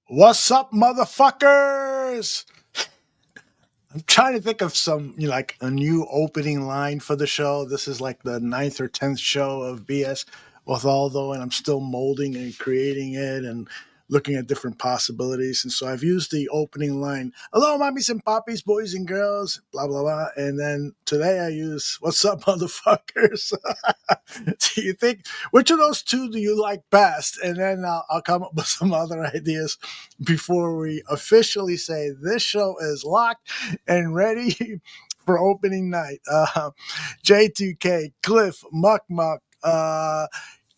What's up, motherfuckers? I'm trying to think of some, like a new opening line for the show. This is like the ninth or 10th show of BS with Aldo, and I'm still molding and creating it and looking at different possibilities. And so I've used the opening line, hello, mommies and poppies, boys and girls, blah, blah, blah. And then today I use, what's up, motherfuckers? Do you think, which of those two do you like best? And then I'll come up with some other ideas before we officially say this show is locked and ready for opening night. J2K, Cliff, Muck Muck,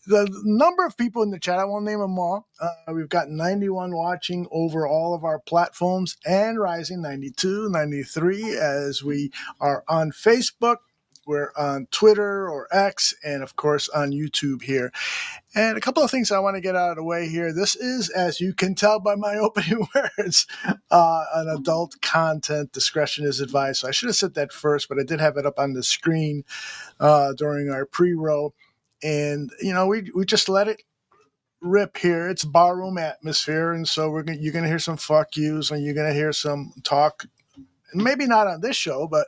the number of people in the chat, I won't name them all. We've got 91 watching over all of our platforms and rising, 92, 93 as we are on Facebook. We're on Twitter or X, and of course on YouTube here. And a couple of things I want to get out of the way here. This is, as you can tell by my opening words, an adult content. Discretion is advised. So I should have said that first, but I did have it up on the screen during our pre-roll. And, we just let it rip here. It's barroom atmosphere. And so you're going to hear some fuck yous and you're going to hear some talk. Maybe not on this show, but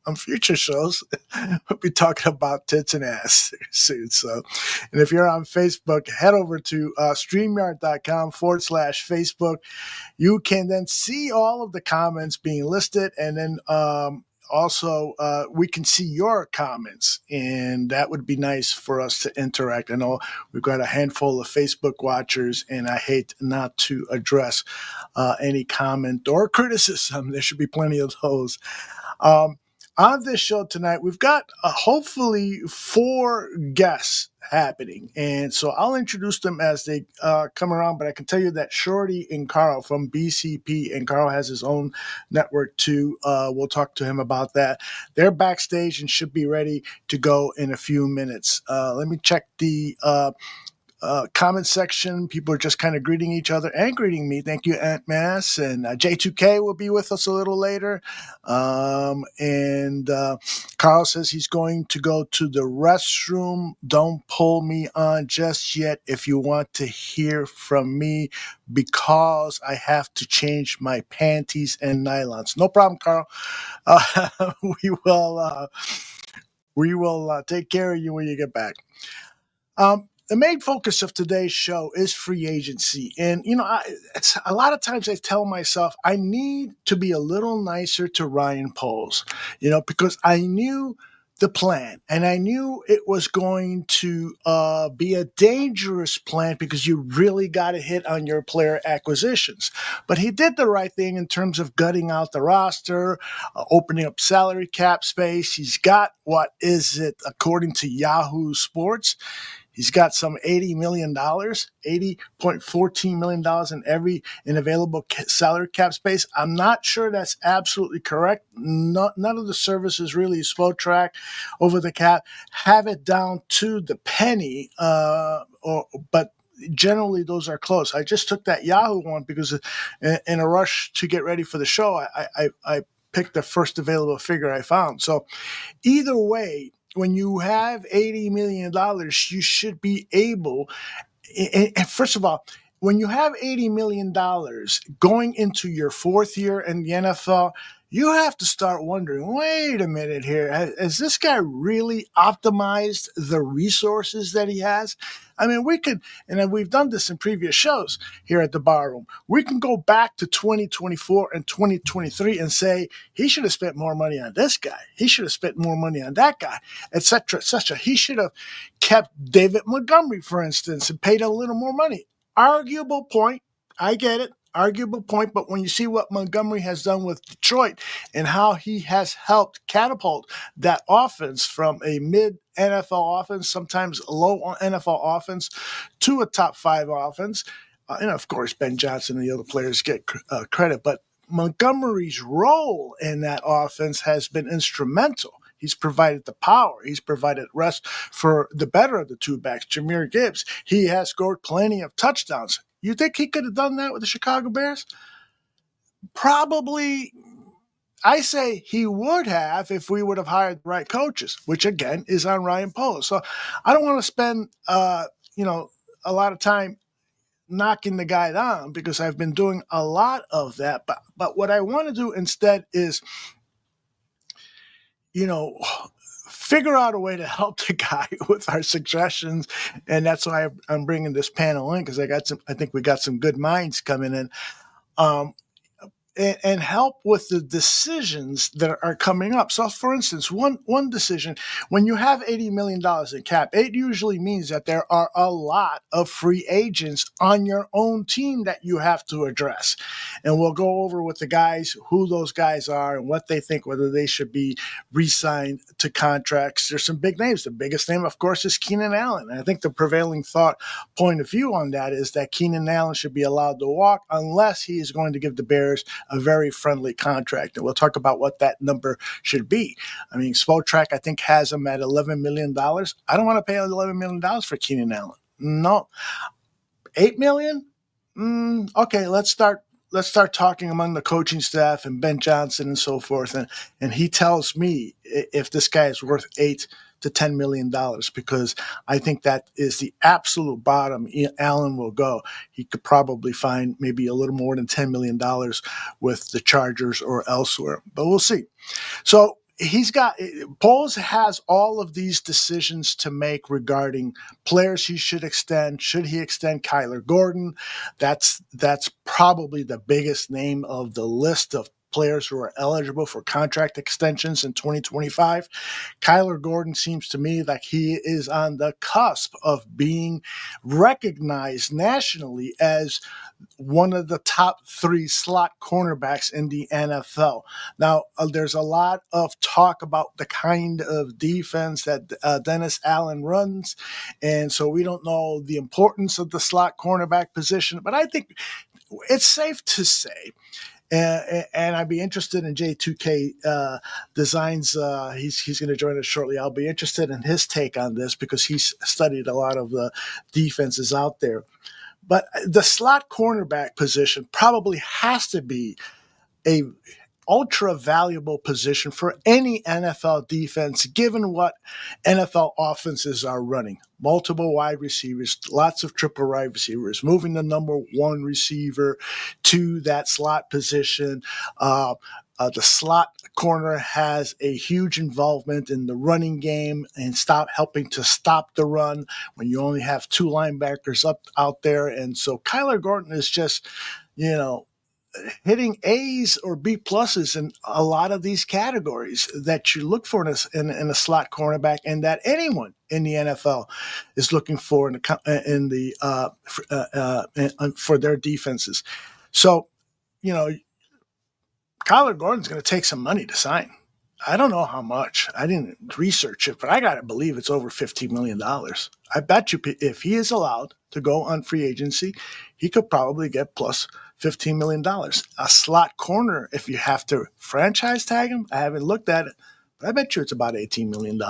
on future shows, we'll be talking about tits and ass soon. So, and if you're on Facebook, head over to streamyard.com/Facebook. You can then see all of the comments being listed, and then also we can see your comments, and that would be nice for us to interact. I know we've got a handful of Facebook watchers, and I hate not to address any comment or criticism. There should be plenty of those. On this show tonight, we've got hopefully 4 guests happening. And so I'll introduce them as they come around. But I can tell you that Shorty and Carl from BCP, and Carl has his own network too. We'll talk to him about that. They're backstage and should be ready to go in a few minutes. Let me check the comment section. People are just kind of greeting each other and greeting me. Thank you, Aunt Mass. And J2K will be with us a little later. And Carl says he's going to go to the restroom. Don't pull me on just yet if you want to hear from me, because I have to change my panties and nylons. No problem, Carl. We will take care of you when you get back. The main focus of today's show is free agency. And, it's a lot of times I tell myself I need to be a little nicer to Ryan Poles, because I knew the plan and I knew it was going to be a dangerous plan because you really got to hit on your player acquisitions. But he did the right thing in terms of gutting out the roster, opening up salary cap space. He's got, what is it, according to Yahoo Sports, he's got some $80 million, $80.14 million in available salary cap space. I'm not sure that's absolutely correct. None of the services really, Spotrac, Over the Cap, have it down to the penny, but generally those are close. I just took that Yahoo one because in a rush to get ready for the show, I picked the first available figure I found. So either way, when you have $80 million, you should be able, and first of all, when you have $80 million going into your 4th year in the NFL, you have to start wondering, wait a minute here, has this guy really optimized the resources that he has? I mean, we could, and we've done this in previous shows here at the Barroom, we can go back to 2024 and 2023 and say, he should have spent more money on this guy. He should have spent more money on that guy, et cetera, et cetera. He should have kept David Montgomery, for instance, and paid a little more money. Arguable point. I get it. Arguable point, but when you see what Montgomery has done with Detroit and how he has helped catapult that offense from a mid NFL offense, sometimes low NFL offense, to a top 5 offense, and of course Ben Johnson and the other players get credit, but Montgomery's role in that offense has been instrumental. He's provided the power. He's provided rest for the better of the 2 backs, Jahmyr Gibbs. He has scored plenty of touchdowns. You think he could have done that with the Chicago Bears? Probably. I say he would have if we would have hired the right coaches, which again is on Ryan Poles. So I don't want to spend, a lot of time knocking the guy down because I've been doing a lot of that. But what I want to do instead is, you know, figure out a way to help the guy with our suggestions, and that's why I'm bringing this panel in, because I think we got some good minds coming in. Um, and help with the decisions that are coming up. So, for instance, one decision, when you have $80 million in cap, it usually means that there are a lot of free agents on your own team that you have to address. And we'll go over with the guys who those guys are and what they think, whether they should be re-signed to contracts. There's some big names. The biggest name, of course, is Keenan Allen. And I think the prevailing point of view on that is that Keenan Allen should be allowed to walk unless he is going to give the Bears a very friendly contract. And we'll talk about what that number should be. I mean, Spotrac, I think, has him at $11 million. I don't want to pay $11 million for Keenan Allen. No. $8 million? Okay, let's start talking among the coaching staff and Ben Johnson and so forth. And he tells me if this guy is worth $8 to $10 million, because I think that is the absolute bottom Allen will go. He could probably find maybe a little more than $10 million with the Chargers or elsewhere, but we'll see. So Poles has all of these decisions to make regarding players he should extend. Should he extend Kyler Gordon? That's probably the biggest name of the list of players who are eligible for contract extensions in 2025. Kyler Gordon seems to me like he is on the cusp of being recognized nationally as one of the top 3 slot cornerbacks in the NFL. Now, there's a lot of talk about the kind of defense that Dennis Allen runs, and so we don't know the importance of the slot cornerback position, but I think it's safe to say, and I'd be interested in J2K Designs. He's going to join us shortly. I'll be interested in his take on this because he's studied a lot of the defenses out there. But the slot cornerback position probably has to be a ultra valuable position for any NFL defense, given what NFL offenses are running. Multiple wide receivers, lots of triple wide receivers, moving the number 1 receiver to that slot position. The slot corner has a huge involvement in the running game and helping to stop the run when you only have 2 linebackers out there. And so Kyler Gordon is just, hitting A's or B pluses in a lot of these categories that you look for in a slot cornerback, and that anyone in the NFL is looking for for their defenses. So, Kyler Gordon's going to take some money to sign. I don't know how much. I didn't research it, but I got to believe it's over $15 million. I bet you if he is allowed to go on free agency, he could probably get plus $15 million. A slot corner, if you have to franchise tag him, I haven't looked at it, but I bet you it's about $18 million.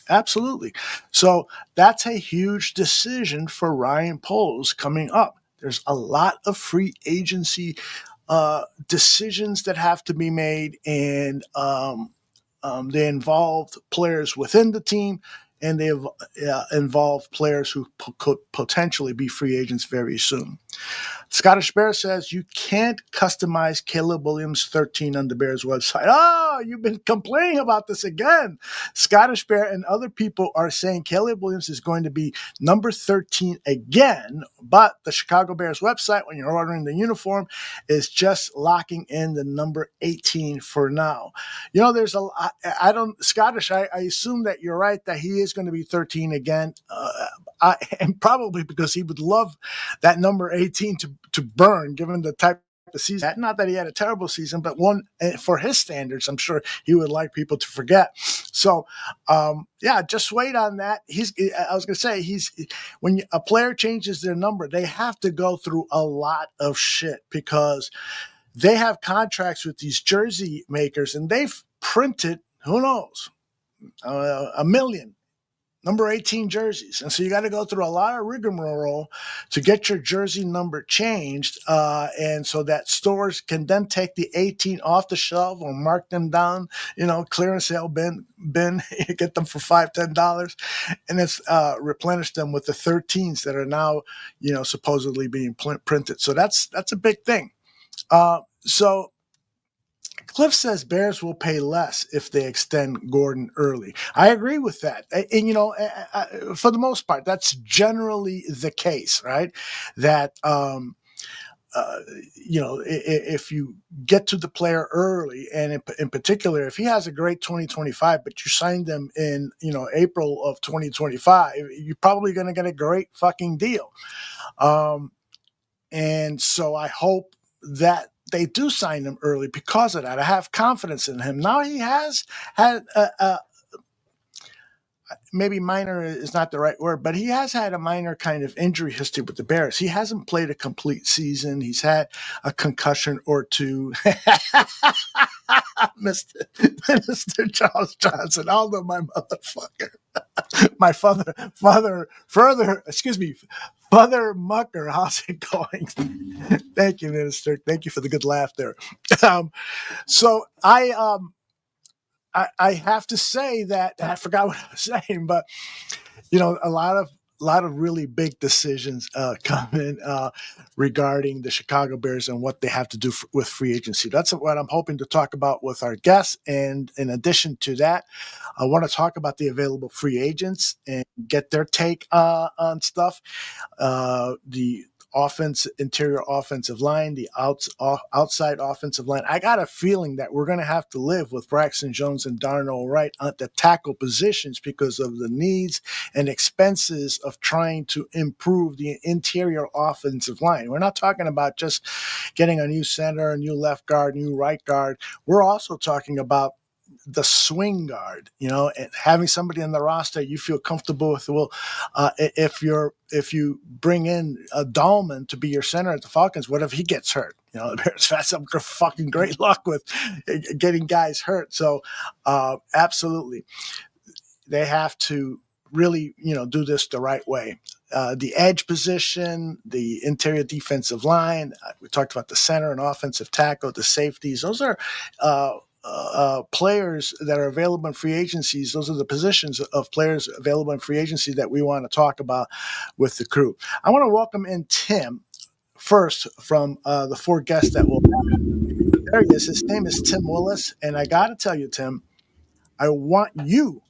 Absolutely. So that's a huge decision for Ryan Poles coming up. There's a lot of free agency decisions that have to be made, and they involve players within the team, and they involve players who could potentially be free agents very soon. Scottish Bear says you can't customize Caleb Williams 13 on the Bears website. Oh, you've been complaining about this again. Scottish Bear and other people are saying Caleb Williams is going to be number 13 again, but the Chicago Bears website, when you're ordering the uniform, is just locking in the number 18 for now. There's Scottish, I assume that you're right, that he is going to be 13 again, and probably because he would love that number 18 to burn, given the type of season. Not that he had a terrible season, but one for his standards, I'm sure he would like people to forget. So, just wait on that. I was going to say, when a player changes their number, they have to go through a lot of shit because they have contracts with these jersey makers, and they've printed, who knows, 1 million number 18 jerseys. And so you got to go through a lot of rigmarole to get your jersey number changed. And so that stores can then take the 18 off the shelf or mark them down, clearance sale bin, get them for $5-10, and it's replenish them with the 13s that are now, supposedly being printed. So that's a big thing. So Cliff says Bears will pay less if they extend Gordon early. I agree with that. And, for the most part, that's generally the case, right? That, if you get to the player early, and in particular, if he has a great 2025, but you signed them in, April of 2025, you're probably going to get a great fucking deal. And so I hope that they do sign him early because of that. I have confidence in him. Now he has had maybe minor is not the right word, but he has had a minor kind of injury history with the Bears. He hasn't played a complete season. He's had a concussion or two. Mr. Charles Johnson, Aldo, my motherfucker. My father, Father Mucker, how's it going? Thank you, Minister. Thank you for the good laugh there. So I have to say that I forgot what I was saying, but a lot of really big decisions come in regarding the Chicago Bears and what they have to do with free agency. That's what I'm hoping to talk about with our guests. And in addition to that, I want to talk about the available free agents and get their take on stuff. The interior offensive line, the outside offensive line. I got a feeling that we're going to have to live with Braxton Jones and Darnell Wright at the tackle positions because of the needs and expenses of trying to improve the interior offensive line. We're not talking about just getting a new center, a new left guard, new right guard. We're also talking about the swing guard, and having somebody on the roster you feel comfortable with. Well, if you bring in a Dahlman to be your center at the Falcons, what if he gets hurt? The Bears had some fucking great luck with getting guys hurt. So, absolutely, they have to really, do this the right way. The edge position, the interior defensive line. We talked about the center and offensive tackle, the safeties. Those are players that are available in free agencies. Those are the positions of players available in free agency that we want to talk about with the crew. I want to welcome in Tim first from the four guests that will have. There he is. His name is Tim Willis. And I got to tell you, Tim, I want you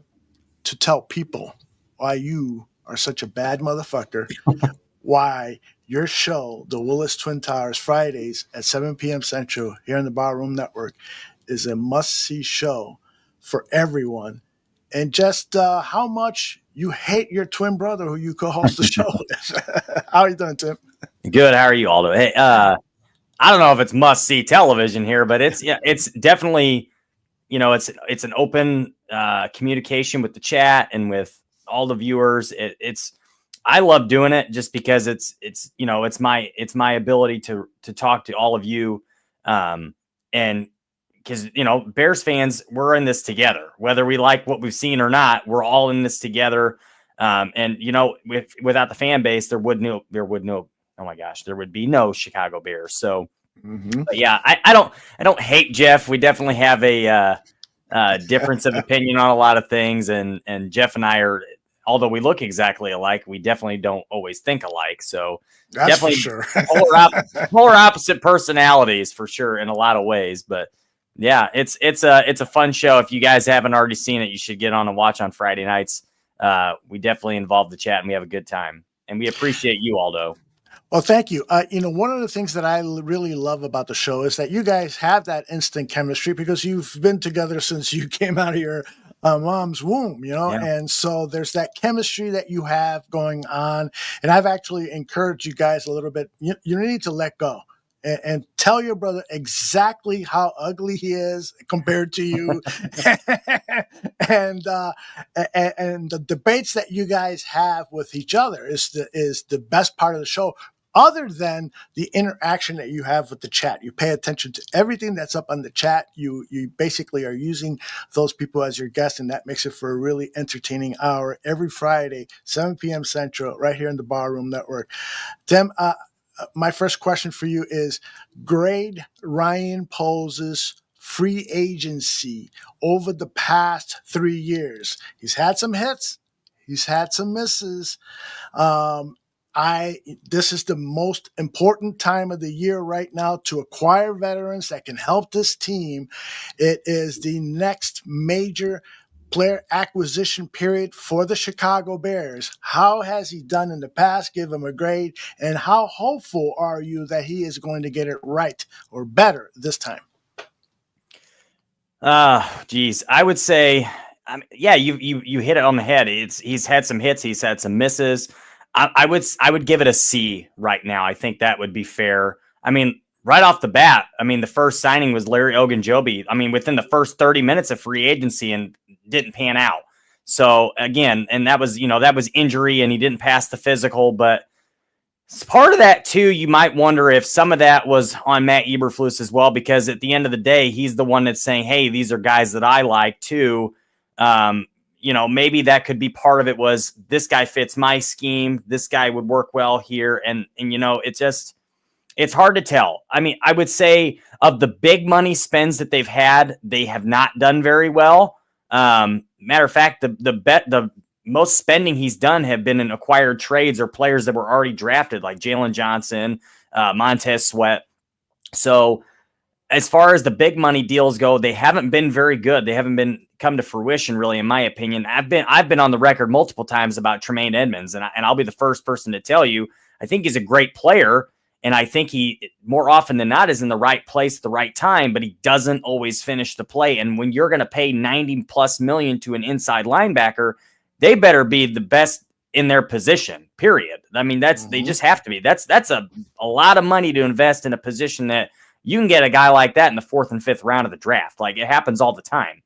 to tell people why you are such a bad motherfucker, why your show, The Willis Twin Towers, Fridays at 7 p.m. Central here on the Barroom Network, is a must-see show for everyone, and just how much you hate your twin brother who you co-host the show with. How are you doing, Tim? Good. How are you, Aldo? Hey, I don't know if it's must-see television here, but it's definitely, it's an open communication with the chat and with all the viewers. I love doing it just because it's my ability to talk to all of you, and because, Bears fans, we're in this together, whether we like what we've seen or not. We're all in this together. And, without the fan base, there would be no Chicago Bears. So, but yeah, I don't hate Jeff. We definitely have a difference of opinion on a lot of things. And Jeff and I are, although we look exactly alike, we definitely don't always think alike. So that's definitely for sure. polar opposite personalities for sure in a lot of ways. But yeah, it's a fun show. If you guys haven't already seen it, you should get on and watch on Friday nights. We definitely involve the chat and we have a good time, and we appreciate you, Aldo. Well, thank you. One of the things that I really love about the show is that you guys have that instant chemistry because you've been together since you came out of your mom's womb, yeah. And so there's that chemistry that you have going on. And I've actually encouraged you guys a little bit. You need to let go. And tell your brother exactly how ugly he is compared to you, and the debates that you guys have with each other is the best part of the show. other than the interaction that you have with the chat. You pay attention to everything that's up on the chat. You basically are using those people as your guests, and that makes it for a really entertaining hour every Friday, 7 p.m. Central, right here in the Barroom Network. Tim, my first question for you is grade Ryan Poles' free agency over the past 3 years. He's had some hits, he's had some misses. This is the most important time of the year right now to acquire veterans that can help this team. It is the next major player acquisition period for the Chicago Bears. How has he done in the past? Give him a grade. And how hopeful are you that he is going to get it right or better this time? Geez, I would say, yeah, you hit it on the head. He's had some hits, he's had some misses. I would give it a C right now. I think that would be fair. I mean, right off the bat, I mean, the first signing was Larry Ogunjobi. I mean, within the first 30 minutes of free agency and didn't pan out. So again, and that was injury and he didn't pass the physical, but part of that too, you might wonder if some of that was on Matt Eberflus as well, because at the end of the day, he's the one that's saying, hey, these are guys that I like too. Maybe that could be part of it was this guy fits my scheme. This guy would work well here. And it's hard to tell. I mean, I would say of the big money spends that they've had, they have not done very well. Matter of fact, the most spending he's done have been in acquired trades or players that were already drafted, like Jalen Johnson, Montez Sweat. So as far as the big money deals go, they haven't been very good. They haven't been come to fruition, really, in my opinion. I've been on the record multiple times about Tremaine Edmonds, and I'll be the first person to tell you, I think he's a great player, and I think he, more often than not, is in the right place at the right time, but he doesn't always finish the play. And when you're going to pay $90+ million to an inside linebacker, they better be the best in their position, period. I mean, they just have to be. That's a lot of money to invest in a position that you can get a guy like that in the 4th and 5th round of the draft. Like, it happens all the time.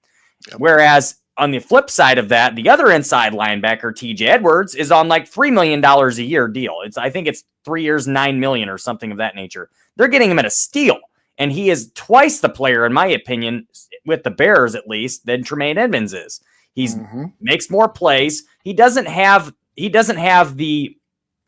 Yep. Whereas on the flip side of that, the other inside linebacker, TJ Edwards, is on like $3 million a year deal. I think it's 3 years, $9 million or something of that nature. They're getting him at a steal. And he is twice the player, in my opinion, with the Bears at least, than Tremaine Edmonds is. He's makes more plays. He doesn't have the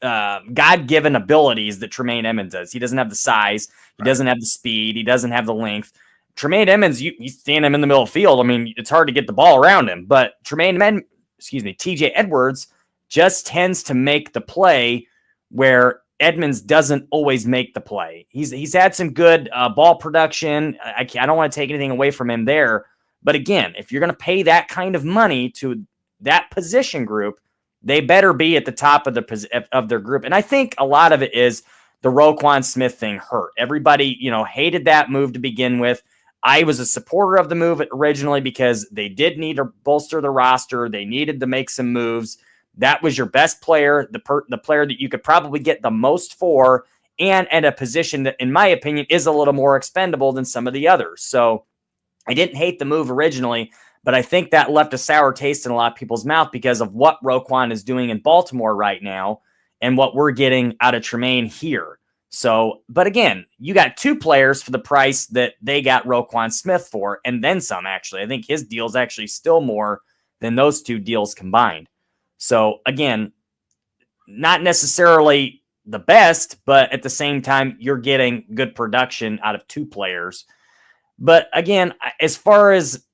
God-given abilities that Tremaine Edmonds does. He doesn't have the size. He doesn't have the speed. He doesn't have the length. Tremaine Edmonds, you stand him in the middle of the field. I mean, it's hard to get the ball around him. But TJ Edwards just tends to make the play where Edmonds doesn't always make the play. He's had some good ball production. I don't want to take anything away from him there. But again, if you're going to pay that kind of money to that position group, they better be at the top of their group. And I think a lot of it is the Roquan Smith thing hurt. Everybody, hated that move to begin with. I was a supporter of the move originally because they did need to bolster the roster. They needed to make some moves. That was your best player, the player that you could probably get the most for, and at a position that, in my opinion, is a little more expendable than some of the others. So I didn't hate the move originally, but I think that left a sour taste in a lot of people's mouth because of what Roquan is doing in Baltimore right now and what we're getting out of Tremaine here. So, but again, you got 2 players for the price that they got Roquan Smith for, and then some, actually. I think his deal is actually still more than those 2 deals combined. So, again, not necessarily the best, but at the same time, you're getting good production out of 2 players. But again, as far as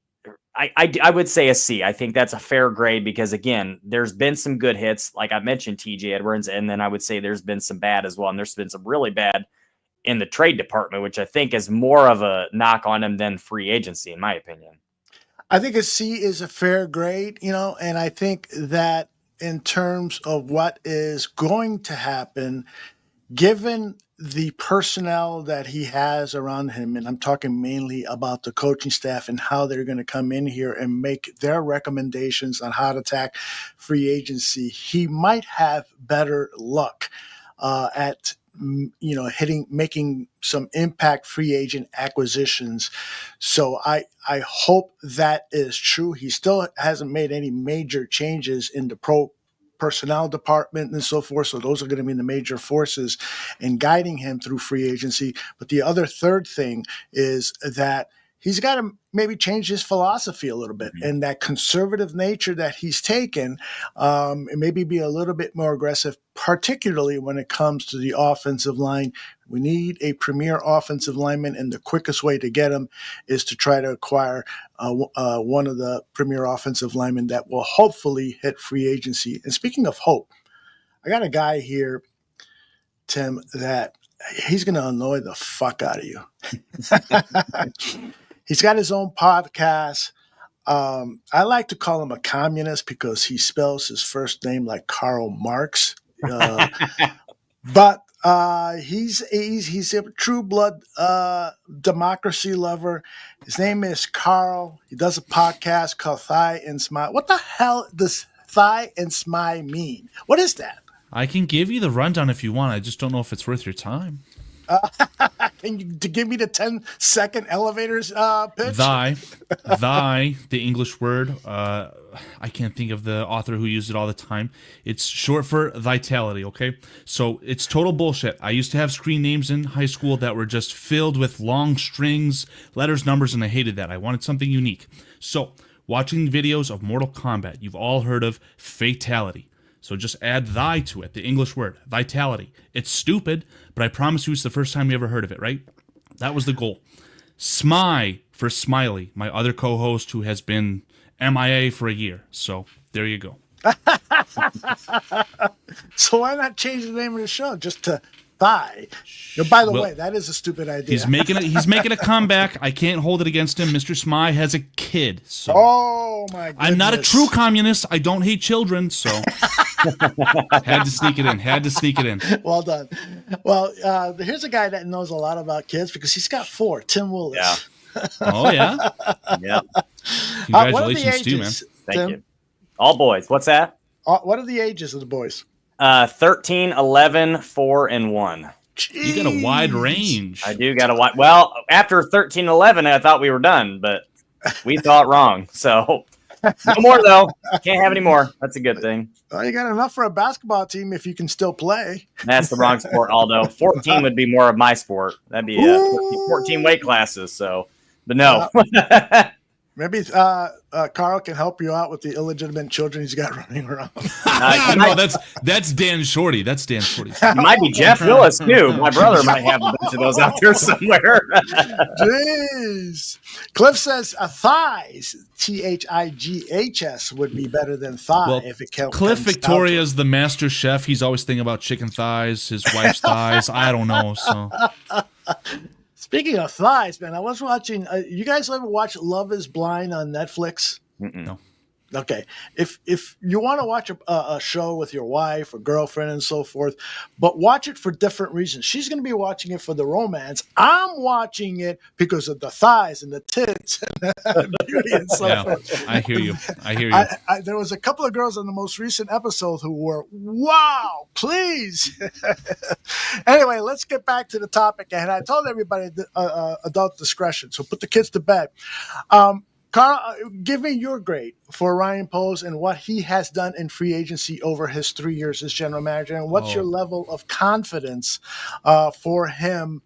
I would say a C. I think that's a fair grade because, again, there's been some good hits. Like I mentioned, TJ Edwards, and then I would say there's been some bad as well. And there's been some really bad in the trade department, which I think is more of a knock on him than free agency, in my opinion. I think a C is a fair grade, and I think that in terms of what is going to happen, given the personnel that he has around him, and I'm talking mainly about the coaching staff and how they're going to come in here and make their recommendations on how to attack free agency, he might have better luck at making some impact free agent acquisitions. So I hope that is true. He still hasn't made any major changes in the pro personnel department and so forth. So those are going to be the major forces in guiding him through free agency. But the other third thing is that he's got to maybe change his philosophy a little bit, and that conservative nature that he's taken, and maybe be a little bit more aggressive, particularly when it comes to the offensive line. We need a premier offensive lineman, and the quickest way to get him is to try to acquire one of the premier offensive linemen that will hopefully hit free agency. And speaking of hope, I got a guy here, Tim, that he's going to annoy the fuck out of you. He's got his own podcast. I like to call him a communist because he spells his first name like Karl Marx. But he's a true blood democracy lover. His name is Carl. He does a podcast called Thigh and Smile. What the hell does Thigh and Smile mean? What is that? I can give you the rundown if you want. I just don't know if it's worth your time. Can you give me the 10-second elevators pitch? Thy, the English word. I can't think of the author who used it all the time. It's short for vitality, okay? So it's total bullshit. I used to have screen names in high school that were just filled with long strings, letters, numbers, and I hated that. I wanted something unique. So watching videos of Mortal Kombat, you've all heard of fatality. So just add thy to it, the English word, vitality. It's stupid, but I promise you it's the first time you ever heard of it, right? That was the goal. Smy for Smiley, my other co-host who has been MIA for a year. So there you go. So why not change the name of the show just to Thigh? By the way, that is a stupid idea. He's making a comeback. I can't hold it against him. Mr. Smy has a kid. So oh my goodness. I'm not a true communist. I don't hate children, so had to sneak it in. Well done. Well, here's a guy that knows a lot about kids because he's got 4. Tim Willis. Yeah. Oh yeah. Yeah. Congratulations to you, man. Thank you. All boys. What's that? What are the ages of the boys? 13, 11, 4, and 1. Jeez. You got a wide range. I do got a wide. Well, after 13, 11, I thought we were done, but we thought wrong. So no more though. Can't have any more. That's a good thing. Well, you got enough for a basketball team if you can still play. That's the wrong sport, Aldo. 14 would be more of my sport. That'd be 14 weight classes. So, but no. Maybe Carl can help you out with the illegitimate children he's got running around. No, that's Dan Shorty. That's Dan Shorty. It might be Jeff Willis too. My brother might have a bunch of those out there somewhere. Jeez. Cliff says thighs, THIGHS, would be better than thigh if it counts. Cliff Victoria's the master chef. He's always thinking about chicken thighs, his wife's thighs. I don't know. So. Speaking of thighs, man, I was watching. You guys ever watch Love Is Blind on Netflix? No. Okay. If you want to watch a show with your wife or girlfriend and so forth, but watch it for different reasons. She's going to be watching it for the romance. I'm watching it because of the thighs and the tits and the beauty and so forth. I hear you. There was a couple of girls on the most recent episode who were, wow, please. Anyway, let's get back to the topic. And I told everybody adult discretion, so put the kids to bed. Carl, give me your grade for Ryan Poles and what he has done in free agency over his 3 years as general manager, and what's your level of confidence for him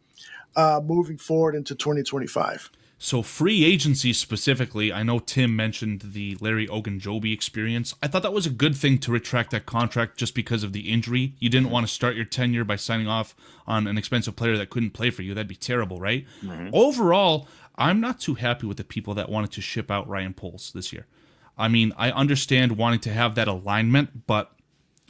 moving forward into 2025? So free agency specifically, I know Tim mentioned the Larry Ogunjobi experience. I thought that was a good thing to retract that contract just because of the injury. You didn't want to start your tenure by signing off on an expensive player that couldn't play for you. That'd be terrible, right? Mm-hmm. Overall, I'm not too happy with the people that wanted to ship out Ryan Poles this year. I mean, I understand wanting to have that alignment, but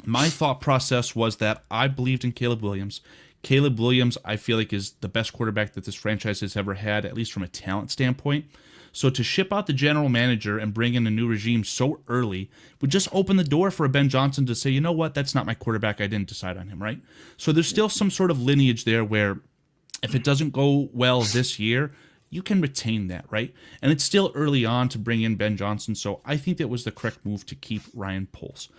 my thought process was that I believed in Caleb Williams. Caleb Williams, I feel like, is the best quarterback that this franchise has ever had, at least from a talent standpoint. So to ship out the general manager and bring in a new regime so early would just open the door for a Ben Johnson to say, you know what, that's not my quarterback. I didn't decide on him, right? So there's still some sort of lineage there where if it doesn't go well this year, you can retain that, right? And it's still early on to bring in Ben Johnson, so I think that was the correct move to keep Ryan Poles.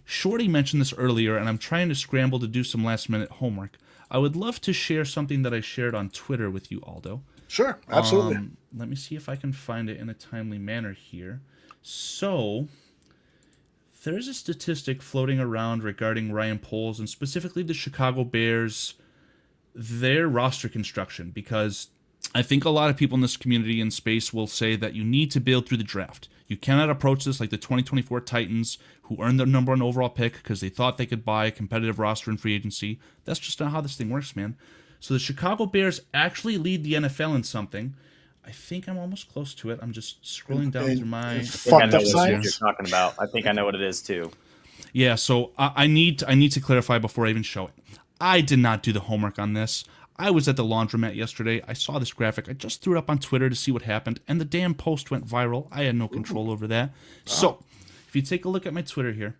Shorty mentioned this earlier, and I'm trying to scramble to do some last-minute homework. I would love to share something that I shared on Twitter with you, Aldo. Sure, absolutely. Let me see if I can find it in a timely manner here. So, There's a statistic floating around regarding Ryan Poles and specifically the Chicago Bears, their roster construction, because I think a lot of people in this community and space will say that you need to build through the draft. You cannot approach this like the 2024 Titans, who earned the number one overall pick because they thought they could buy a competitive roster in free agency. That's just not how this thing works, man. So the Chicago Bears actually lead the NFL in something. I think I'm almost close to it. I'm just scrolling down through my... I know what you're talking about. I think I know what it is, too. Yeah, so I need to clarify before I even show it. I did not do the homework on this. I was at the laundromat yesterday. I saw this graphic. I just threw it up on Twitter to see what happened, and the damn post went viral. I had no control over that. So, if you take a look at my Twitter here,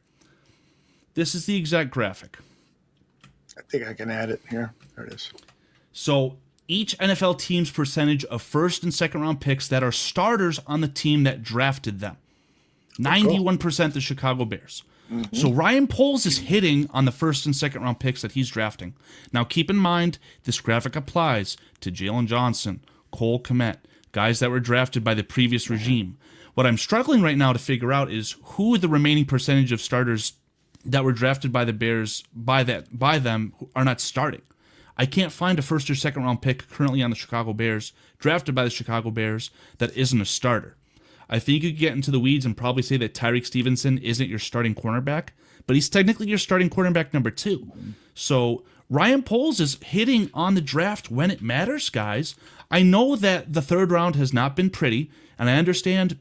this is the exact graphic. I think I can add it here. There it is. So, each NFL team's percentage of first and second round picks that are starters on the team that drafted them. 91% the Chicago Bears. Mm-hmm. So Ryan Poles is hitting on the first and second round picks that he's drafting. Now keep in mind, this graphic applies to Jalen Johnson, Cole Kmet, guys that were drafted by the previous regime. What I'm struggling right now to figure out is who the remaining percentage of starters that were drafted by the Bears by them are not starting. I can't find a first or second round pick currently on the Chicago Bears, drafted by the Chicago Bears, that isn't a starter. I think you could get into the weeds and probably say that Tyreek Stevenson isn't your starting cornerback, but he's technically your starting cornerback number 2. So Ryan Poles is hitting on the draft when it matters, guys. I know that the third round has not been pretty, and I understand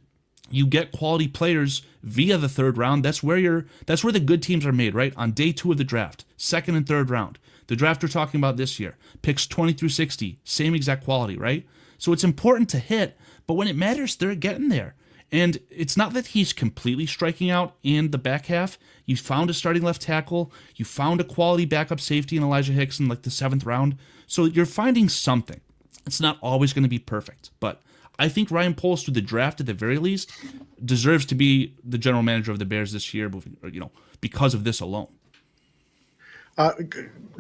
you get quality players via the third round. That's where the good teams are made, right? On day 2 of the draft, second and third round. The draft we're talking about this year, picks 20 through 60, same exact quality, right? So it's important to hit, but when it matters, they're getting there. And it's not that he's completely striking out in the back half. You found a starting left tackle. You found a quality backup safety in Elijah Hicks in like the 7th round. So you're finding something. It's not always going to be perfect, but I think Ryan Poles, through the draft at the very least, deserves to be the general manager of the Bears this year, because of this alone.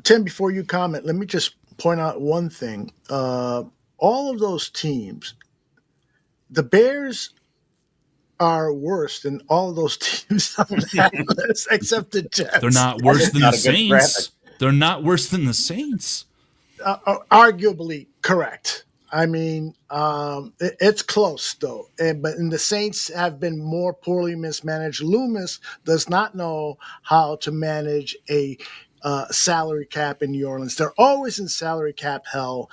Tim, before you comment, let me just point out one thing. All of those teams, the Bears are worse than all of those teams on that list, except the Jets. They're not worse than the Saints. They're not worse than the Saints. Arguably correct. I mean, it's close, though. But the Saints have been more poorly mismanaged. Loomis does not know how to manage a salary cap in New Orleans. They're always in salary cap hell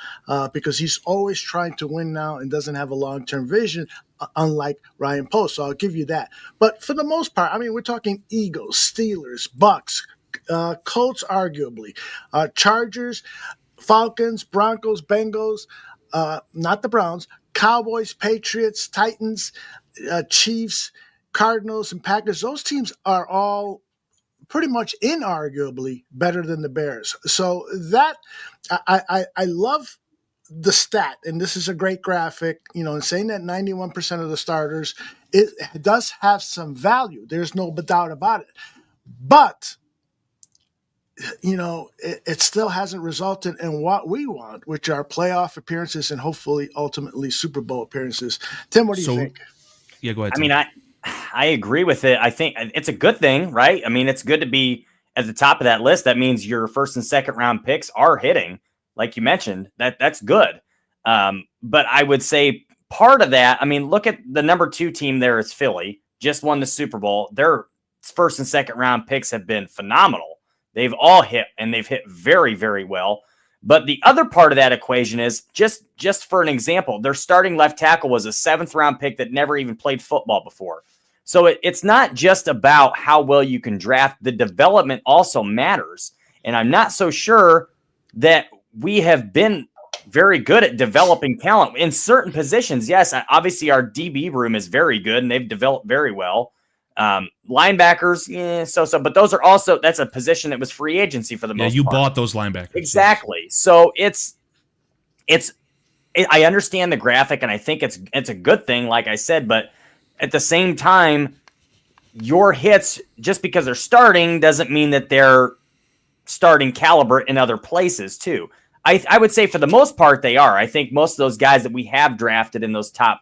because he's always trying to win now and doesn't have a long-term vision, unlike Ryan Post. So I'll give you that. But for the most part, I mean, we're talking Eagles, Steelers, Bucks, Colts, arguably, Chargers, Falcons, Broncos, Bengals, not the Browns, Cowboys, Patriots, Titans, Chiefs, Cardinals, and Packers. Those teams are all pretty much inarguably better than the Bears. So that I love the stat, and this is a great graphic, and saying that 91% of the starters, it does have some value. There's no doubt about it. But, it still hasn't resulted in what we want, which are playoff appearances and hopefully ultimately Super Bowl appearances. Tim, what do you think? Yeah, go ahead, Tim. I mean, I agree with it. I think it's a good thing, right? I mean, it's good to be at the top of that list. That means your first and second round picks are hitting, like you mentioned. That's good. But I would say part of that, I mean, look at the number 2 team there is Philly, just won the Super Bowl. Their first and second round picks have been phenomenal. They've all hit, and they've hit very, very well. But the other part of that equation is just for an example, their starting left tackle was a 7th round pick that never even played football before. So it's not just about how well you can draft. The development also matters. And I'm not so sure that we have been very good at developing talent in certain positions. Yes, obviously our DB room is very good, and they've developed very well. Linebackers, so, but those are also, that's a position that was free agency for the most part. Yeah, you bought those linebackers. Exactly. So I understand the graphic, and I think it's a good thing, like I said, but at the same time, your hits, just because they're starting, doesn't mean that they're starting caliber in other places too. I would say for the most part they are. I think most of those guys that we have drafted in those top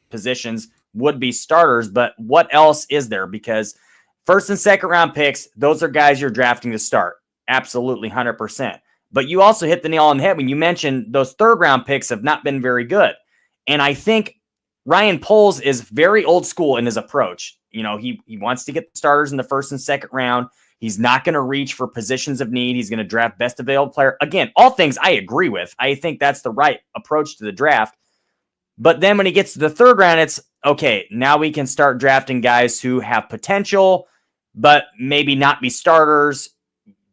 positions would be starters, but what else is there? Because First and second round picks, those are guys you're drafting to start. Absolutely, 100%. But you also hit the nail on the head when you mentioned those third round picks have not been very good. And I think Ryan Poles is very old school in his approach. You know, he wants to get the starters in the first and second round. He's not going to reach for positions of need. He's going to draft best available player. Again, all things I agree with. I think that's the right approach to the draft. But then when he gets to the third round, it's okay. Now we can start drafting guys who have potential, but maybe not be starters.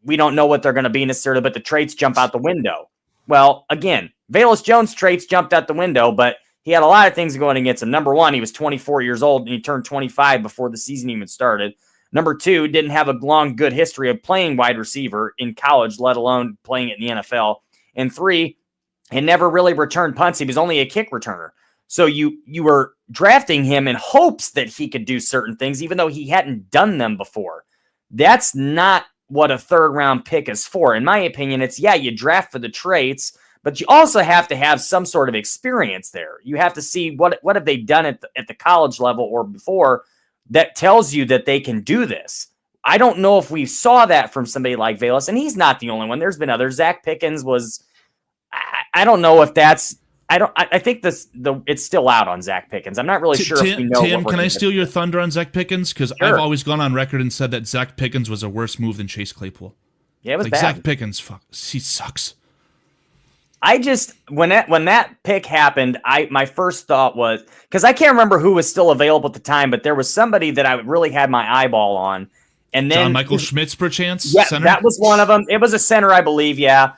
We don't know what they're going to be necessarily, but the traits jump out the window. Well, again, Velus Jones' traits jumped out the window, but he had a lot of things going against him. Number one, he was 24 years old and he turned 25 before the season even started. Number two, didn't have a long, good history of playing wide receiver in college, let alone playing it in the NFL. And three, he never really returned punts. He was only a kick returner. So you were drafting him in hopes that he could do certain things, even though he hadn't done them before. That's not what a third round pick is for. In my opinion, it's, you draft for the traits, but you also have to have some sort of experience there. You have to see what have they done at the college level or before that tells you that they can do this. I don't know if we saw that from somebody like Velus, and he's not the only one. There's been others. Zach Pickens was, I don't know if that's, I think it's still out on Zach Pickens. I'm not really sure if we know. Tim, can I steal your thunder on Zach Pickens? Because I've always gone on record and said that Zach Pickens was a worse move than Chase Claypool. Yeah, it was like bad. Zach Pickens, he sucks. I just when that pick happened, my first thought was, because I can't remember who was still available at the time, but there was somebody that I really had my eyeball on, and then John Michael Schmitz, perchance. Yeah, center? That was one of them. It was a center, I believe. Yeah,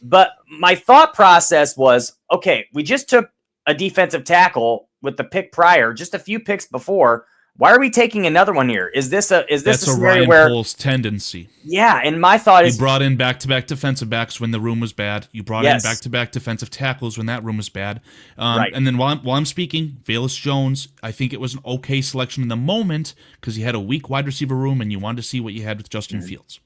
but my thought process was, okay, we just took a defensive tackle with the pick prior, just a few picks before. Why are we taking another one here? Is this a scenario Ryan where Poles tendency? Yeah, and my thought is you brought in back-to-back defensive backs when the room was bad. You brought in back-to-back defensive tackles when that room was bad. Right. And then while I'm speaking, Velus Jones, I think it was an okay selection in the moment because you had a weak wide receiver room and you wanted to see what you had with Justin Fields.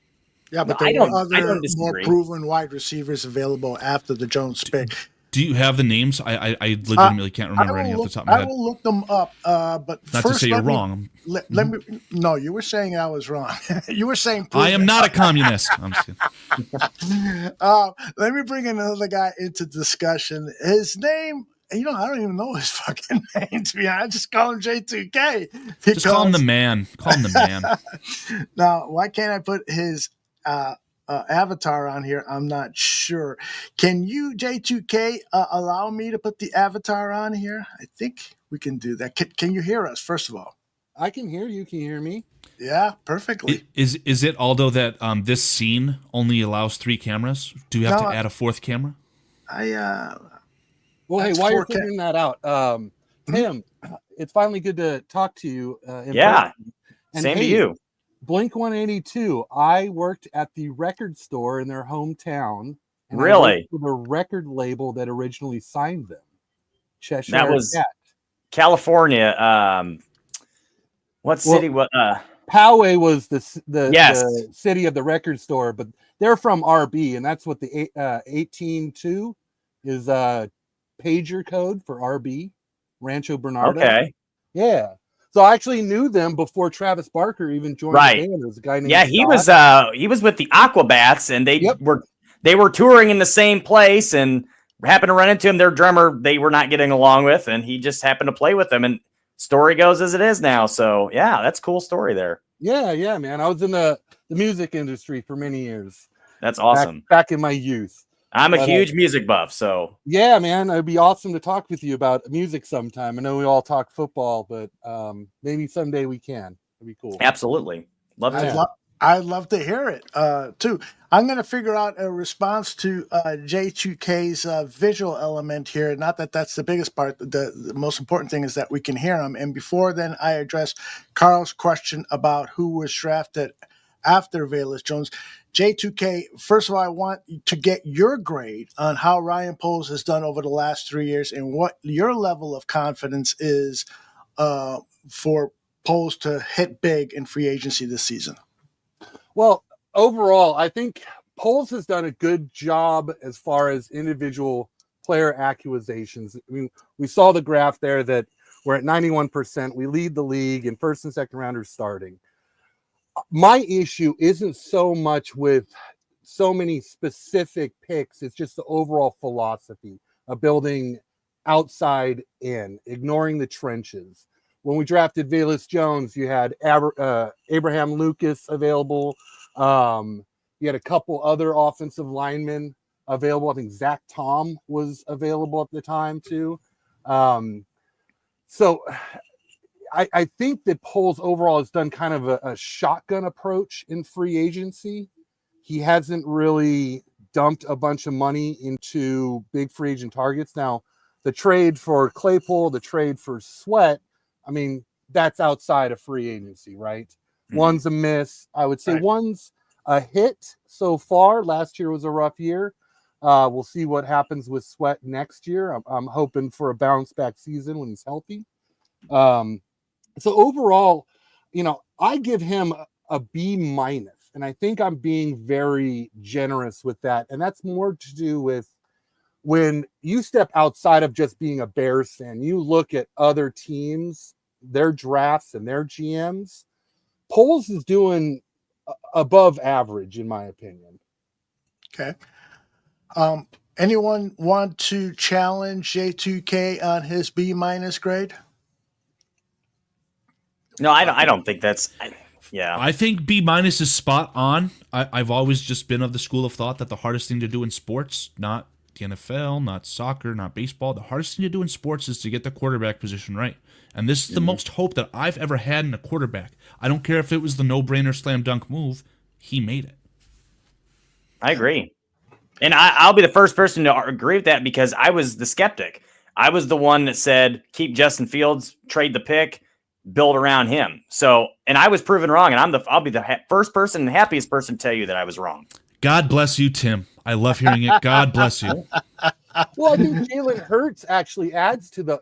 Yeah, but there were other more proven wide receivers available after the Jones pick. Do you have the names? I legitimately can't remember any off the top of my head. I will look them up. But not first, to say you're wrong. Let me. No, you were saying I was wrong. You were saying I am not a communist. I'm just kidding. Let me bring another guy into discussion. His name, I don't even know his fucking name, to be honest. I just call him J2K. Just call him the man. Call him the man. Now, why can't I put his avatar on here? I'm not sure. Can you, J2K, allow me to put the avatar on here? I think we can do that. Can you hear us, first of all? I can hear you. Can you hear me? Yeah, perfectly. Is it, Aldo, that this scene only allows 3 cameras? Do you have to add a 4th camera? Well, hey, while you're figuring that out, Tim, it's finally good to talk to you. Yeah, same to you. Blink 182. I worked at the record store in their hometown. And really? I worked for the record label that originally signed them. Cheshire that was Cat. California. What city? Poway was the city of the record store, but they're from RB, and that's what the 182 is. Pager code for RB, Rancho Bernardo. Okay. Yeah. So I actually knew them before Travis Barker even joined the band. There was a guy named Scott. He was with the Aquabats, and they were touring in the same place, and happened to run into him. Their drummer they were not getting along with, and he just happened to play with them. And story goes as it is now. So yeah, that's a cool story there. Yeah, man. I was in the music industry for many years. That's awesome. Back in my youth. I'm a huge music buff, so yeah, man, it'd be awesome to talk with you about music sometime. I know we all talk football, but maybe someday we can. It'd be cool. Absolutely, love to. I'd love to hear it too. I'm going to figure out a response to J2K's visual element here. Not that that's the biggest part. The most important thing is that we can hear him. And before then, I address Carl's question about who was drafted after Velus Jones. J2K, first of all, I want to get your grade on how Ryan Poles has done over the last 3 years and what your level of confidence is for Poles to hit big in free agency this season. Well, overall, I think Poles has done a good job as far as individual player acquisitions. I mean, we saw the graph there that we're at 91%. We lead the league in first and second rounders starting. my issue isn't so much with so many specific picks. It's just the overall philosophy of building outside in, ignoring the trenches. When we drafted Velus Jones, you had Abraham Lucas available. You had a couple other offensive linemen available. I think Zach Tom was available at the time too. So I think that Poles overall has done kind of a shotgun approach in free agency. He hasn't really dumped a bunch of money into big free agent targets. Now, the trade for Claypool, the trade for Sweat, I mean, that's outside of free agency, right? Mm-hmm. One's a miss. I would say one's a hit so far. Last year was a rough year. We'll see what happens with Sweat next year. I'm hoping for a bounce back season when he's healthy. So overall, I give him a B minus, and I think I'm being very generous with that. And that's more to do with when you step outside of just being a Bears fan, you look at other teams, their drafts and their GMs. Poles is doing above average, in my opinion. Okay. Anyone want to challenge J2K on his B minus grade? No, I don't think that's. I think B minus is spot on. I've always just been of the school of thought that the hardest thing to do in sports, not the NFL, not soccer, not baseball, the hardest thing to do in sports is to get the quarterback position right. And this is the most hope that I've ever had in a quarterback. I don't care if it was the no-brainer slam dunk move. He made it. I agree. And I'll be the first person to agree with that because I was the skeptic. I was the one that said, keep Justin Fields, trade the pick, build around him. So, and I was proven wrong, and I'll be the first person and happiest person to tell you that I was wrong. God bless you, Tim. I love hearing it. God bless you. Well, I think Jalen Hurts actually aids to the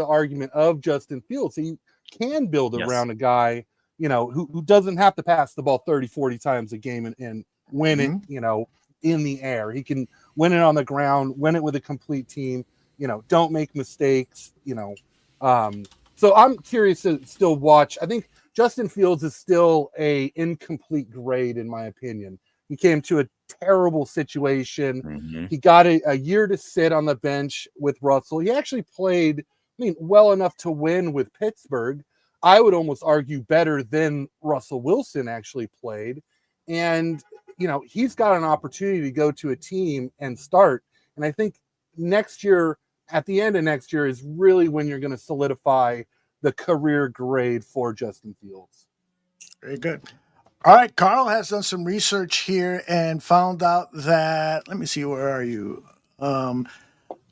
argument of Justin Fields. He can build around a guy, who doesn't have to pass the ball 30, 40 times a game and win it, in the air. He can win it on the ground, win it with a complete team, don't make mistakes, So I'm curious to still watch. I think Justin Fields is still a incomplete grade, in my opinion. He came to a terrible situation. Mm-hmm. He got a year to sit on the bench with Russell. He actually played, well enough to win with Pittsburgh. I would almost argue better than Russell Wilson actually played. And, he's got an opportunity to go to a team and start. And I think next year, at the end of next year, is really when you're going to solidify the career grade for Justin Fields. Very good. All right, Carl has done some research here and found out that, let me see, where are you?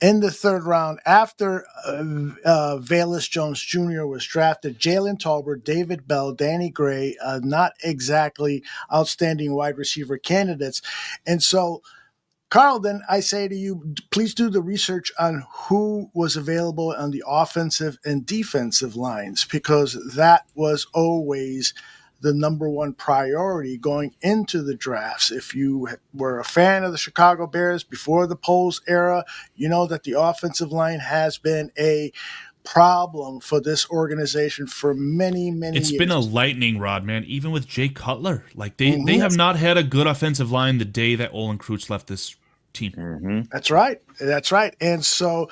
In the third round, after Velus Jones Jr. was drafted, Jalen Tolbert, David Bell, Danny Gray, not exactly outstanding wide receiver candidates. And so, Carl, then I say to you, please do the research on who was available on the offensive and defensive lines, because that was always the number one priority going into the drafts. If you were a fan of the Chicago Bears before the Poles era, you know that the offensive line has been a problem for this organization for many years. It's been a lightning rod, man. Even with Jay Cutler, they have not had a good offensive line the day that Olin Kreutz left this team. Mm-hmm. That's right. And so,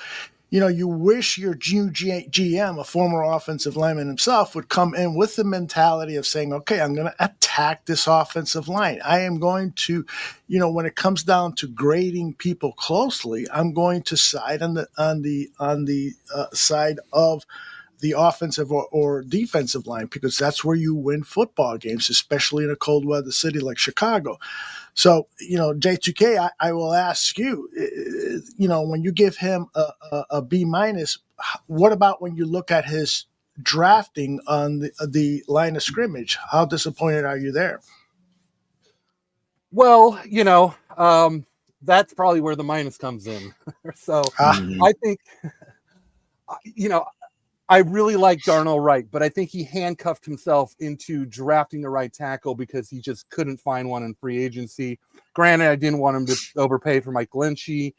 you wish your GM, a former offensive lineman himself, would come in with the mentality of saying, okay, I'm going to attack this offensive line. I am going to, when it comes down to grading people closely, I'm going to side on the side of the offensive or defensive line, because that's where you win football games, especially in a cold weather city like Chicago. So, J2K, I will ask you, when you give him a B minus, what about when you look at his drafting on the line of scrimmage? How disappointed are you there? Well, that's probably where the minus comes in. So I think, I really like Darnell Wright, but I think he handcuffed himself into drafting the right tackle because he just couldn't find one in free agency. Granted, I didn't want him to overpay for Mike Lynchy.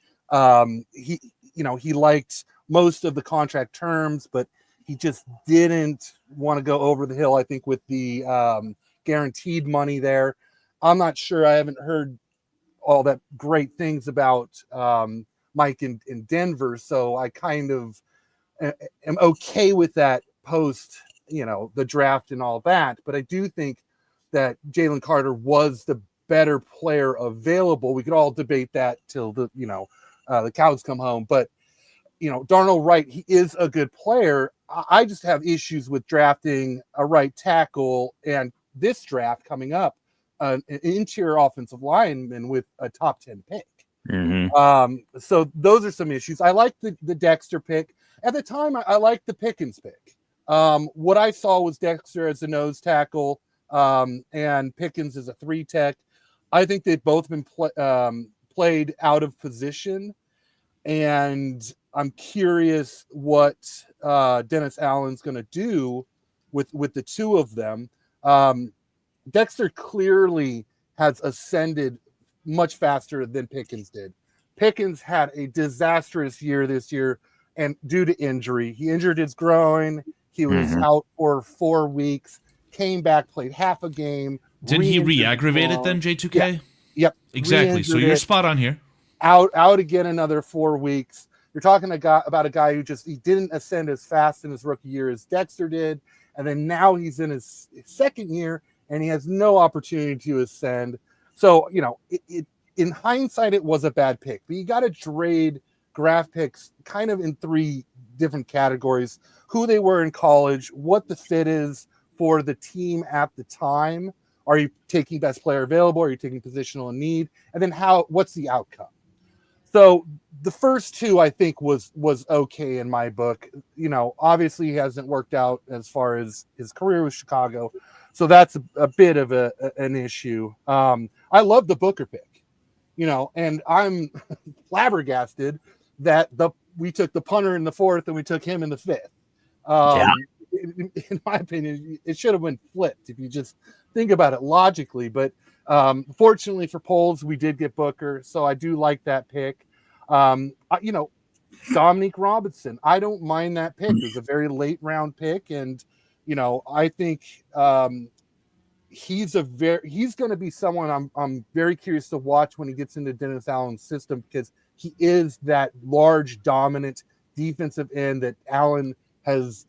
He liked most of the contract terms, but he just didn't want to go over the hill, I think, with the guaranteed money there. I'm not sure. I haven't heard all that great things about Mike in Denver, so I kind of am okay with that post, the draft and all that. But I do think that Jaylen Carter was the better player available. We could all debate that till the cows come home. But Darnell Wright, he is a good player. I just have issues with drafting a right tackle and this draft coming up, an interior offensive lineman with a top 10 pick. Mm-hmm. So those are some issues. I like the Dexter pick. At the time, I liked the Pickens pick. What I saw was Dexter as a nose tackle and Pickens as a 3-tech. I think they've both been played out of position, and I'm curious what Dennis Allen's going to do with the two of them. Dexter clearly has ascended much faster than Pickens did. Pickens had a disastrous year this year, and due to injury, he injured his groin. He was out for 4 weeks, came back, played half a game. Didn't he re-aggravate it then, J2K? Yeah. Yep. Exactly. So you're spot on here. Out again another 4 weeks. You're talking about a guy who he didn't ascend as fast in his rookie year as Dexter did, and then now he's in his second year, and he has no opportunity to ascend. So, in hindsight, it was a bad pick, but you got to trade draft picks kind of in 3 different categories: who they were in college, what the fit is for the team at the time. Are you taking best player available? Are you taking positional in need? And then what's the outcome? So the first 2, I think, was okay in my book. Obviously he hasn't worked out as far as his career with Chicago. So that's a bit of an issue. I love the Booker pick, and I'm flabbergasted that we took the punter in the 4th and we took him in the 5th. In my opinion, it should have been flipped if you just think about it logically. But fortunately for Poles, we did get Booker, so I do like that pick. Dominique Robinson, I don't mind that pick. It's a very late round pick, and I think he's going to be someone I'm very curious to watch when he gets into Dennis Allen's system, because he is that large, dominant defensive end that Allen has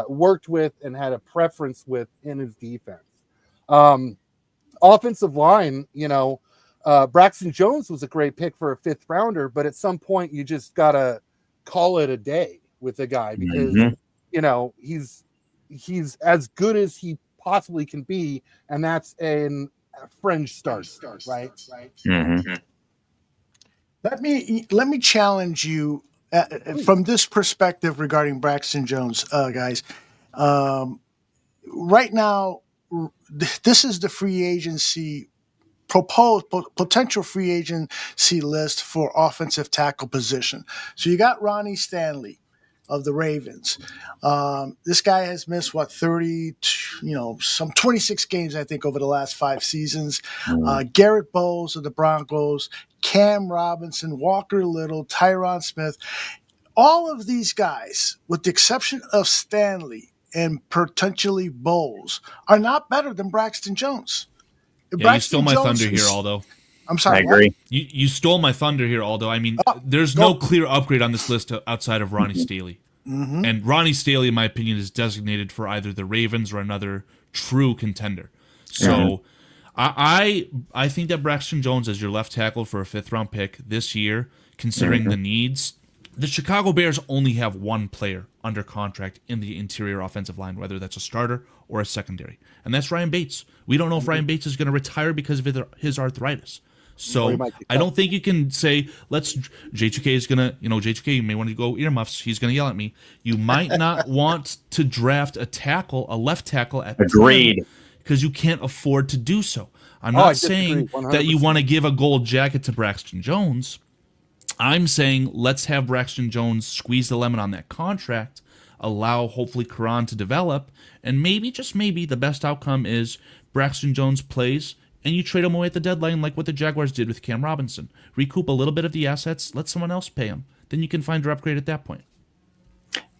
worked with and had a preference with in his defense. Offensive line, Braxton Jones was a great pick for a 5th rounder, but at some point you just got to call it a day with the guy, because, he's as good as he possibly can be, and that's a fringe start, right? Mm-hmm. Let me challenge you from this perspective regarding Braxton Jones, guys. Right now, this is the free agency proposed potential free agency list for offensive tackle position. So you got Ronnie Stanley of the Ravens. This guy has missed 30, some 26 games, I think, over the last 5 seasons. Garrett Bowles of the Broncos, Cam Robinson, Walker Little, Tyron Smith. All of these guys, with the exception of Stanley and potentially Bowles, are not better than Braxton Jones. Yeah, you stole my thunder here, Aldo. I'm sorry. I agree. You stole my thunder here, Aldo. I mean, there's no clear upgrade on this list outside of Ronnie Staley. Mm-hmm. And Ronnie Staley, in my opinion, is designated for either the Ravens or another true contender. So I think that Braxton Jones as your left tackle for a 5th-round pick this year, considering the needs, the Chicago Bears only have 1 player under contract in the interior offensive line, whether that's a starter or a secondary, and that's Ryan Bates. We don't know if Ryan Bates is going to retire because of his arthritis. So I don't think you can say, J2K is going to, J2K, you may want to go earmuffs. He's going to yell at me. You might not want to draft a left tackle at Agreed. Because you can't afford to do so. I'm not saying 100%. that you want to give a gold jacket to Braxton Jones. I'm saying let's have Braxton Jones squeeze the lemon on that contract, allow hopefully Karan to develop, and maybe, just maybe, the best outcome is Braxton Jones plays and you trade him away at the deadline like what the Jaguars did with Cam Robinson. Recoup a little bit of the assets, let someone else pay him. Then you can find your upgrade at that point.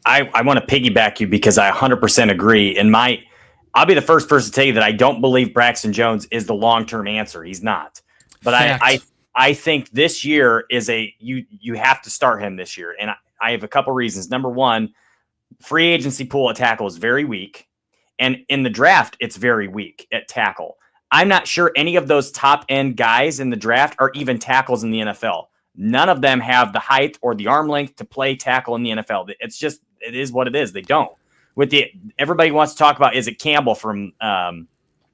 I want to piggyback you because I 100% agree. And I'll be the first person to tell you that I don't believe Braxton Jones is the long-term answer. He's not. But I think this year is you have to start him this year. And I have a couple reasons. Number one, free agency pool at tackle is very weak. And in the draft, it's very weak at tackle. I'm not sure any of those top-end guys in the draft are even tackles in the NFL. None of them have the height or the arm length to play tackle in the NFL. It is what it is. They don't. Everybody wants to talk about, is it Campbell from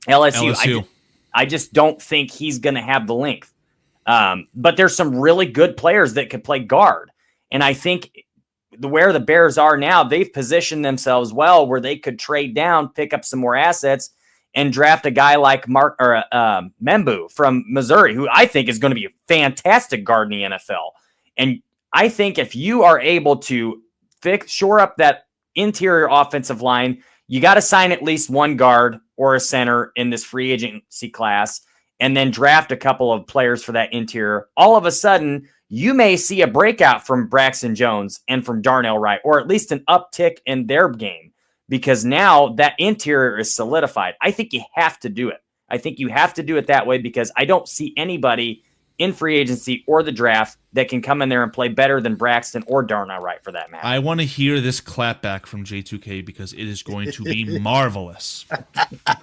LSU? I just don't think he's going to have the length. But there's some really good players that could play guard. And I think where the Bears are now, they've positioned themselves well where they could trade down, pick up some more assets, and draft a guy like Membu from Missouri, who I think is going to be a fantastic guard in the NFL. And I think if you are able to shore up that interior offensive line, you got to sign at least one guard or a center in this free agency class, and then draft a couple of players for that interior. All of a sudden, you may see a breakout from Braxton Jones and from Darnell Wright, or at least an uptick in their game, because now that interior is solidified. I think you have to do it. I think you have to do it that way because I don't see anybody in free agency or the draft that can come in there and play better than Braxton or Darnell Wright for that matter. I want to hear this clapback from J2K because it is going to be marvelous.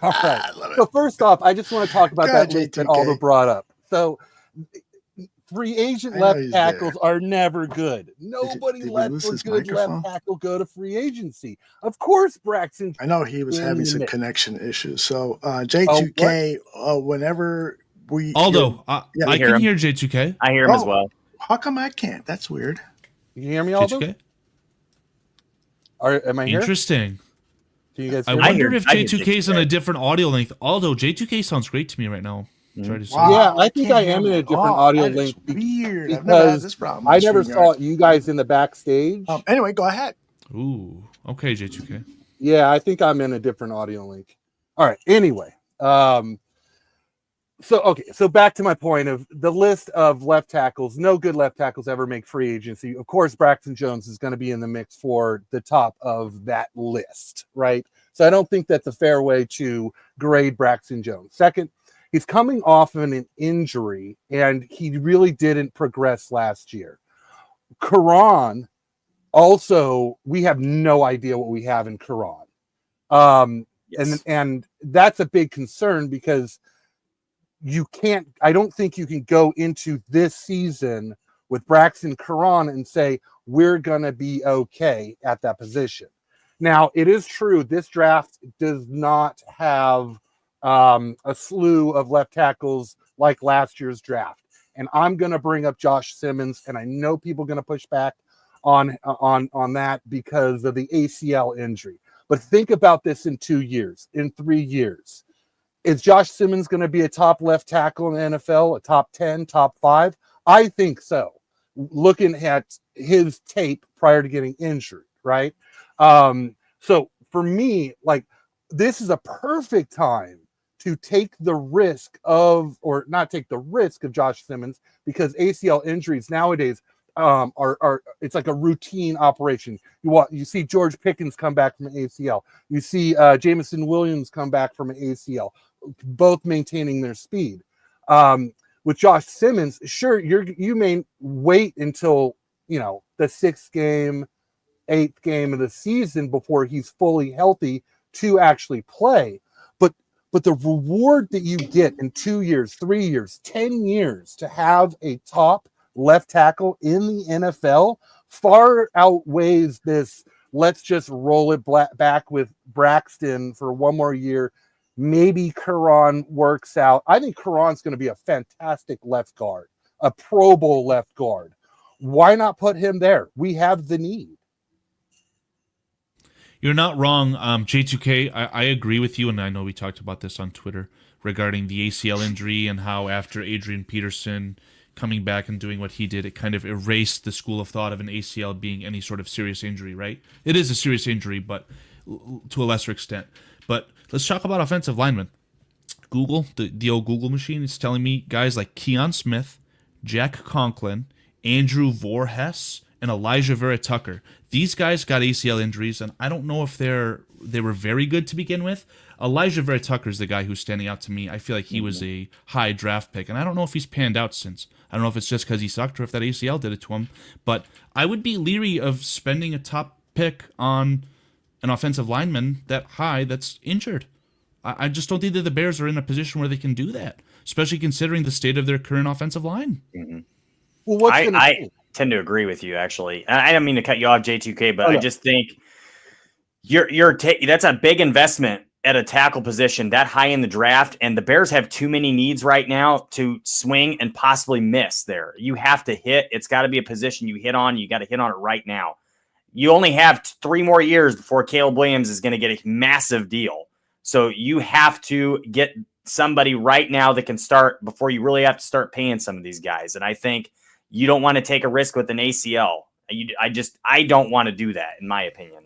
All right. So first off, I just want to talk about that list that Aldo brought up. So free agent left tackles are never good. Nobody lets a good left tackle go to free agency. Of course, Braxton. I know he was having some connection issues. So J2K, whenever Aldo, I can hear J2K. I hear him as well. How come I can't? That's weird. You hear me, Aldo? J2K? Am I here? Interesting. Do you guys I wonder if J2K is on a different audio length. Aldo, J2K sounds great to me right now. Yeah, I think I am in a different audio length. Weird. Because I've never had this problem. I never saw you guys in the backstage. Anyway, go ahead. Ooh, okay, J2K. Yeah, I think I'm in a different audio link. All right. Anyway, So back to my point of the list of left tackles. No good left tackles ever make free agency. Of course, Braxton Jones is going to be in the mix for the top of that list, right? So I don't think that's a fair way to grade Braxton Jones. Second, he's coming off of an injury, and he really didn't progress last year. Karan, also, we have no idea what we have in Karan. Yes. And that's a big concern because I don't think you can go into this season with Braxton Karan and say, we're going to be okay at that position. Now, it is true, this draft does not have a slew of left tackles like last year's draft. And I'm going to bring up Josh Simmons, and I know people are going to push back on that because of the ACL injury. But think about this in 2 years, in 3 years. Is Josh Simmons going to be a top left tackle in the NFL, a top 10, top 5? I think so. Looking at his tape prior to getting injured, right? So for me, like, this is a perfect time to take the risk of, or not take the risk of Josh Simmons, because ACL injuries nowadays are it's like a routine operation. You see George Pickens come back from an ACL. You see Jameson Williams come back from an ACL, both maintaining their speed. With Josh Simmons, sure, you may wait until the 6th game, 8th game of the season before he's fully healthy to actually play. But the reward that you get in 2 years, 3 years, 10 years to have a top left tackle in the NFL far outweighs this. Let's just roll it back with Braxton for one more year. Maybe Karan works out. I think Karan's going to be a fantastic left guard, a Pro Bowl left guard. Why not put him there? We have the need. You're not wrong, J2K. I agree with you, and I know we talked about this on Twitter regarding the ACL injury and how after Adrian Peterson coming back and doing what he did, it kind of erased the school of thought of an ACL being any sort of serious injury, right? It is a serious injury, but to a lesser extent. But let's talk about offensive linemen. Google, the old Google machine, is telling me guys like Keon Smith, Jack Conklin, Andrew Voorhees, and Elijah Vera Tucker. These guys got ACL injuries, and I don't know if they're they were very good to begin with. Elijah Vera Tucker is the guy who's standing out to me. I feel like he was a high draft pick, and I don't know if he's panned out since. I don't know if it's just because he sucked or if that ACL did it to him. But I would be leery of spending a top pick on an offensive lineman that high that's injured. I just don't think that the Bears are in a position where they can do that, especially considering the state of their current offensive line. Mm-hmm. Well, I tend to agree with you, actually. I don't mean to cut you off, J2K, but I just think that's a big investment at a tackle position that high in the draft, and the Bears have too many needs right now to swing and possibly miss there. You have to hit. It's got to be a position you hit on. You got to hit on it right now. You only have 3 more years before Caleb Williams is going to get a massive deal. So you have to get somebody right now that can start before you really have to start paying some of these guys. And I think you don't want to take a risk with an ACL. I don't want to do that, in my opinion.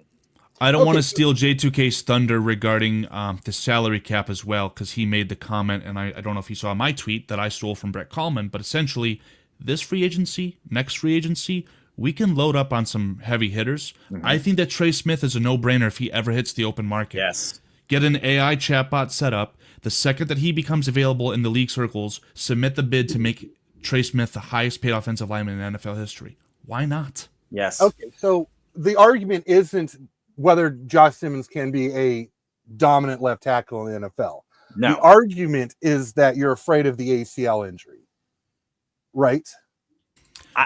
I don't want to steal J2K's thunder regarding the salary cap as well, because he made the comment, and I don't know if he saw my tweet that I stole from Brett Kallman, but essentially, this free agency, next free agency, we can load up on some heavy hitters. Mm-hmm. I think that Trey Smith is a no-brainer if he ever hits the open market. Yes. Get an AI chatbot set up. The second that he becomes available in the league circles, submit the bid to make Trey Smith the highest paid offensive lineman in NFL history. Why not? Yes. Okay, so the argument isn't whether Josh Simmons can be a dominant left tackle in the NFL. No. The argument is that you're afraid of the ACL injury, right?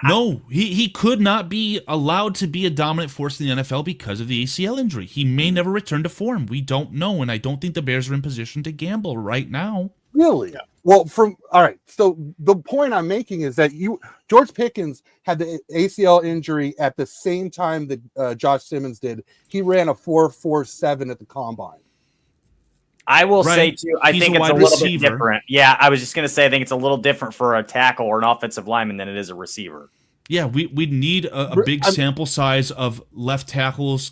No, he could not be allowed to be a dominant force in the NFL because of the ACL injury. He may never return to form. We don't know, and I don't think the Bears are in position to gamble right now. Really? Yeah. Well, all right. So the point I'm making is that George Pickens had the ACL injury at the same time that Josh Simmons did. He ran a 4.47 at the combine. I will say too, I think it's a little bit different. Yeah, I was just going to say I think it's a little different for a tackle or an offensive lineman than it is a receiver. Yeah, we need a big sample size of left tackles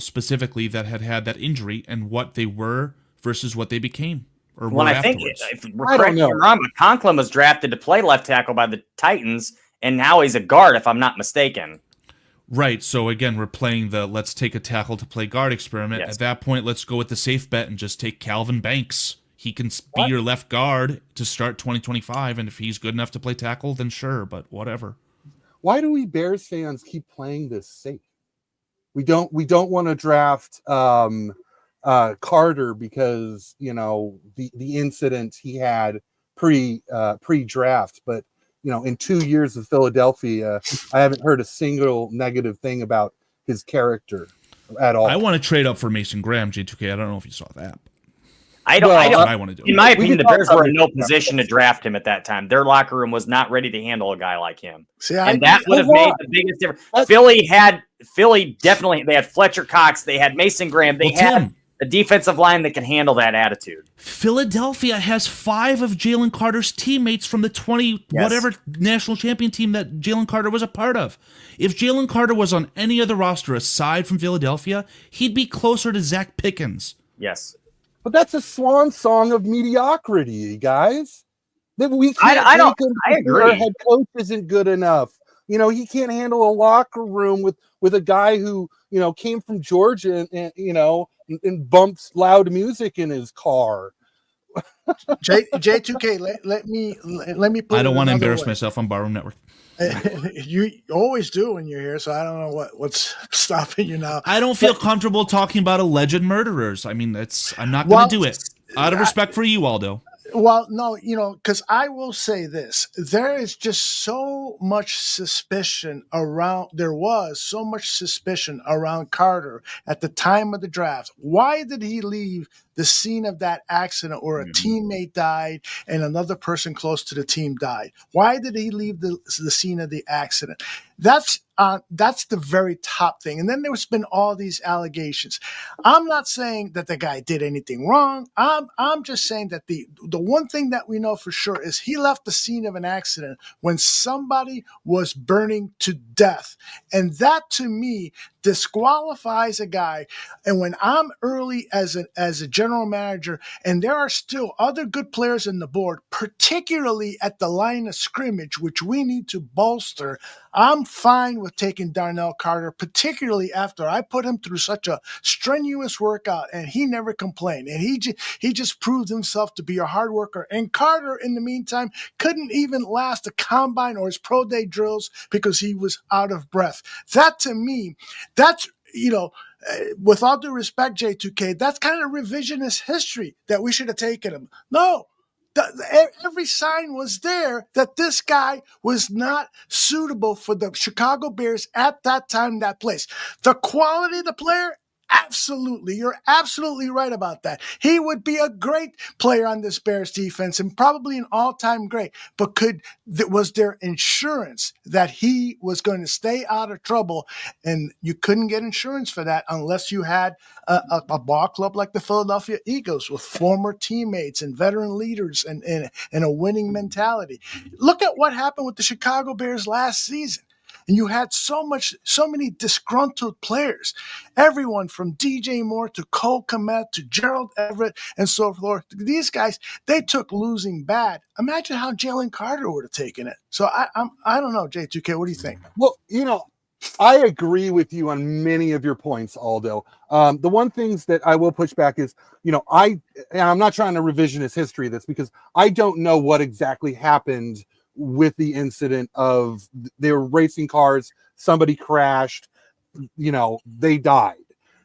specifically that had that injury and what they were versus what they became. Or well, I think I don't know. Conklin was drafted to play left tackle by the Titans, and now he's a guard, if I'm not mistaken. Right. So again, we're playing the let's take a tackle to play guard experiment. Yes. At that point, let's go with the safe bet and just take Calvin Banks. He can be your left guard to start 2025, and if he's good enough to play tackle, then sure. But whatever. Why do we Bears fans keep playing this safe? We don't want to draft Carter because the incident he had pre-draft, but in 2 years of Philadelphia, I haven't heard a single negative thing about his character at all. I want to trade up for Mason Graham, J2K. I don't know if you saw that. I want to do. In my opinion, the Bears were in no position to draft him at that time. Their locker room was not ready to handle a guy like him. And that would have made the biggest difference. Philly definitely, they had Fletcher Cox, they had Mason Graham, they had a defensive line that can handle that attitude. Philadelphia has 5 of Jaylen Carter's teammates from the whatever national champion team that Jaylen Carter was a part of. If Jaylen Carter was on any other roster aside from Philadelphia, he'd be closer to Zach Pickens. Yes. But that's a swan song of mediocrity, guys. That we can't I agree. Our head coach isn't good enough. He can't handle a locker room with a guy who, came from Georgia and bumps loud music in his car. J2K, let me put I don't want to embarrass myself on Barroom Network. You always do when you're here, so I don't know what's stopping you now. I don't feel comfortable talking about alleged murderers. I mean, I'm not going to do it out of respect for you, Aldo. Well, no, because I will say this. There is just so much suspicion around. There was so much suspicion around Carter at the time of the draft. Why did he leave the scene of that accident where a teammate died and another person close to the team died? Why did he leave the scene of the accident? That's the very top thing. And then there's been all these allegations. I'm not saying that the guy did anything wrong. I'm just saying that the one thing that we know for sure is he left the scene of an accident when somebody was burning to death. And that to me disqualifies a guy. And when I'm early as a Jerry general manager, and there are still other good players in the board, particularly at the line of scrimmage, which we need to bolster, I'm fine with taking Darnell Carter, particularly after I put him through such a strenuous workout, and he never complained. And he just proved himself to be a hard worker. And Carter, in the meantime, couldn't even last a combine or his pro day drills because he was out of breath. That, to me, that's, with all due respect, J2K, that's kind of revisionist history that we should have taken him. No. Every sign was there that this guy was not suitable for the Chicago Bears at that time, that place. The quality of the player, absolutely. You're absolutely right about that. He would be a great player on this Bears defense and probably an all-time great. But was there insurance that he was going to stay out of trouble? And you couldn't get insurance for that unless you had a ball club like the Philadelphia Eagles with former teammates and veteran leaders and a winning mentality. Look at what happened with the Chicago Bears last season. And you had so many disgruntled players, everyone from DJ Moore to Cole Kmet to Gerald Everett and so forth. These guys, they took losing bad. Imagine how Jaylen Carter would have taken it. So I don't know, J2K, what do you think? Well, I agree with you on many of your points, Aldo. The one things that I will push back is, I'm not trying to revisionist history this because I don't know what exactly happened with the incident of they were racing cars, somebody crashed, they died.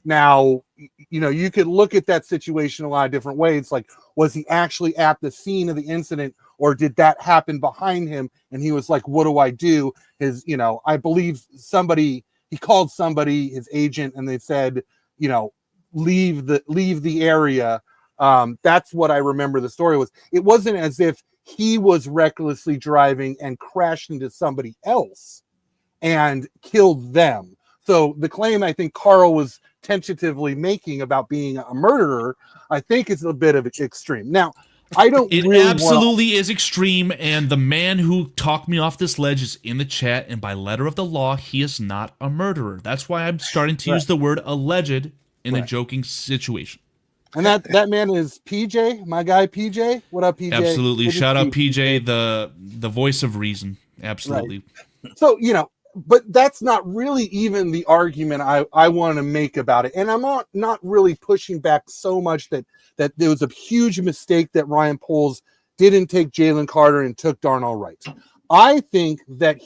Now, you could look at that situation a lot of different ways. Like, was he actually at the scene of the incident, or did that happen behind him? And he was like, what do I do? I believe he called somebody, his agent, and they said, leave the area. That's what I remember the story was. It wasn't as if he was recklessly driving and crashed into somebody else and killed them. So the claim I think Carl was tentatively making about being a murderer, I think is a bit of extreme. Now, I don't. It really absolutely is extreme, and the man who talked me off this ledge is in the chat, and by letter of the law, he is not a murderer. That's why I'm starting to use the word alleged in a joking situation. And that man is PJ, my guy PJ. What up, PJ? Absolutely. Shout out PJ, the voice of reason. Absolutely. Right. So, but that's not really even the argument I want to make about it. And I'm not really pushing back so much that there was a huge mistake that Ryan Poles didn't take Jaylen Carter and took Darnell Wright. I think that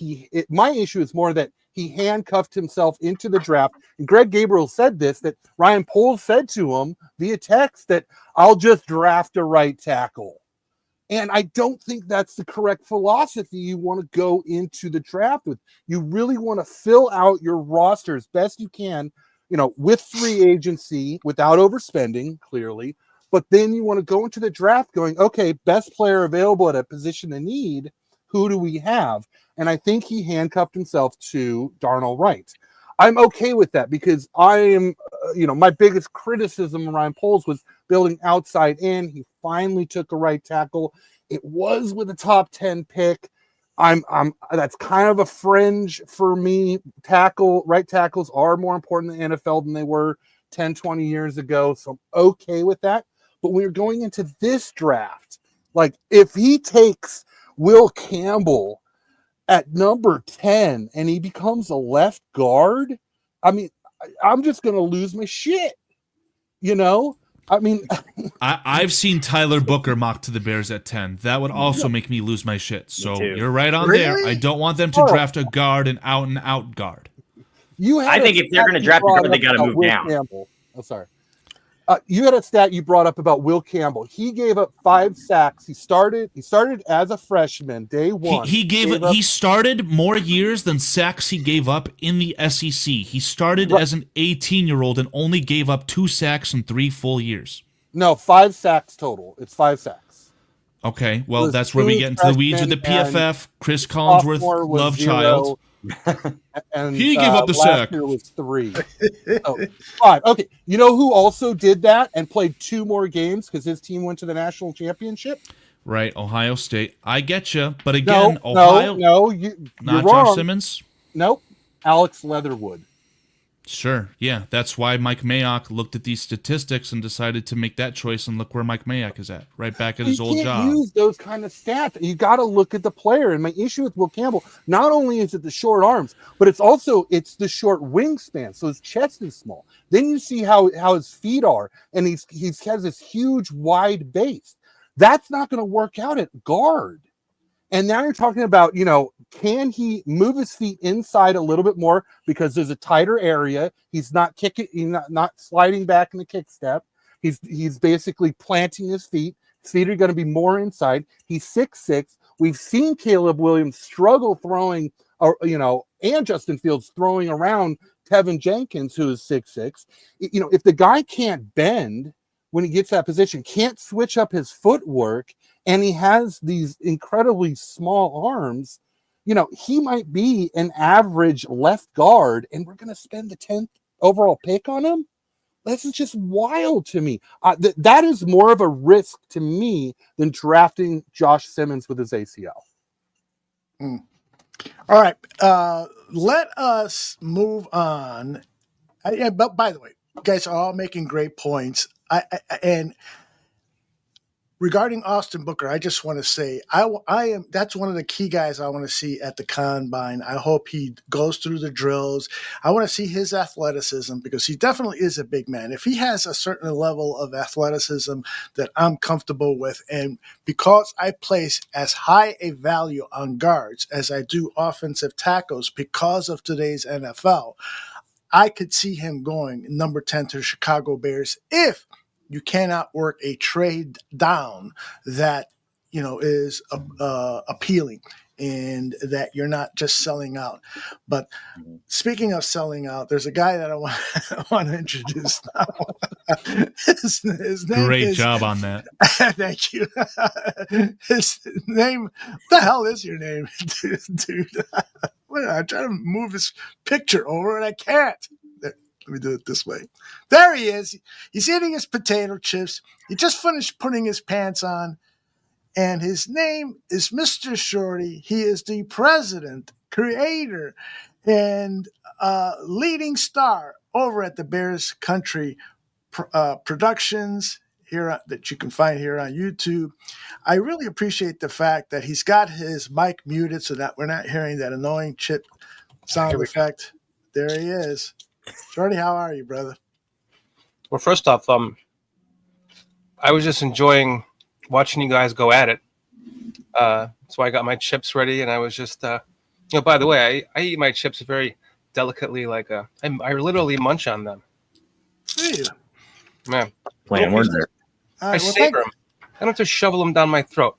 my issue is more that he handcuffed himself into the draft. And Greg Gabriel said that Ryan Poles said to him via text that I'll just draft a right tackle. And I don't think that's the correct philosophy you want to go into the draft with. You really want to fill out your roster as best you can, with free agency, without overspending, clearly. But then you want to go into the draft going, okay, best player available at a position of need. Who do we have? And I think he handcuffed himself to Darnell Wright. I'm okay with that because I am, my biggest criticism of Ryan Poles was building outside in. He finally took a right tackle. It was with a top 10 pick. That's kind of a fringe for me. Right tackles are more important in the NFL than they were 10, 20 years ago. So I'm okay with that. But when you're going into this draft, like if he takes Will Campbell at number 10 and he becomes a left guard, I'm just going to lose my shit. I've seen Tyler Booker mocked to the Bears at 10. That would also make me lose my shit. So you're right on there. I don't want them to draft a guard, an out-and-out guard. I think if they're going to draft a guard, they got to move down. Campbell. Oh, sorry. You had a stat you brought up about Will Campbell. He gave up 5 sacks. He started as a freshman, day one. He started more years than sacks he gave up in the SEC. He started as an 18-year-old and only gave up 2 sacks in 3 full years. No, 5 sacks total. It's 5 sacks. Okay, well, that's where we get into the weeds with the PFF. Chris Collinsworth, love child. And he gave up the sack. Last year was 3. So, 5. Okay, you know who also did that and played 2 more games because his team went to the national championship? Right, Ohio State. I get you, but again, Ohio. No, you're not wrong. Josh Simmons. Nope, Alex Leatherwood. Sure. Yeah. That's why Mike Mayock looked at these statistics and decided to make that choice, and look where Mike Mayock is at, right back at his old job. You can't use those kind of stats. You got to look at the player. And my issue with Will Campbell, not only is it the short arms, but it's the short wingspan. So his chest is small. Then you see how his feet are, and he has this huge wide base. That's not going to work out at guard. And now you're talking about, can he move his feet inside a little bit more because there's a tighter area? He's not kicking, not sliding back in the kick step. He's basically planting his feet. His feet are going to be more inside. He's 6'6". We've seen Caleb Williams struggle throwing, and Justin Fields throwing around Tevin Jenkins, who is 6'6". If the guy can't bend when he gets that position, can't switch up his footwork, and he has these incredibly small arms, he might be an average left guard, and we're going to spend the 10th overall pick on him? This is just wild to me. That is more of a risk to me than drafting Josh Simmons with his ACL. All right. Let us move on. But by the way, you guys are all making great points. And regarding Austin Booker, I just want to say that's one of the key guys I want to see at the combine. I hope he goes through the drills. I want to see his athleticism, because he definitely is a big man. If he has a certain level of athleticism that I'm comfortable with, and because I place as high a value on guards as I do offensive tackles because of today's NFL, I could see him going number 10 to the Chicago Bears if you cannot work a trade down that is appealing, and that you're not just selling out. But speaking of selling out, there's a guy that I want to introduce now. His name Great job on that. Thank you. His name. What the hell is your name, dude? I'm trying to move his picture over and I can't. Let me do it this way. There he is. He's eating his potato chips. He just finished putting his pants on. And his name is Mr. Shorty. He is the president, creator, and leading star over at the Bears Country Productions here that you can find here on YouTube. I really appreciate the fact that he's got his mic muted so that we're not hearing that annoying chip sound effect. There he is. Shorty, how are you, brother? Well, first off, I was just enjoying watching you guys go at it. So I got my chips ready, and I was just, by the way, I eat my chips very delicately, I literally munch on them. Yeah. Man. Playing words there. I savor them. I don't have to shovel them down my throat.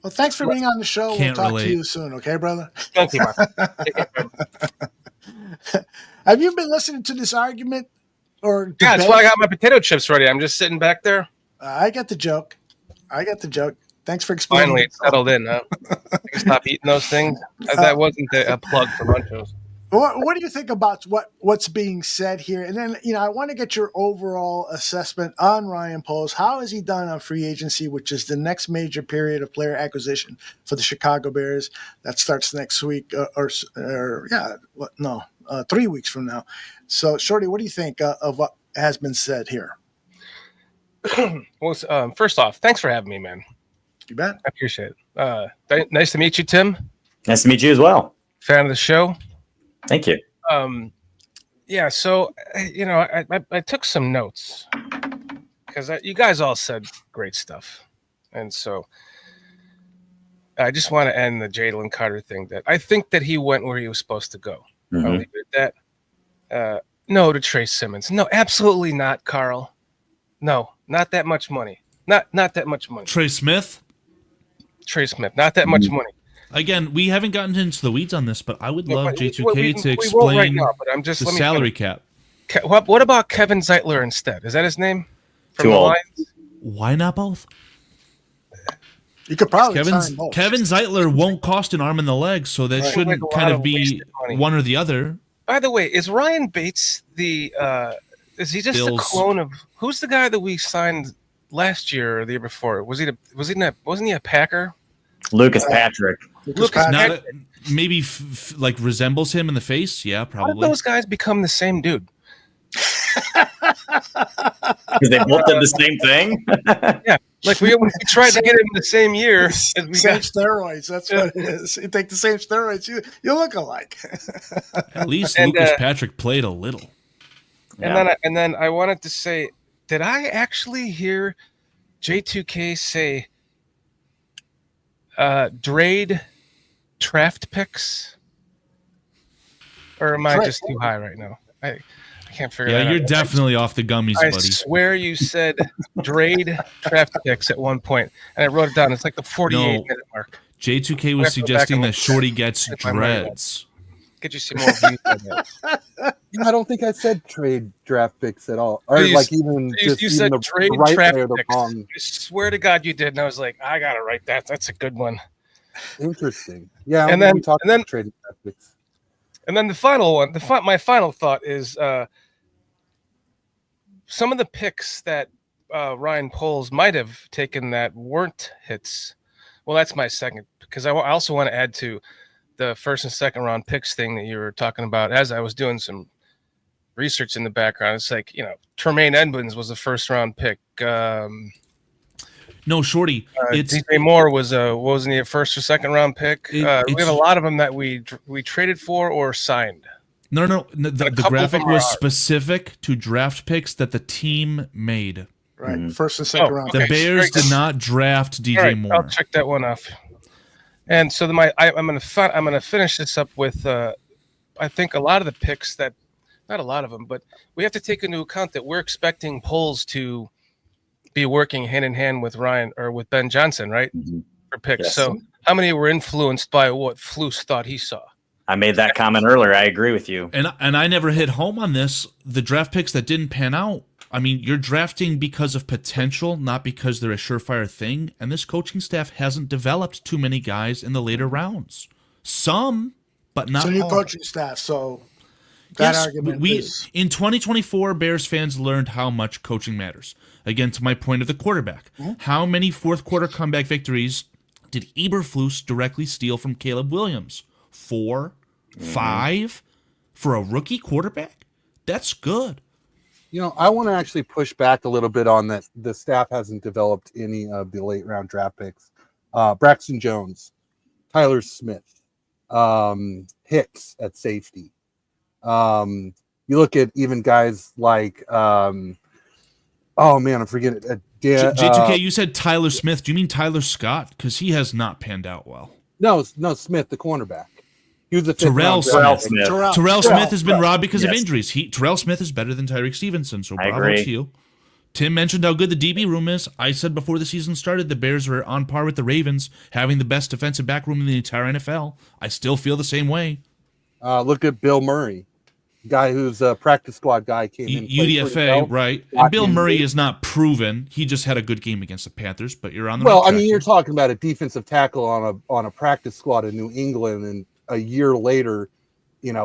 Well, thanks for being on the show. Can't we'll talk relate. to you soon, okay, brother? Thank you, Mark. Have you been listening to this argument or debate? Yeah, that's why I got my potato chips ready. I'm just sitting back there. I get the joke. Thanks for explaining. Finally, it's settled in, huh? I can stop eating those things. That wasn't a plug for Munchos. What do you think about what's being said here? And then, I want to get your overall assessment on Ryan Poles. How has he done on free agency, which is the next major period of player acquisition for the Chicago Bears that starts next week 3 weeks from now. So, Shorty, what do you think of what has been said here? Well, first off, thanks for having me, man. You bet. I appreciate it. Nice to meet you, Tim. Nice to meet you as well. Fan of the show. Thank you. Yeah, so, I took some notes because you guys all said great stuff. And so I just want to end the Jaylen Carter thing. That I think that he went where he was supposed to go. Mm-hmm. I'll leave it at that. No to Trey Simmons. No, absolutely not, Carl. No, not that much money. Not that much money. Trey Smith, not that much money. Again, we haven't gotten into the weeds on this, but I would love J2K to we explain won't right now, but the salary cap. What about Kevin Zeitler instead? Is that his name? From Too the old. Lions? Why not both? You could probably sign both. Kevin Zeitler won't cost an arm and the leg, so that shouldn't kind of be one or the other. By the way, is Ryan Bates is he just Bills. a clone of who's the guy that we signed last year or the year before? Wasn't he a Packer? Lucas Patrick. Lucas Not maybe like resembles him in the face. Yeah, How did probably. those guys become the same dude? Because they both did the same thing. Yeah, like we tried to get him the same year as we same got. steroids. That's what it is. You take the same steroids, you look alike. At least And, Lucas Patrick played a little. And then I wanted to say, did I actually hear J2K say Drade draft picks? Or am I just too high right now? I can't figure that out. Yeah, you're definitely off the gummies, I buddy. swear you said Drade draft picks at one point, and I wrote it down. It's like the 48-minute mark. J2K was suggesting that Shorty gets dreads. Get you some more views on that. I don't think I said trade draft picks at all. Or You said the trade right draft or the picks. wrong. I swear to God you did, and I was like, I gotta write that. That's a good one. Interesting. Yeah, and then trading draft picks. And then the final one, my final thought is some of the picks that Ryan Poles might have taken that weren't hits. Well, that's my second, because I also want to add to the first and second round picks thing that you were talking about. As I was doing some research in the background, it's like, Tremaine Edmonds was a first round pick. No, Shorty. DJ Moore wasn't he a first or second round pick? We have a lot of them that we traded for or signed. No. The graphic was specific to draft picks that the team made. Right, first and second round. The Bears did not draft DJ Moore. I'll check that one off. And so I'm gonna finish this up with I think a lot of the picks that, not a lot of them, but we have to take into account that we're expecting Poles to be working hand in hand with Ryan or with Ben Johnson, right? Mm-hmm. For picks. Yes. So how many were influenced by what Flus thought he saw? I made that comment earlier. I agree with you. And I never hit home on this. The draft picks that didn't pan out, I mean, you're drafting because of potential, not because they're a surefire thing. And this coaching staff hasn't developed too many guys in the later rounds. Some, but not all. It's a new coaching staff, so that argument is... In 2024, Bears fans learned how much coaching matters. Again, to my point of the quarterback. Mm-hmm. How many fourth quarter comeback victories did Eberflus directly steal from Caleb Williams? 4, 5 for a rookie quarterback? That's good. I want to actually push back a little bit on that. The staff hasn't developed any of the late round draft picks. Braxton Jones, Tyler Smith, Hicks at safety. You look at even guys like, I'm forgetting. J2K, you said Tyler Smith. Do you mean Tyler Scott? Because he has not panned out well. No, Smith, the cornerback. He was the Terrell Smith. Terrell Smith has been robbed because of injuries. Terrell Smith is better than Tyreek Stevenson, so bravo to you. Tim mentioned how good the DB room is. I said before the season started, the Bears were on par with the Ravens, having the best defensive back room in the entire NFL. I still feel the same way. Look at Bill Murray, guy who's a practice squad guy, came in. UDFA, right. And Bill Murray is not proven. He just had a good game against the Panthers, but you're on the right track. You're talking about a defensive tackle on a practice squad in New England, and a year later,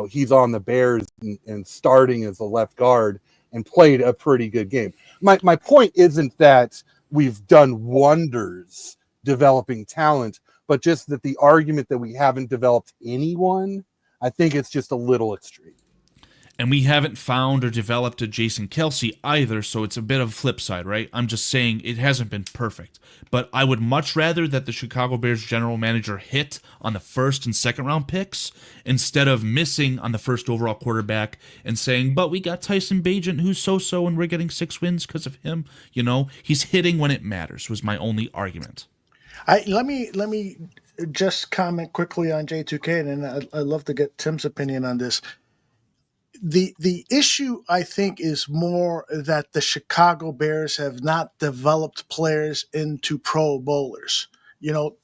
he's on the Bears and starting as a left guard and played a pretty good game. My point isn't that we've done wonders developing talent, but just that the argument that we haven't developed anyone, I think it's just a little extreme. And we haven't found or developed a Jason Kelce either, so it's a bit of a flip side, right? I'm just saying it hasn't been perfect. But I would much rather that the Chicago Bears general manager hit on the first and second round picks instead of missing on the first overall quarterback and saying, but we got Tyson Bagent who's so-so and we're getting 6 wins because of him. He's hitting when it matters was my only argument. Let me just comment quickly on J2K, and then I'd love to get Tim's opinion on this. The issue, I think, is more that the Chicago Bears have not developed players into Pro Bowlers.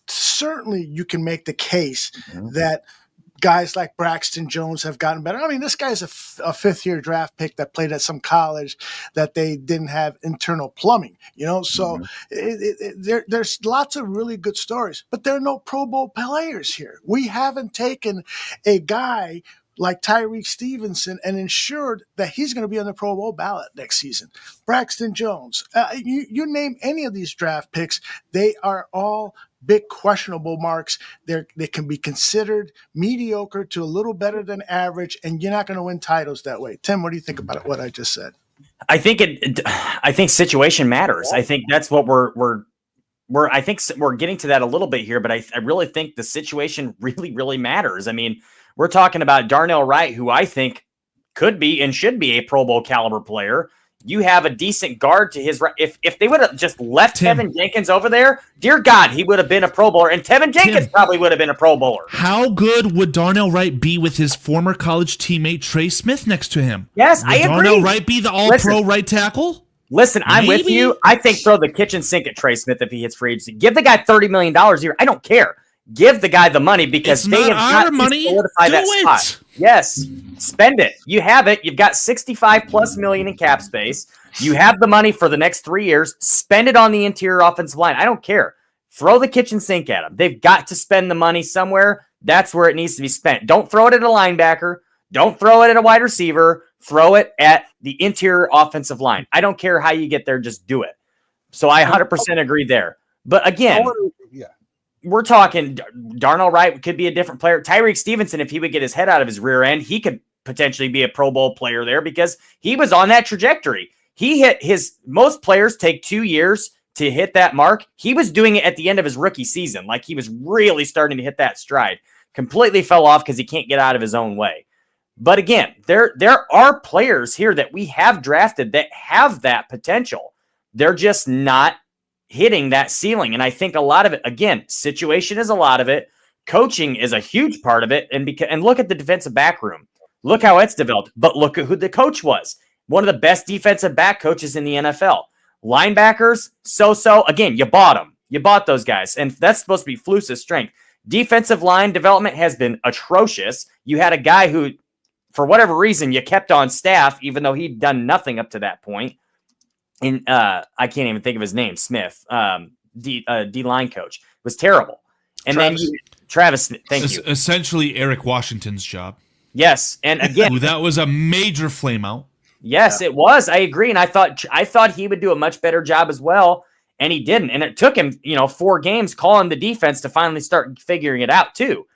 Certainly you can make the case that guys like Braxton Jones have gotten better. I mean, this guy's a fifth-year draft pick that played at some college that they didn't have internal plumbing, So there's lots of really good stories, but there are no Pro Bowl players here. We haven't taken a guy like Tyreek Stevenson and ensured that he's going to be on the Pro Bowl ballot next season. Braxton Jones, you name any of these draft picks, they are all big questionable marks. They can be considered mediocre to a little better than average, and you're not going to win titles that way. Tim, what do you think about what I just said? I think situation matters. I think that's what I think we're getting to that a little bit here, but I really think the situation really, really matters. I mean, we're talking about Darnell Wright, who I think could be and should be a Pro Bowl caliber player. You have a decent guard to his right. If they would have just left Tevin Jenkins over there, dear God, he would have been a Pro Bowler, and Tevin Jenkins probably would have been a Pro Bowler. How good would Darnell Wright be with his former college teammate Trey Smith next to him? Yes, I agree. Darnell Wright be the All-Pro right tackle? Listen, I'm with you. I think throw the kitchen sink at Trey Smith if he hits free agency. Give the guy $30 million a year. I don't care. Give the guy the money because they have got to solidify that spot. Yes, spend it. You have it. You've got $65+ million in cap space. You have the money for the next 3 years. Spend it on the interior offensive line. I don't care. Throw the kitchen sink at them. They've got to spend the money somewhere. That's where it needs to be spent. Don't throw it at a linebacker. Don't throw it at a wide receiver. Throw it at the interior offensive line. I don't care how you get there. Just do it. So I 100% agree there. But again, we're talking Darnell Wright could be a different player. Tyreek Stevenson, if he would get his head out of his rear end, he could potentially be a Pro Bowl player there because he was on that trajectory. He hit most players take 2 years to hit that mark. He was doing it at the end of his rookie season. Like he was really starting to hit that stride. Completely fell off because he can't get out of his own way. But again, there are players here that we have drafted that have that potential. They're just not hitting that ceiling. And I think a lot of it, again, situation is a lot of it. Coaching is a huge part of it. And look at the defensive back room. Look how it's developed. But look at who the coach was. One of the best defensive back coaches in the NFL. Linebackers, so-so. Again, you bought them. You bought those guys. And that's supposed to be Fluce's strength. Defensive line development has been atrocious. You had a guy who, for whatever reason, you kept on staff, even though he'd done nothing up to that point. And I can't even think of his name, Smith, D-line coach. It was terrible. And Travis, thank you. Essentially Eric Washington's job. Yes, and again, that was a major flameout. Yes, it was. I agree, and I thought he would do a much better job as well, and he didn't. And it took him, 4 games calling the defense to finally start figuring it out too.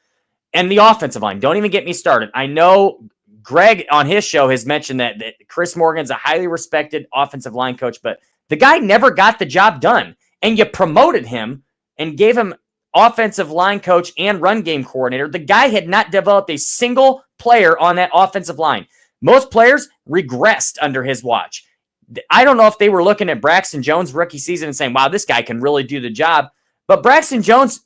And the offensive line, don't even get me started. I know Greg on his show has mentioned that Chris Morgan's a highly respected offensive line coach, but the guy never got the job done. And you promoted him and gave him offensive line coach and run game coordinator. The guy had not developed a single player on that offensive line. Most players regressed under his watch. I don't know if they were looking at Braxton Jones' rookie season and saying, wow, this guy can really do the job. But Braxton Jones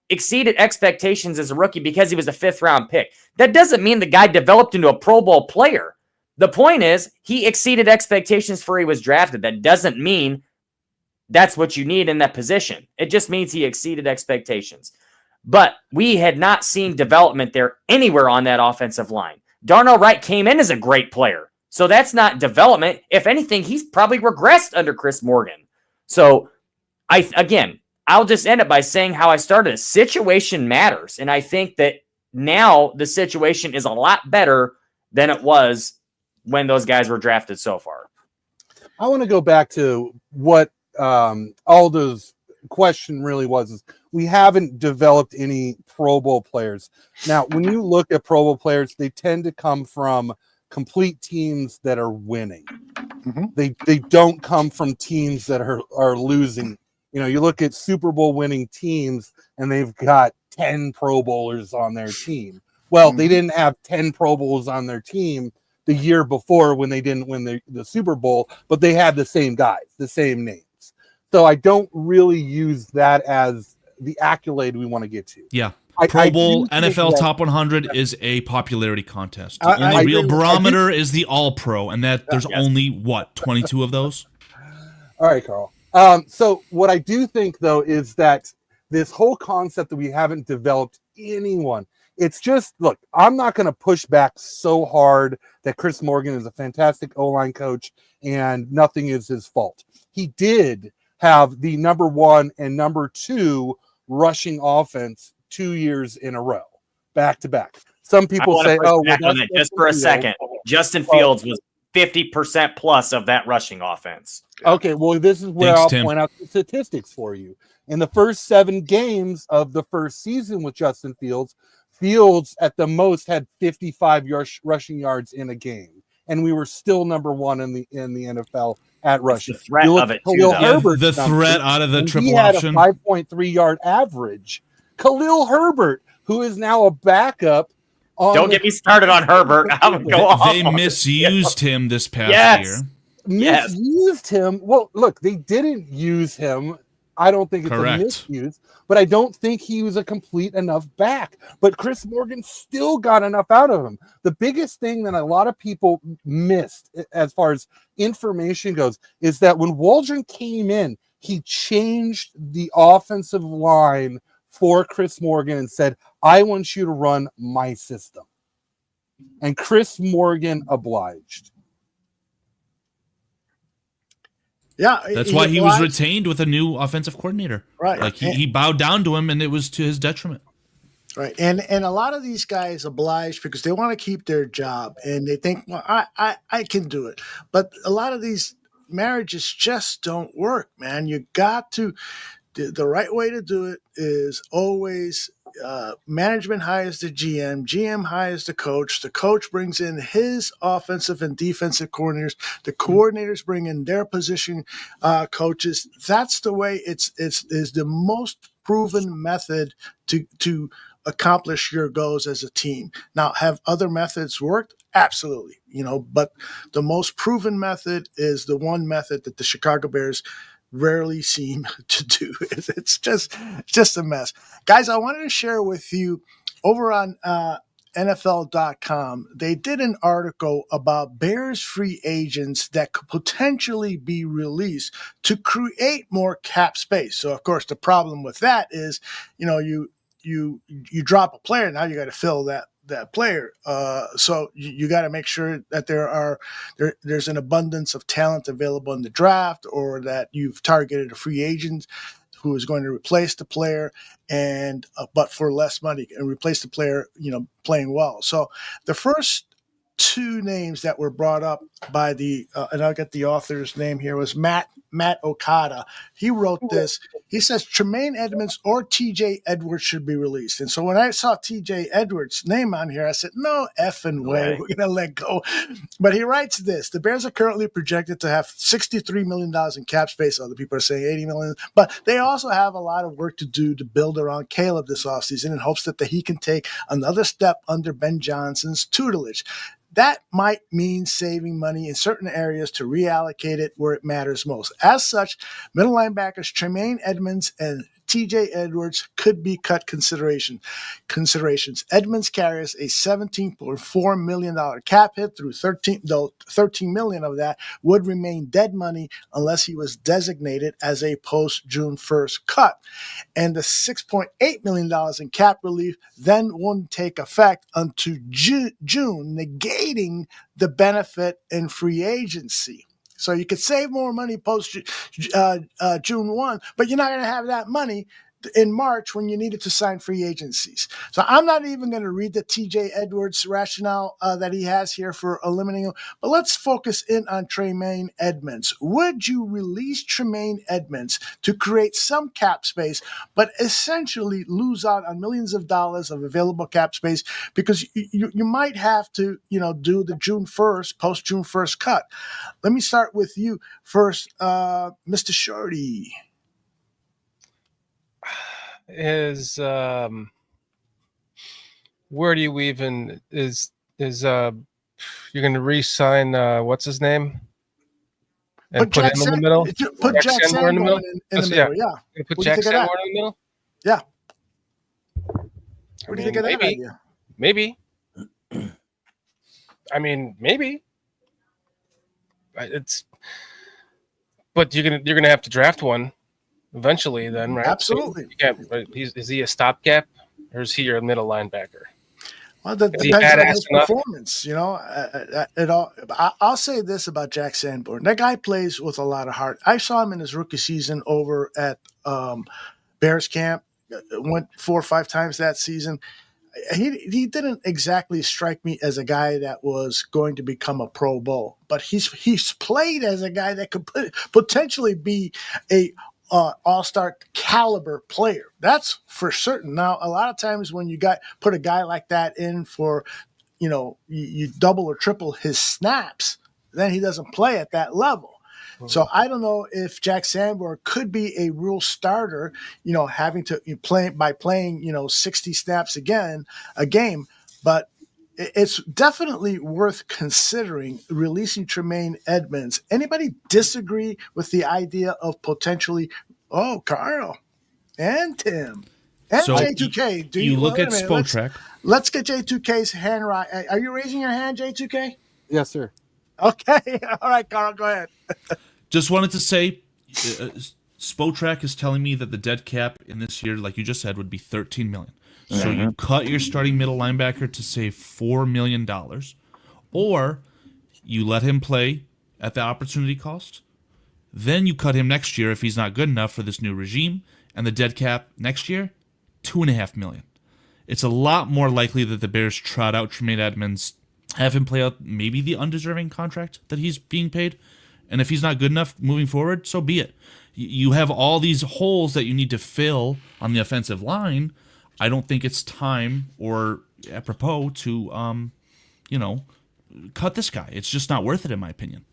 exceeded expectations as a rookie because he was a 5th-round pick. That doesn't mean the guy developed into a Pro Bowl player. The point is he exceeded expectations for he was drafted. That doesn't mean that's what you need in that position. It just means he exceeded expectations. But we had not seen development there anywhere on that offensive line. Darnell Wright came in as a great player. So that's not development. If anything, he's probably regressed under Chris Morgan. So I'll just end it by saying how I started. A situation matters. And I think that now the situation is a lot better than it was when those guys were drafted so far. I want to go back to what Aldo's question really was. Is we haven't developed any Pro Bowl players. Now, when you look at Pro Bowl players, they tend to come from complete teams that are winning. Mm-hmm. They don't come from teams that are losing. You look at Super Bowl winning teams and they've got 10 Pro Bowlers on their team. Well, they didn't have 10 Pro Bowls on their team the year before when they didn't win the Super Bowl, but they had the same guys, the same names. So I don't really use that as the accolade we want to get to. Yeah. Pro Bowl, NFL Top 100 is a popularity contest. The only real barometer is the All-Pro, and that there's only, 22 of those? All right, Carl. So what I do think, though, is that this whole concept that we haven't developed anyone, it's just, look, I'm not going to push back so hard that Chris Morgan is a fantastic O-line coach and nothing is his fault. He did have the number 1 and number 2 rushing offense 2 years in a row, back to back. some people say, "Oh, well, on that just for a second." Justin Fields was 50% plus of that rushing offense. Okay, well, this is where I'll point out the statistics for you. In the first 7 games of the first season with Justin Fields, Fields at the most had 55 rushing yards in a game, and we were still number 1 in the NFL at rushing. The threat of it too, the threat out of the triple option. He had a 5.3 yard average. Khalil Herbert, who is now a backup. Don't get me started on Herbert. They misused him this past year. Misused him. Well, look, they didn't use him. I don't think it's a misuse, but I don't think he was a complete enough back. But Chris Morgan still got enough out of him. The biggest thing that a lot of people missed as far as information goes is that when Waldron came in, he changed the offensive line for Chris Morgan and said, "I want you to run my system." And Chris Morgan obliged. Yeah, that's why he was retained with a new offensive coordinator. Right, like he bowed down to him, and it was to his detriment. Right, and a lot of these guys oblige because they want to keep their job, and they think, "Well, I can do it." But a lot of these marriages just don't work, man. You got to. The right way to do it is always management hires the GM hires the coach brings in his offensive and defensive coordinators, the coordinators bring in their position coaches. That's the way is the most proven method to accomplish your goals as a team. Now, have other methods worked? Absolutely, but the most proven method is the one method that the Chicago Bears rarely seem to do. It's just a mess. Guys, I wanted to share with you over on NFL.com, they did an article about Bears free agents that could potentially be released to create more cap space. So, of course, the problem with that is, you drop a player, now you got to fill that player. So you got to make sure that there's an abundance of talent available in the draft, or that you've targeted a free agent who is going to replace the player but for less money, and replace the player, playing well. So the first 2 names that were brought up by and I'll get the author's name here, was Matt Okada. He wrote this. He says Tremaine Edmonds or TJ Edwards should be released. And so when I saw TJ Edwards' name on here, I said, no effing way, we're going to let go. But he writes this: the Bears are currently projected to have $63 million in cap space. Other people are saying $80 million. But they also have a lot of work to do to build around Caleb this offseason in hopes that he can take another step under Ben Johnson's tutelage. That might mean saving money in certain areas to reallocate it where it matters most. As such, middle linebackers Tremaine Edmonds and TJ Edwards could be cut considerations. Edmonds carries a $17.4 million cap hit through $13 million of that would remain dead money unless he was designated as a post-June 1st cut. And the $6.8 million in cap relief then wouldn't take effect until June, negating the benefit in free agency. So you could save more money post June 1, but you're not going to have that money in March when you needed to sign free agencies. So I'm not even going to read the TJ Edwards rationale that he has here for eliminating him, but let's focus in on Tremaine Edmonds. Would you release Tremaine Edmonds to create some cap space, but essentially lose out on millions of dollars of available cap space because you might have to, do the June 1st, post June 1st cut? Let me start with you first, Mr. Shorty. Where do you even is you're going to re-sign what's his name and put him in the middle? Put Jack Sanborn in the middle. Yeah. Put Jack Sanborn in the middle. Yeah. What do you think of that idea? Maybe. I mean, maybe. But you're gonna have to draft one eventually, then, right? Absolutely. So is he a stopgap, or is he your middle linebacker? Well, that depends on his performance. I'll say this about Jack Sanborn: that guy plays with a lot of heart. I saw him in his rookie season over at Bears camp. Went 4 or 5 times that season. he didn't exactly strike me as a guy that was going to become a Pro Bowl, but he's played as a guy that could potentially be a all-star caliber player. That's for certain. Now, a lot of times when you put a guy like that in for, you double or triple his snaps, then he doesn't play at that level. So I don't know if Jack Sanborn could be a real starter, having to playing 60 snaps a game, but it's definitely worth considering releasing Tremaine Edmunds. Anybody disagree with the idea of potentially, Carl and Tim and So J2K? You look at Spotrac. Let's get J2K's hand right. Are you raising your hand, J2K? Yes, sir. Okay. All right, Carl, go ahead. Just wanted to say, Spotrac is telling me that the dead cap in this year, like you just said, would be $13 million. So you cut your starting middle linebacker to save $4 million, or you let him play at the opportunity cost. Then you cut him next year if he's not good enough for this new regime, and the dead cap next year, $2.5 million. It's a lot more likely that the Bears trot out Tremaine Edmunds, have him play out maybe the undeserving contract that he's being paid, and if he's not good enough moving forward, so be it. You have all these holes that you need to fill on the offensive line. I don't think it's time or apropos to, cut this guy. It's just not worth it, in my opinion.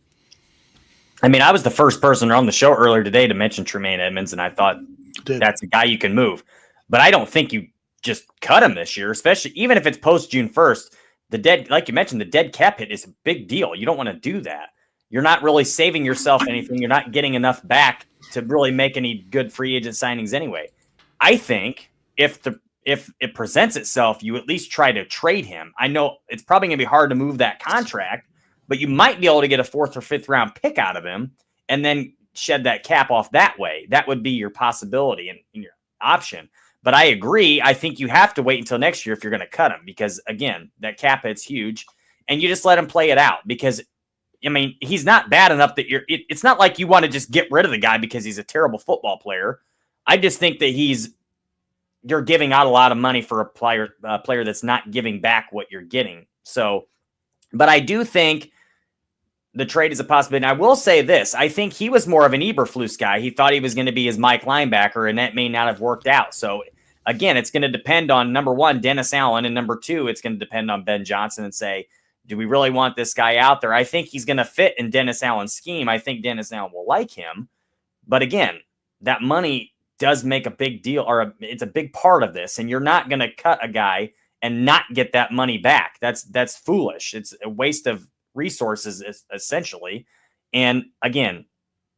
I mean, I was the first person on the show earlier today to mention Tremaine Edmunds, and I thought that's a guy you can move. But I don't think you just cut him this year, especially even if it's post June 1st. Like you mentioned, the dead cap hit is a big deal. You don't want to do that. You're not really saving yourself anything. You're not getting enough back to really make any good free agent signings anyway. I think if it presents itself, you at least try to trade him. I know it's probably going to be hard to move that contract, but you might be able to get a 4th or 5th round pick out of him and then shed that cap off that way. That would be your possibility and your option. But I agree. I think you have to wait until next year if you're going to cut him because, again, that cap hit's huge. And you just let him play it out because, I mean, he's not bad enough that it's not like you want to just get rid of the guy because he's a terrible football player. I just think that you're giving out a lot of money for a player that's not giving back what you're getting. So, but I do think the trade is a possibility. And I will say this. I think he was more of an Eberflus guy. He thought he was going to be his Mike linebacker, and that may not have worked out. So, again, it's going to depend on, number one, Dennis Allen, and number two, it's going to depend on Ben Johnson and say, do we really want this guy out there? I think he's going to fit in Dennis Allen's scheme. I think Dennis Allen will like him. But again, that money does make a big deal, or it's a big part of this, and you're not going to cut a guy and not get that money back. That's foolish. It's a waste of resources, essentially. And again,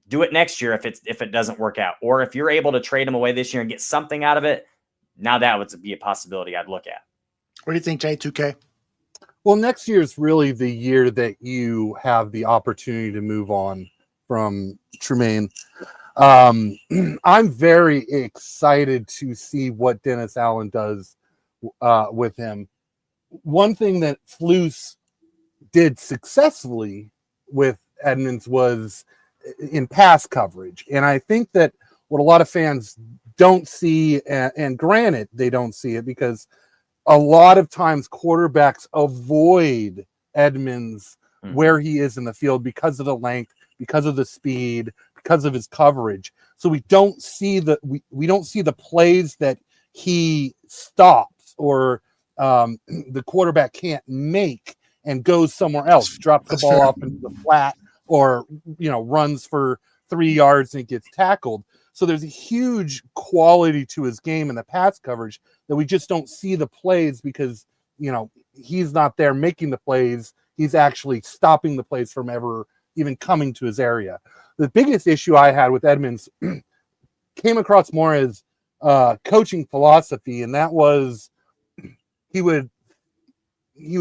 do it next year if it doesn't work out, or if you're able to trade him away this year and get something out of it. Now that would be a possibility I'd look at. What do you think, J2K? Well, next year is really the year that you have the opportunity to move on from Tremaine. I'm very excited to see what Dennis Allen does with him. One thing that Flus did successfully with Edmunds was in pass coverage. And I think that what a lot of fans don't see, and granted, they don't see it because a lot of times quarterbacks avoid Edmunds where he is in the field because of the length, because of the speed, because of his coverage. So we don't see we don't see the plays that he stops or the quarterback can't make and goes somewhere else, drops the ball off into the flat, or runs for 3 yards and gets tackled. So there's a huge quality to his game in the pass coverage that we just don't see the plays because, he's not there making the plays. He's actually stopping the plays from ever even coming to his area. The biggest issue I had with Edmunds came across more as coaching philosophy, and that was he would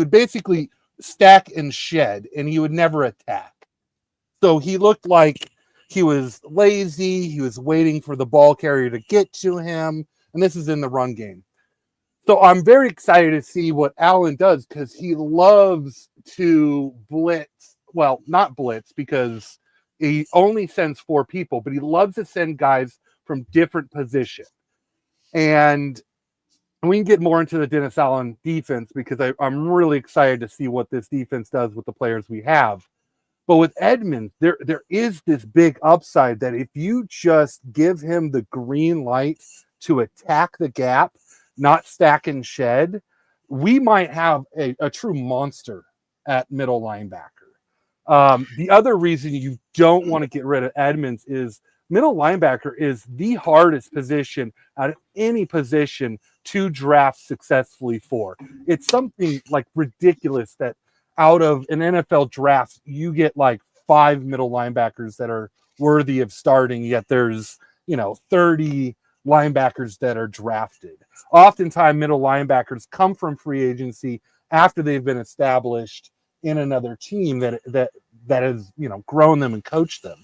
basically stack and shed, and he would never attack. So he looked like he was lazy. He was waiting for the ball carrier to get to him. And this is in the run game. So I'm very excited to see what Allen does because he loves to blitz. Well, not blitz because he only sends 4 people, but he loves to send guys from different positions. And And we can get more into the Dennis Allen defense because I'm really excited to see what this defense does with the players we have. But with Edmonds, there is this big upside that if you just give him the green light to attack the gap, not stack and shed, we might have a true monster at middle linebacker. The other reason you don't want to get rid of Edmonds is middle linebacker is the hardest position out of any position to draft successfully for. It's something like ridiculous that out of an NFL draft, you get like 5 middle linebackers that are worthy of starting, yet there's, 30 linebackers that are drafted. Oftentimes, middle linebackers come from free agency after they've been established in another team that has, grown them and coached them.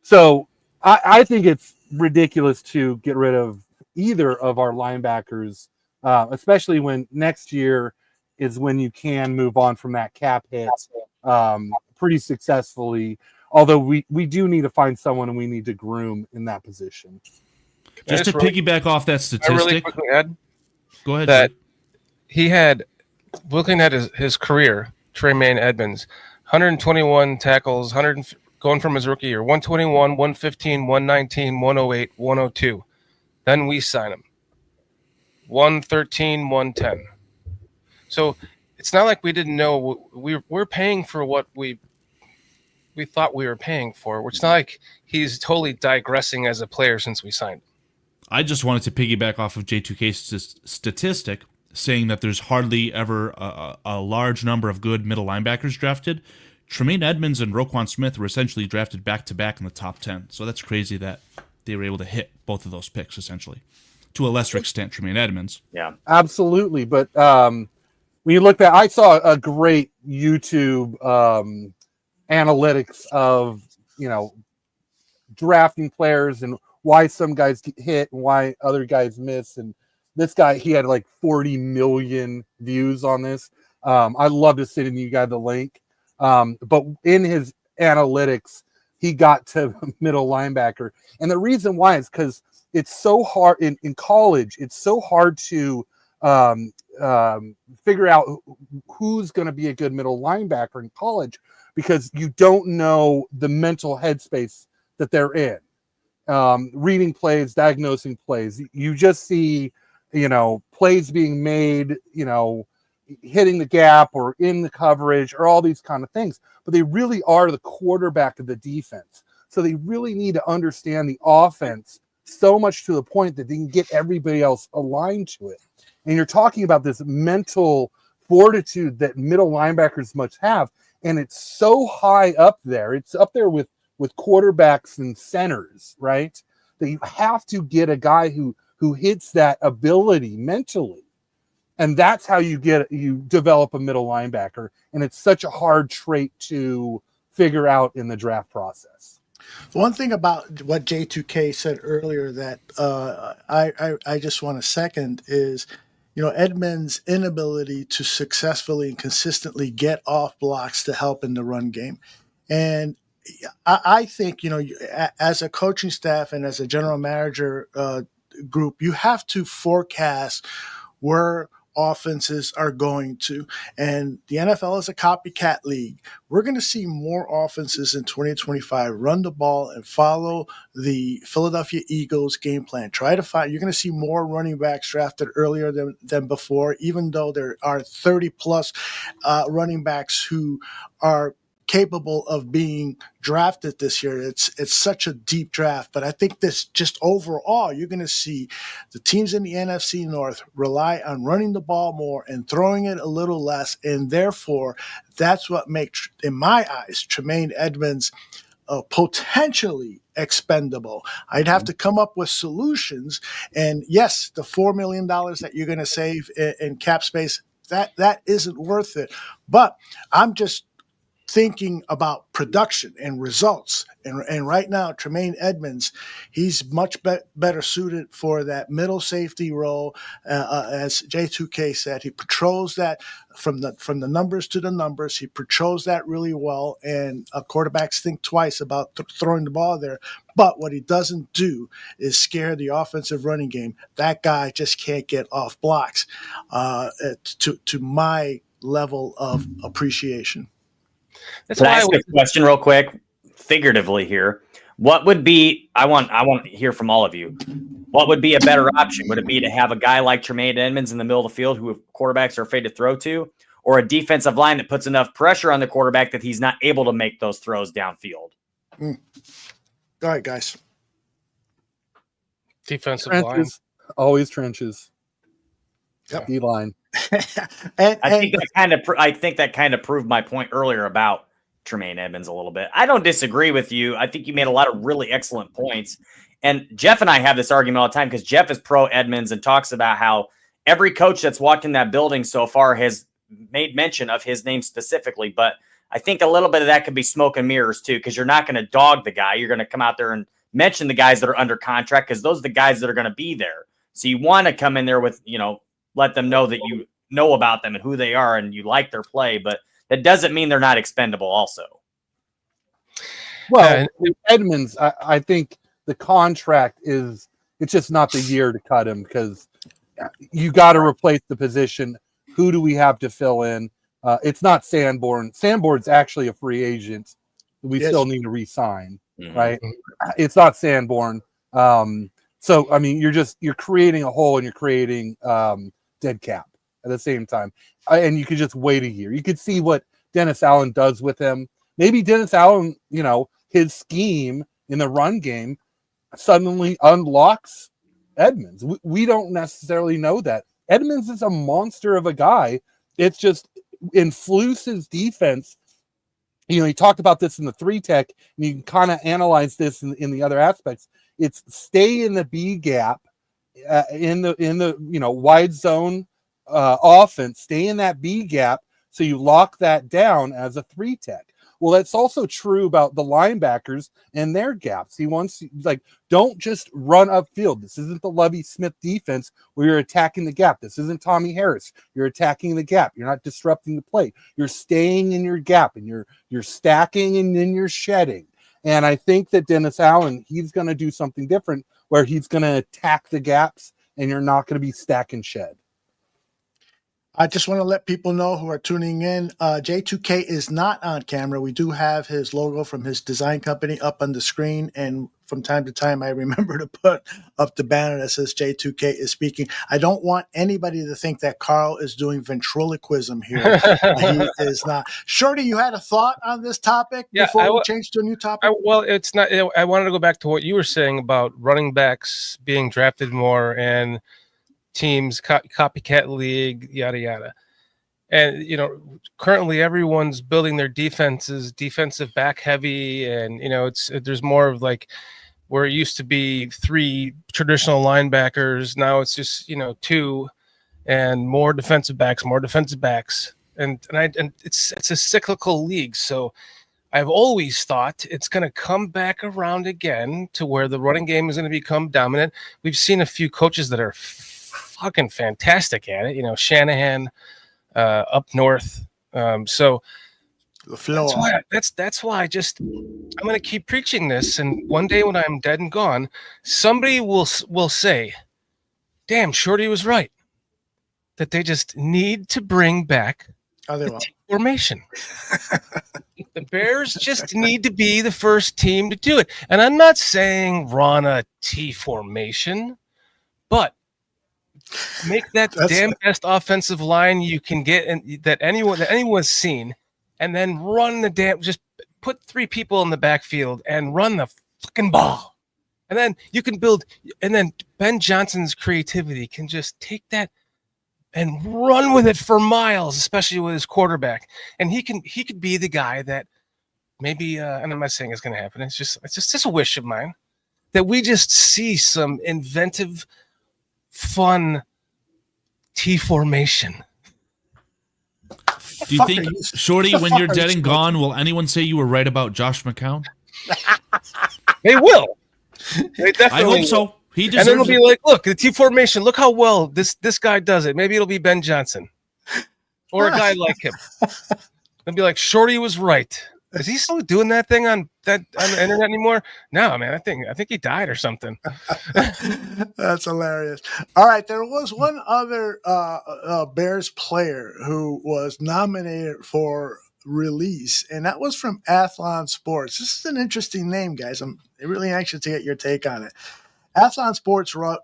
So I think it's ridiculous to get rid of either of our linebackers, especially when next year is when you can move on from that cap hit pretty successfully. Although we do need to find someone and we need to groom in that position. Just to piggyback off that statistic, I really quickly add go ahead. That he had, looking at his career, Tremaine Edmonds, 121 tackles, going from his rookie year, 121, 115, 119, 108, 102. Then we sign him, 113, 110. So it's not like we didn't know we're paying for what we thought we were paying for. It's not like he's totally digressing as a player since we signed him. I just wanted to piggyback off of J2K's statistic saying that there's hardly ever a large number of good middle linebackers drafted. Tremaine Edmonds and Roquan Smith were essentially drafted back-to-back in the top 10. So that's crazy that they were able to hit both of those picks, essentially. To a lesser extent, Tremaine Edmonds. Yeah. Absolutely. But when you look back, I saw a great YouTube analytics of, drafting players and why some guys get hit and why other guys miss. And this guy, he had like 40 million views on this. I'd love to send you guys the link. But in his analytics, he got to middle linebacker. And the reason why is because it's so hard in college. It's so hard to figure out who's going to be a good middle linebacker in college because you don't know the mental headspace that they're in. Reading plays, diagnosing plays. You just see, plays being made, hitting the gap or in the coverage or all these kind of things. But they really are the quarterback of the defense. So they really need to understand the offense so much to the point that they can get everybody else aligned to it. And you're talking about this mental fortitude that middle linebackers must have. And it's so high up there. It's up there with quarterbacks and centers, right? That you have to get a guy who hits that ability mentally. And that's how you develop a middle linebacker. And it's such a hard trait to figure out in the draft process. One thing about what J2K said earlier that I just want to second is, Edmonds' inability to successfully and consistently get off blocks to help in the run game. And I think, as a coaching staff and as a general manager group, you have to forecast where offenses are going to. And the NFL is a copycat league. We're going to see more offenses in 2025 run the ball and follow the Philadelphia Eagles game plan. You're going to see more running backs drafted earlier than before, even though there are 30 plus running backs who are capable of being drafted this year. It's such a deep draft, but I think this just overall, you're going to see the teams in the NFC North rely on running the ball more and throwing it a little less, and therefore that's what makes, in my eyes, Tremaine Edmonds potentially expendable. I'd have to come up with solutions, and yes, the $4 million that you're going to save in cap space, that isn't worth it. But I'm just thinking about production and results. And right now, Tremaine Edmonds, he's much better suited for that middle safety role. As J2K said, he patrols that from the numbers to the numbers. He patrols that really well, and quarterbacks think twice about throwing the ball there. But what he doesn't do is scare the offensive running game. That guy just can't get off blocks, to my level of appreciation. Can I ask a question real quick, figuratively here? What would be? I want to hear from all of you. What would be a better option? Would it be to have a guy like Tremaine Edmonds in the middle of the field who quarterbacks are afraid to throw to, or a defensive line that puts enough pressure on the quarterback that he's not able to make those throws downfield? All right, guys. Defensive trenches, line. Always trenches. Yep. D-line. I think that kind of proved my point earlier about Tremaine Edmonds a little bit. I don't disagree with you. I think you made a lot of really excellent points. And Jeff and I have this argument all the time because Jeff is pro Edmonds and talks about how every coach that's walked in that building so far has made mention of his name specifically. But I think a little bit of that could be smoke and mirrors too, because you're not going to dog the guy. You're going to come out there and mention the guys that are under contract because those are the guys that are going to be there. So you want to come in there with, let them know that you know about them and who they are and you like their play, but that doesn't mean they're not expendable also. Well, with Edmonds, I think the contract it's just not the year to cut him because you got to replace the position. Who do we have to fill in? It's not Sanborn. Sanborn's actually a free agent. We still need to re-sign, right? It's not Sanborn. So, I mean, you're creating a hole and you're creating dead cap at the same time. And you could just wait a year. You could see what Dennis Allen does with him. Maybe Dennis Allen, his scheme in the run game suddenly unlocks Edmonds. We don't necessarily know that. Edmonds is a monster of a guy. It's just in Flus's defense. He talked about this in the 3-tech, and you can kind of analyze this in the other aspects. It's stay in the B gap in the wide zone offense. Stay in that B gap so you lock that down as a 3-tech. Well, that's also true about the linebackers and their gaps. He wants don't just run upfield. This isn't the Lovie Smith defense where you're attacking the gap. This isn't Tommy Harris. You're attacking the gap. You're not disrupting the play. You're staying in your gap and you're stacking and then you're shedding. And I think that Dennis Allen, he's going to do something different where he's going to attack the gaps and you're not going to be stack and shed. I just want to let people know who are tuning in, J2K is not on camera. We do have his logo from his design company up on the screen. And from time to time, I remember to put up the banner that says J2K is speaking. I don't want anybody to think that Carl is doing ventriloquism here. He is not. Shorty, you had a thought on this topic before we change to a new topic? Well, it's not. I wanted to go back to what you were saying about running backs being drafted more and teams, copycat league, yada yada. And currently everyone's building their defenses defensive back heavy, and there's more of where it used to be 3 traditional linebackers, now it's just 2, and more defensive backs, and it's a cyclical league. So I've always thought it's going to come back around again to where the running game is going to become dominant. We've seen a few coaches that are fucking fantastic at it, Shanahan up north. So that's why I'm going to keep preaching this, and one day when I'm dead and gone, somebody will say, damn, Shorty was right, that they just need to bring back the T formation. The Bears just need to be the first team to do it. And I'm not saying run a T formation, but make that best offensive line you can get, and that anyone's seen, and then run just put 3 people in the backfield and run the fucking ball. And then you can build, and then Ben Johnson's creativity can just take that and run with it for miles, especially with his quarterback. And he could be the guy that maybe, and I'm not saying it's going to happen. It's just a wish of mine that we just see some inventive, fun T formation. Do you think, Shorty, when you're dead and gone, will anyone say you were right about Josh McCown? They will. They definitely I hope so. will. He And deserves then it'll be it. like, look, the T formation. Look how well this guy does it. Maybe it'll be Ben Johnson or a guy like him. They'll be like, Shorty was right. Is he still doing that thing on the internet anymore? No, man. I think he died or something. That's hilarious. All right, there was one other Bears player who was nominated for release, and that was from Athlon Sports. This is an interesting name, guys. I'm really anxious to get your take on it. Athlon Sports wrote,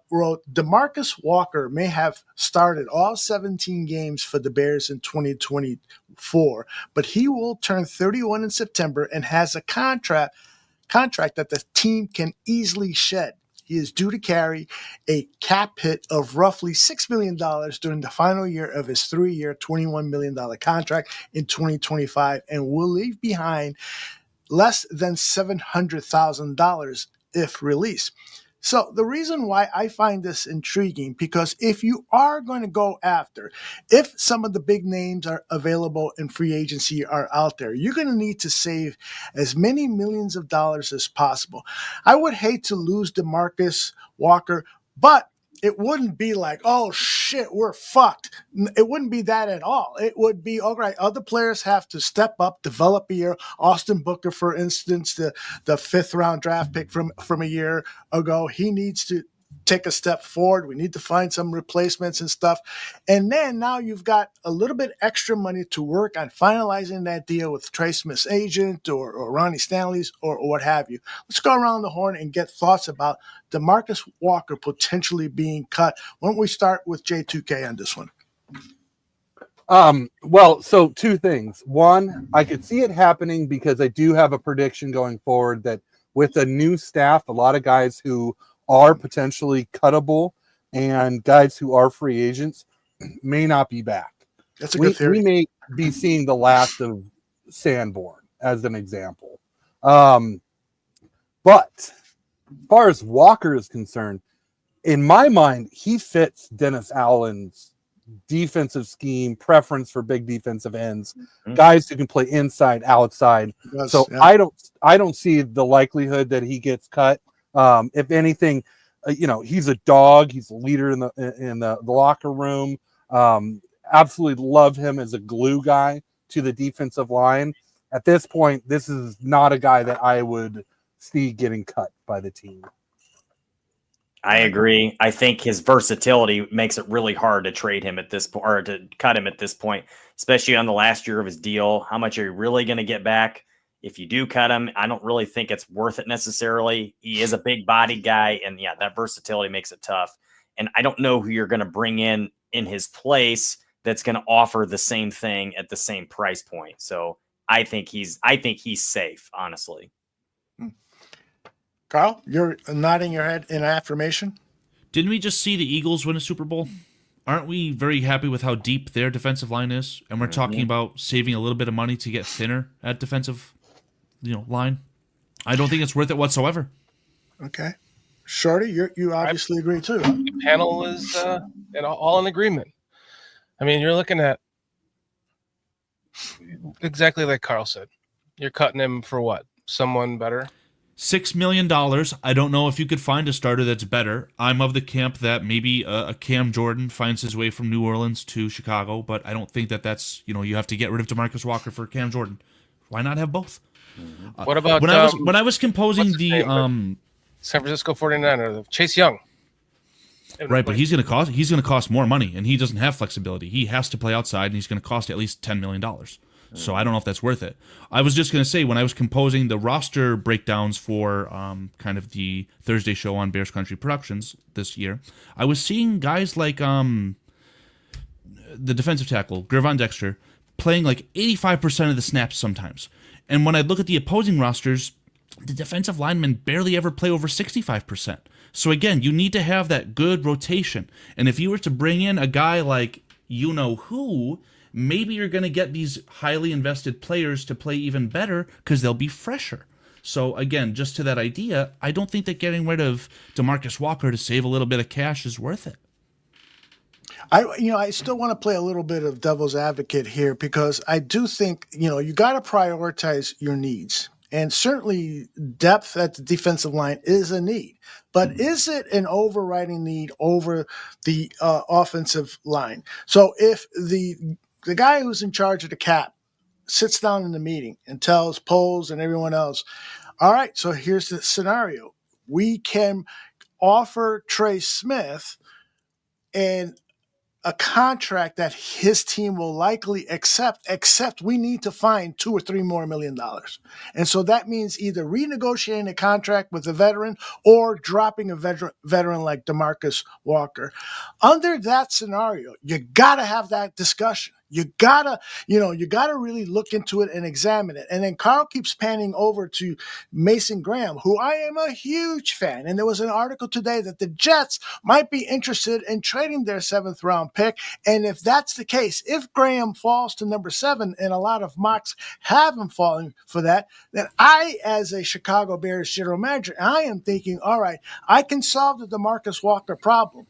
DeMarcus Walker may have started all 17 games for the Bears in 2024, but he will turn 31 in September and has a contract that the team can easily shed. He is due to carry a cap hit of roughly $6 million during the final year of his 3-year, $21 million contract in 2025 and will leave behind less than $700,000 if released. So the reason why I find this intriguing, because if you are going to go after, if some of the big names are available in free agency are out there, you're going to need to save as many millions of dollars as possible. I would hate to lose DeMarcus Walker, but it wouldn't be like, oh shit, we're fucked. It wouldn't be that at all. It would be, all right, other players have to step up, develop a year. Austin Booker, for instance, the 5th round draft pick from a year ago, he needs to take a step forward. We need to find some replacements and stuff. And then now you've got a little bit extra money to work on finalizing that deal with Trey Smith's agent or Ronnie Stanley's or what have you. Let's go around the horn and get thoughts about DeMarcus Walker potentially being cut. Why don't we start with J2K on this one? Well, so two things. One, I could see it happening because I do have a prediction going forward that with a new staff, a lot of guys who are potentially cuttable and guys who are free agents may not be back. That's a good theory. We may be seeing the last of Sanborn as an example. But as far as Walker is concerned, in my mind, he fits Dennis Allen's defensive scheme, preference for big defensive ends, guys who can play inside, outside. Yes, so yeah. I don't see the likelihood that he gets cut. If anything, he's a dog. He's a leader in the locker room. Absolutely love him as a glue guy to the defensive line. At this point, this is not a guy that I would see getting cut by the team. I agree. I think his versatility makes it really hard to trade him at this point or to cut him at this point, especially on the last year of his deal. How much are you really going to get back? If you do cut him, I don't really think it's worth it necessarily. He is a big body guy, and yeah, that versatility makes it tough. And I don't know who you're going to bring in his place that's going to offer the same thing at the same price point. So I think he's safe, honestly. Carl, you're nodding your head in affirmation. Didn't we just see the Eagles win a Super Bowl? Aren't we very happy with how deep their defensive line is? And we're talking about saving a little bit of money to get thinner at defensive line. I don't think it's worth it whatsoever. Okay. Shorty, you obviously agree too. The panel is all in agreement. I mean, you're looking at exactly like Carl said. You're cutting him for what? Someone better? $6 million. I don't know if you could find a starter that's better. I'm of the camp that maybe a Cam Jordan finds his way from New Orleans to Chicago, but I don't think that's, you have to get rid of DeMarcus Walker for Cam Jordan. Why not have both? What about when I was composing the San Francisco 49er, Chase Young? Right, but he's going to cost more money, and he doesn't have flexibility. He has to play outside, and he's going to cost at least $10 million. So I don't know if that's worth it. I was just going to say, when I was composing the roster breakdowns for kind of the Thursday show on Bears Country Productions this year, I was seeing guys like the defensive tackle, Gervon Dexter, playing like 85% of the snaps sometimes. And when I look at the opposing rosters, the defensive linemen barely ever play over 65%. So again, you need to have that good rotation. And if you were to bring in a guy like who, maybe you're going to get these highly invested players to play even better because they'll be fresher. So again, just to that idea, I don't think that getting rid of DeMarcus Walker to save a little bit of cash is worth it. I still want to play a little bit of devil's advocate here because I do think, you got to prioritize your needs. And certainly depth at the defensive line is a need. But is it an overriding need over the offensive line? So if the guy who's in charge of the cap sits down in the meeting and tells Poles and everyone else, all right, so here's the scenario. We can offer Trey Smith and a contract that his team will likely accept, except we need to find $2 or $3 more $1 million. And so that means either renegotiating a contract with a veteran or dropping a veteran like DeMarcus Walker. Under that scenario, you got to have that discussion. You gotta really look into it and examine it. And then Carl keeps panning over to Mason Graham, who I am a huge fan. And there was an article today that the Jets might be interested in trading their 7th round pick. And if that's the case, if Graham falls to number 7, and a lot of mocks have him falling for that, then I, as a Chicago Bears general manager, I am thinking, all right, I can solve the DeMarcus Walker problem.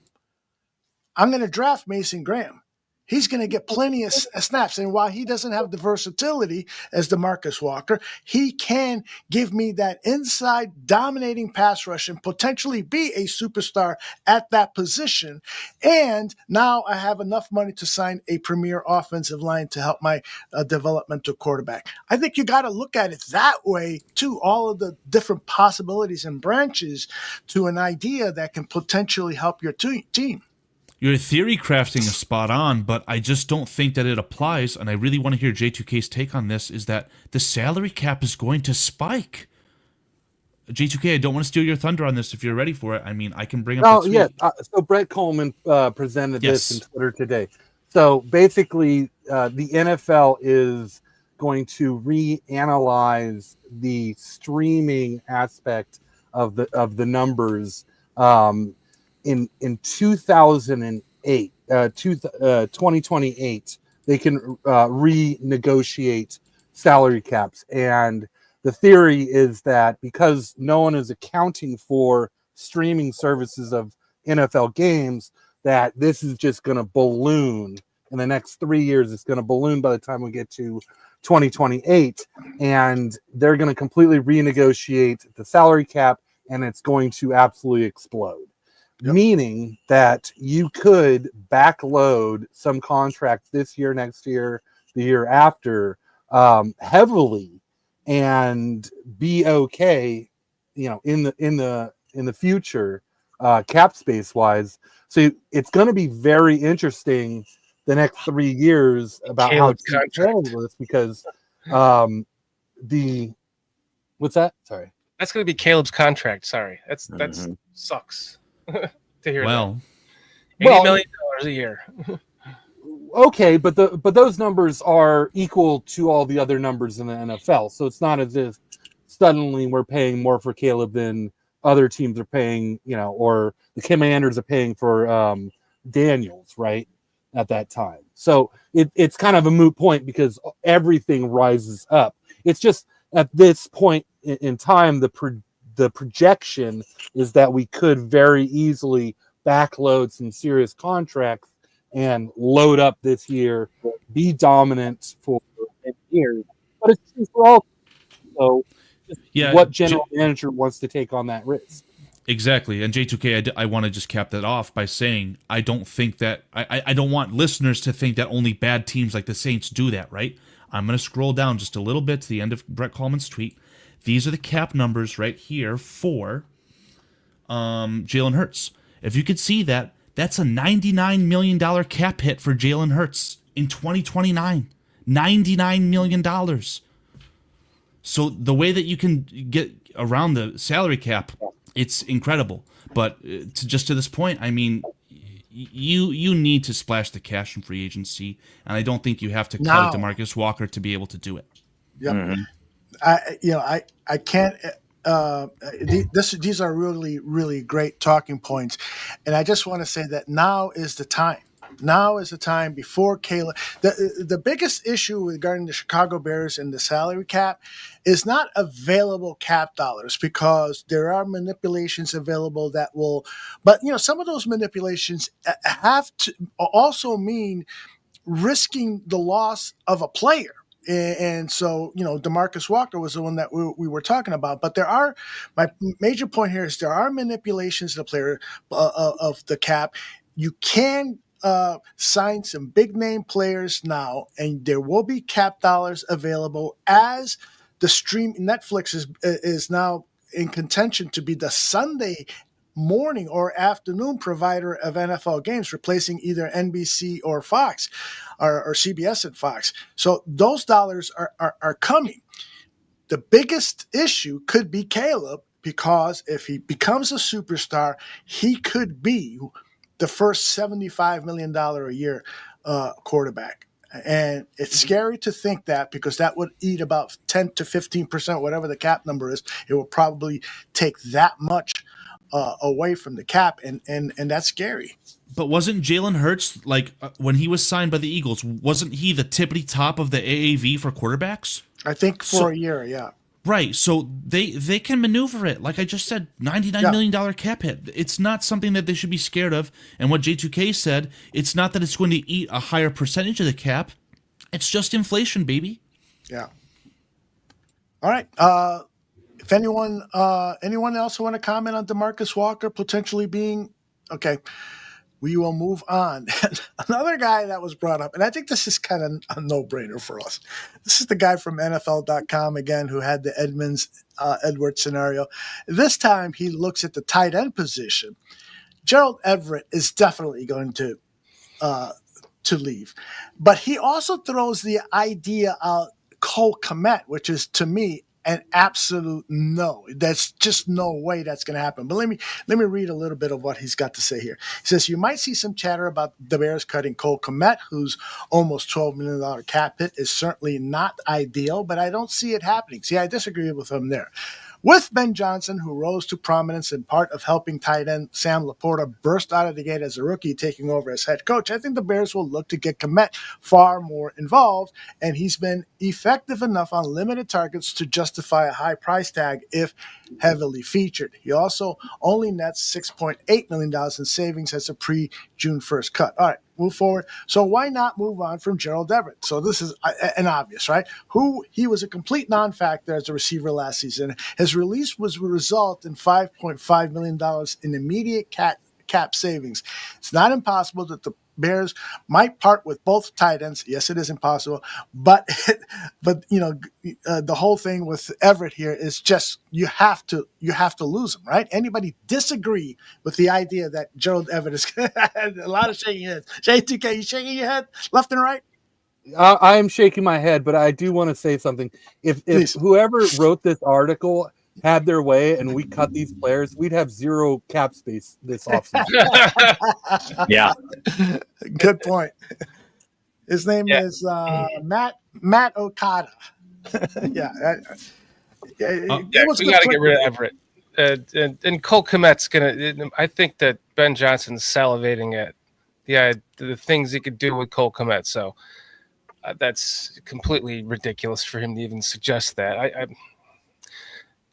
I'm going to draft Mason Graham. He's going to get plenty of snaps. And while he doesn't have the versatility as DeMarcus Walker, he can give me that inside dominating pass rush and potentially be a superstar at that position. And now I have enough money to sign a premier offensive line to help my developmental quarterback. I think you got to look at it that way too, all of the different possibilities and branches to an idea that can potentially help your team. Your theory crafting is spot on, but I just don't think that it applies, and I really want to hear J2K's take on this, is that the salary cap is going to spike. J2K, I don't want to steal your thunder on this if you're ready for it. I mean, I can bring up the tweet. So Brett Coleman presented this on Twitter today. So basically, the NFL is going to reanalyze the streaming aspect of the numbers in 2008, 2028, they can renegotiate salary caps. And the theory is that because no one is accounting for streaming services of NFL games, that this is just going to balloon in the next 3 years. It's going to balloon by the time we get to 2028, and they're going to completely renegotiate the salary cap, and it's going to absolutely explode. Yep. Meaning that you could backload some contracts this year, next year, the year after, heavily, and be okay, in the future, cap space wise. So it's going to be very interesting the next 3 years about Caleb's how to handle this, because what's that? Sorry, that's going to be Caleb's contract. Sorry, that's sucks. To hear $80 million a year. Okay, but those numbers are equal to all the other numbers in the NFL. So it's not as if suddenly we're paying more for Caleb than other teams are paying, or the Commanders are paying for Daniels, right, at that time. So it's kind of a moot point because everything rises up. It's just at this point in time, the projection is that we could very easily backload some serious contracts and load up this year, be dominant for 10 years. But it's true for all. So what general manager wants to take on that risk? Exactly. And J2K, I want to just cap that off by saying I don't think that I don't want listeners to think that only bad teams like the Saints do that, right? I'm going to scroll down just a little bit to the end of Brett Coleman's tweet. These are the cap numbers right here for Jalen Hurts. If you could see that, that's a $99 million cap hit for Jalen Hurts in 2029. $99 million. So the way that you can get around the salary cap, it's incredible. But to this point, I mean, you need to splash the cash in free agency, and I don't think you have to cut DeMarcus Walker to be able to do it. Yep. Mm-hmm. I can't. These are really, really great talking points, and I just want to say that now is the time. Now is the time before Caleb. The biggest issue regarding the Chicago Bears and the salary cap is not available cap dollars, because there are manipulations available that will, but some of those manipulations have to also mean risking the loss of a player. And so, DeMarcus Walker was the one that we were talking about. But my major point here is there are manipulations of the player of the cap. You can sign some big name players now, and there will be cap dollars available as the stream. Netflix is now in contention to be the Sunday morning or afternoon provider of NFL games, replacing either NBC or Fox or CBS and Fox. So those dollars are coming. The biggest issue could be Caleb, because if he becomes a superstar, he could be the first $75 million a year quarterback. And it's scary to think that, because that would eat about 10 to 15%, whatever the cap number is. It will probably take that much away from the cap, and that's scary. But wasn't Jalen Hurts, when he was signed by the Eagles, wasn't he the tippity top of the AAV for quarterbacks? I think for a year, yeah. Right, so they can maneuver it. Like I just said, $99 million cap hit. It's not something that they should be scared of. And what J2K said, it's not that it's going to eat a higher percentage of the cap. It's just inflation, baby. Yeah. All right. If anyone else want to comment on DeMarcus Walker potentially being okay, we will move on. Another guy that was brought up, and I think this is kind of a no-brainer for us. This is the guy from NFL.com again, who had the Edwards scenario. This time he looks at the tight end position. Gerald Everett is definitely going to leave, but he also throws the idea out Cole Kmet, which is, to me, an absolute no. That's just no way that's going to happen. But let me read a little bit of what he's got to say here. He says, you might see some chatter about the Bears cutting Cole Kmet, whose almost $12 million cap hit is certainly not ideal, but I don't see it happening. See, I disagree with him there. With Ben Johnson, who rose to prominence in part of helping tight end Sam Laporta burst out of the gate as a rookie, taking over as head coach, I think the Bears will look to get Kmet far more involved, and he's been effective enough on limited targets to justify a high price tag if heavily featured. He also only nets $6.8 million in savings as a pre-June 1st cut. All right, move forward. So why not move on from Gerald Everett? So this is an obvious, right? He was a complete non-factor as a receiver last season. His release was a result in $5.5 million in immediate cap savings. It's not impossible that the Bears might part with both tight ends. Yes, it is impossible, but the whole thing with Everett here is just you have to lose him, right? Anybody disagree with the idea that Gerald Everett is a lot of shaking heads? J2K, you shaking your head left and right? I am shaking my head, but I do want to say something. If whoever wrote this article had their way and we cut these players, we'd have zero cap space this offseason. Yeah. Good point. His name is Matt Okada. We got to get rid of Everett. And Cole Kmet's I think that Ben Johnson's salivating at the things he could do with Cole Kmet. So that's completely ridiculous for him to even suggest that.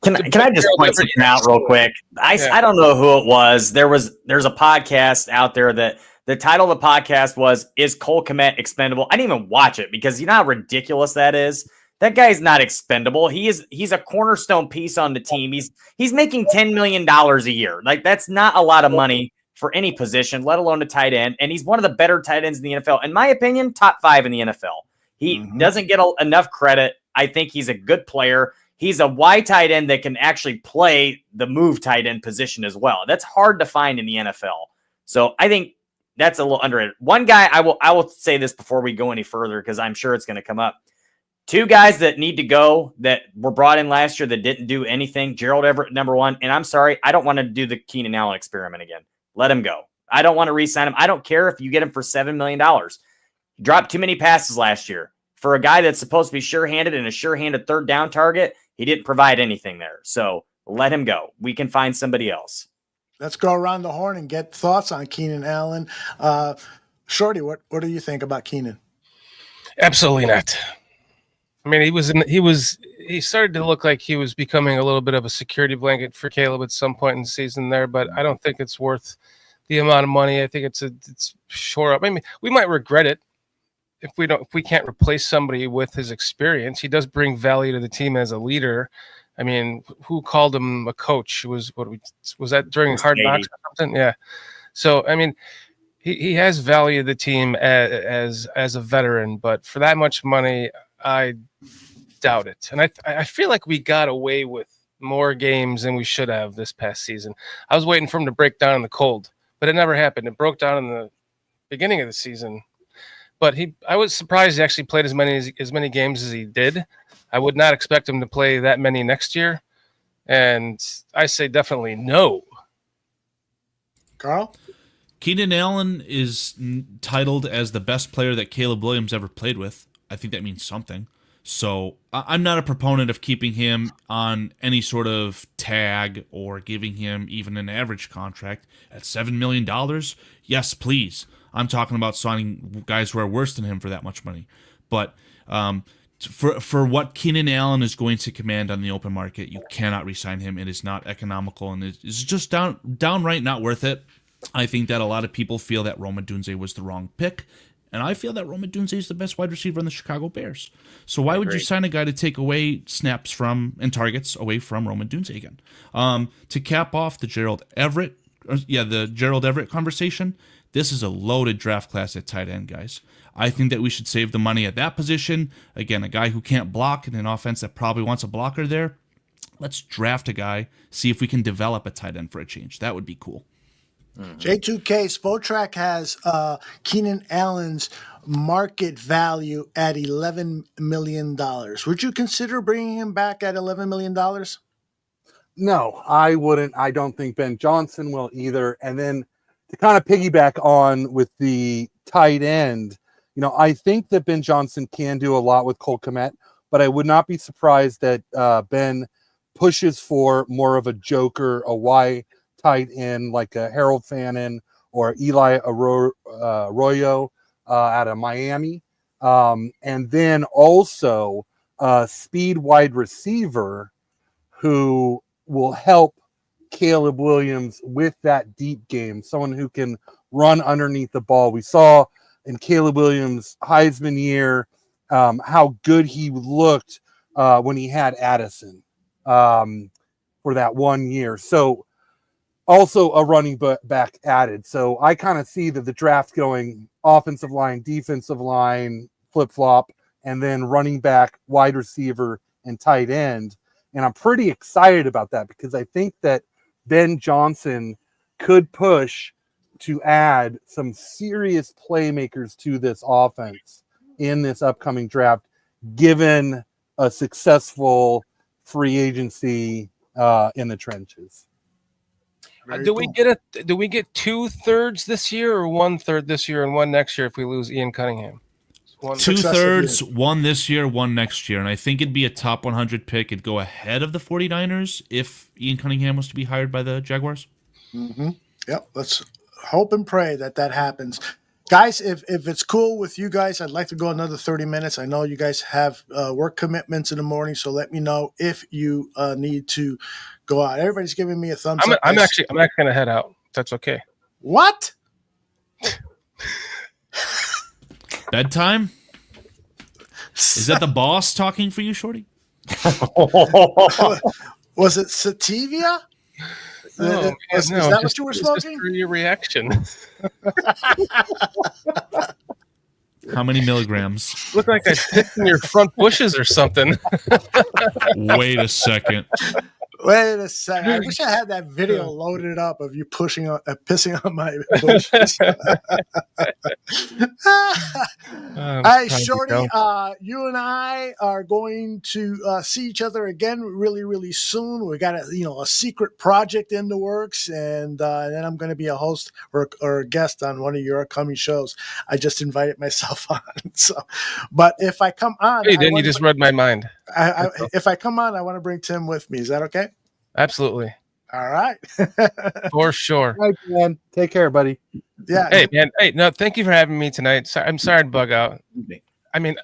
Can I just point something out real quick? I don't know who it was. There's a podcast out there that the title of the podcast was, "Is Cole Kmet expendable?" I didn't even watch it because you know how ridiculous that is. That guy's not expendable. He's a cornerstone piece on the team. He's making $10 million a year. Like, that's not a lot of money for any position, let alone a tight end. And he's one of the better tight ends in the NFL. In my opinion, top 5 in the NFL. He doesn't get enough credit. I think he's a good player. He's a wide tight end that can actually play the move tight end position as well. That's hard to find in the NFL. So I think that's a little underrated. One guy, I will say this before we go any further, because I'm sure it's going to come up. 2 guys that need to go that were brought in last year that didn't do anything. Gerald Everett, number 1. And I'm sorry, I don't want to do the Keenan Allen experiment again. Let him go. I don't want to re-sign him. I don't care if you get him for $7 million. He dropped too many passes last year. For a guy that's supposed to be sure-handed and a sure-handed third down target, he didn't provide anything there. So let him go. We can find somebody else. Let's go around the horn and get thoughts on Keenan Allen. Shorty, what do you think about Keenan? Absolutely not. I mean, he started to look like he was becoming a little bit of a security blanket for Caleb at some point in the season there, but I don't think it's worth the amount of money. I think it's shore up. I mean, we might regret it if we can't replace somebody with his experience. He does bring value to the team as a leader. I mean, who called him a coach? Was that during Hard Knocks or something? Yeah. So I mean, he has value to the team as a veteran, but for that much money, I doubt it. And I feel like we got away with more games than we should have this past season. I was waiting for him to break down in the cold, but it never happened. It broke down in the beginning of the season. But I was surprised he actually played as many games as he did. I would not expect him to play that many next year. And I say definitely no. Carl? Keenan Allen is titled as the best player that Caleb Williams ever played with. I think that means something. So I'm not a proponent of keeping him on any sort of tag or giving him even an average contract at $7 million. Yes, please. I'm talking about signing guys who are worse than him for that much money. But for what Keenan Allen is going to command on the open market, you cannot re-sign him. It is not economical, and it's just downright not worth it. I think that a lot of people feel that Rome Odunze was the wrong pick. And I feel that Rome Odunze is the best wide receiver in the Chicago Bears. So why would you sign a guy to take away snaps from and targets away from Rome Odunze again? To cap off the Gerald Everett conversation, this is a loaded draft class at tight end, guys. I think that we should save the money at that position. Again, a guy who can't block in an offense that probably wants a blocker there. Let's draft a guy, see if we can develop a tight end for a change. That would be cool. J2K Spotrac has Keenan Allen's market value at $11 million. Would you consider bringing him back at $11 million? No, I wouldn't. I don't think Ben Johnson will either. And then to kind of piggyback on with the tight end, I think that Ben Johnson can do a lot with Cole Kmet, but I would not be surprised that Ben pushes for more of a joker, a Y tight end like a Harold Fannin or Eli Arroyo out of Miami. And then also a speed wide receiver who will help Caleb Williams with that deep game, someone who can run underneath the ball. We saw in Caleb Williams' Heisman year how good he looked when he had Addison for that 1 year. So also a running back added. So I kind of see that the draft going offensive line, defensive line, flip-flop, and then running back, wide receiver, and tight end. And I'm pretty excited about that because I think that Ben Johnson could push to add some serious playmakers to this offense in this upcoming draft, given a successful free agency in the trenches. Do we get 2/3 this year or 1/3 this year and one next year if we lose Ian Cunningham? 2/3, one this year, one next year. And I think it'd be a top 100 pick. It'd go ahead of the 49ers if Ian Cunningham was to be hired by the Jaguars. Mm-hmm. Yep. Let's hope and pray that happens. Guys, if it's cool with you guys, I'd like to go another 30 minutes. I know you guys have work commitments in the morning, so let me know if you need to go out. Everybody's giving me a thumbs up. I'm actually going to head out. That's okay. What? Bedtime? Is that the boss talking for you, Shorty? Was it sativia? No, is that what you were smoking? Just for your reaction. How many milligrams? Look like I picked in your front bushes or something. Wait a second. Wait a second. I wish I had that video loaded up of you pissing on my bushes. Hey, Shorty, you and I are going to see each other again really, really soon. We got a secret project in the works, and then I'm going to be a host or a guest on one of your upcoming shows. I just invited myself on. But if I come on, hey, then you just read my mind. If I come on, I want to bring Tim with me. Is that okay? Absolutely. All right. For sure. All right, man. Take care, buddy. Yeah. Hey, man. Hey, no, thank you for having me tonight. I'm sorry to bug out. I mean,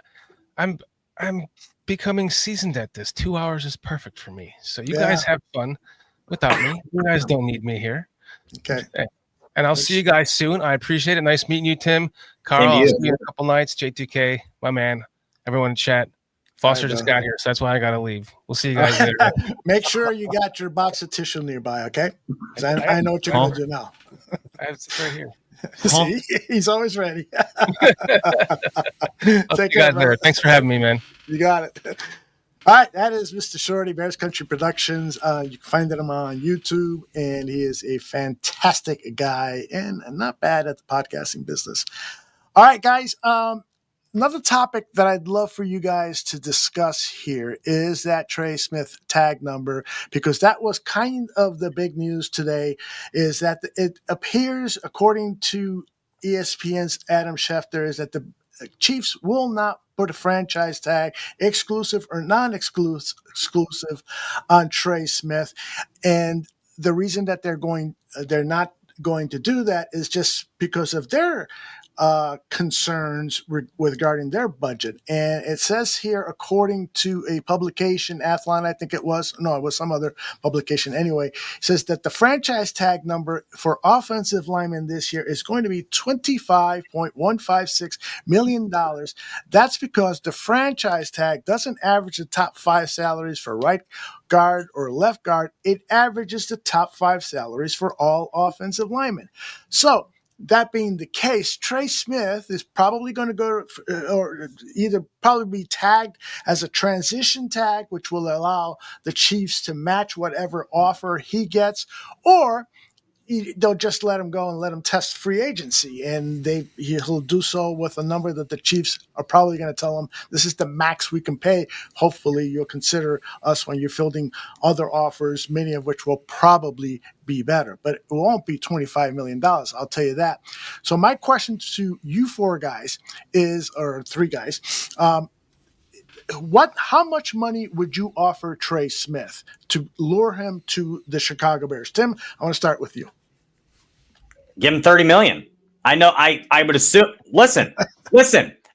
I'm becoming seasoned at this. 2 hours is perfect for me. So you guys have fun without me. You guys don't need me here. Okay. And I'll see you guys soon. I appreciate it. Nice meeting you, Tim. Carl, I'll see you in a couple nights. J2K, my man. Everyone in chat. Foster just got here, so that's why I got to leave. We'll see you guys later. Make sure you got your box of tissue nearby, okay? I know what you're going to do now. I have it right here. See, he's always ready. Take care, guys. Thanks for having me, man. You got it. All right, that is Mr. Shorty, Bears Country Productions. You can find him on YouTube, and he is a fantastic guy and not bad at the podcasting business. All right, guys. Another topic that I'd love for you guys to discuss here is that Trey Smith tag number, because that was kind of the big news today, is that it appears, according to ESPN's Adam Schefter, is that the Chiefs will not put a franchise tag, exclusive or non-exclusive, on Trey Smith. And the reason that they're not going to do that is just because of their concerns regarding their budget. And it says here, according to a publication, Athlon, I think it was some other publication anyway, says that the franchise tag number for offensive linemen this year is going to be $25.156 million. That's because the franchise tag doesn't average the top 5 salaries for right guard or left guard. It averages the top 5 salaries for all offensive linemen. So, that being the case, Trey Smith is probably going to go or either probably be tagged as a transition tag, which will allow the Chiefs to match whatever offer he gets, or they'll just let him go and let him test free agency. And he'll do so with a number that the Chiefs are probably going to tell him, this is the max we can pay. Hopefully you'll consider us when you're fielding other offers, many of which will probably be better, but it won't be $25 million. I'll tell you that. So my question to you 4 guys is, or 3 guys, how much money would you offer Trey Smith to lure him to the Chicago Bears? Tim, I want to start with you. Give him $30 million. I know. I would assume. Listen.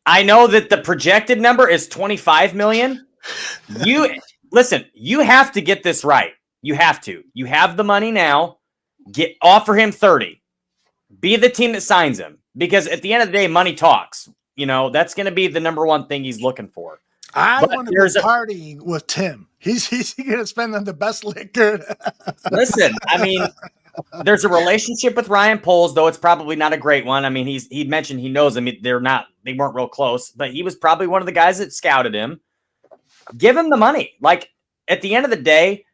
I know that the projected number is $25 million. You have to get this right. You have to. You have the money now. Offer him 30. Be the team that signs him, because at the end of the day, money talks. That's going to be the number one thing he's looking for. I want to be partying with Tim. He's going to spend on the best liquor. Listen, I mean, there's a relationship with Ryan Poles, though it's probably not a great one. I mean, he mentioned he knows him. They weren't real close, but he was probably one of the guys that scouted him. Give him the money. Like, at the end of the day,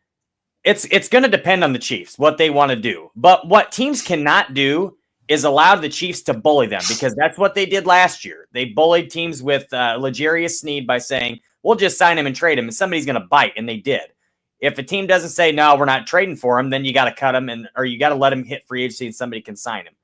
it's going to depend on the Chiefs, what they want to do. But what teams cannot do is allow the Chiefs to bully them, because that's what they did last year. They bullied teams with L'Jarius Sneed by saying, we'll just sign him and trade him, and somebody's going to bite, and they did. If a team doesn't say, no, we're not trading for him, then you got to cut him, or you got to let him hit free agency and somebody can sign him.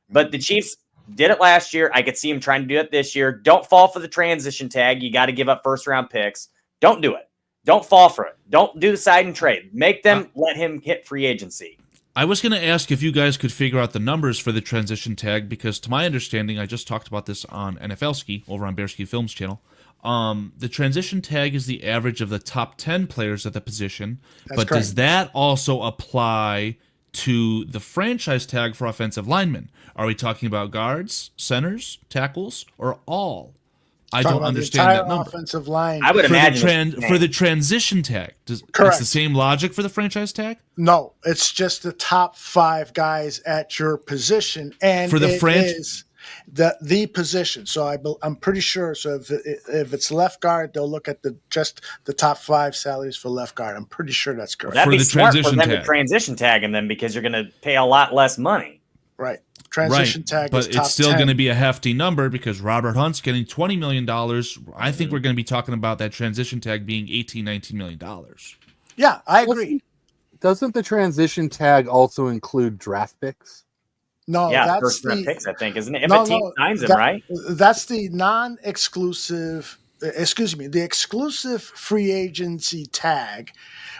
But the Chiefs did it last year. I could see him trying to do it this year. Don't fall for the transition tag. You got to give up first-round picks. Don't do it. Don't fall for it. Don't do the sign and trade. Make them let him hit free agency. I was going to ask if you guys could figure out the numbers for the transition tag, because to my understanding, I just talked about this on NFL Ski over on Bear Ski Films channel. The transition tag is the average of the top 10 players at the position. That's correct. Does that also apply to the franchise tag for offensive linemen? Are we talking about guards, centers, tackles, or all? I don't understand that number. Offensive line. I would imagine for the transition tag. It's the same logic for the franchise tag? No, it's just the top 5 guys at your position, and for the is the position. So I'm pretty sure. So if it's left guard, they'll look at just the top 5 salaries for left guard. I'm pretty sure that's correct. That'd be smart for them to transition tag him then, because you're going to pay a lot less money. Right. Transition tag but is top it's still 10. going to be a hefty number, because Robert Hunt's getting $20 million. I think we're going to be talking about that transition tag being $18-19 million. Yeah, I agree. Doesn't the transition tag also include draft picks? No, yeah, that's first round picks, I think, isn't it? If a team signs him, right? That's the non-exclusive, the exclusive free agency tag,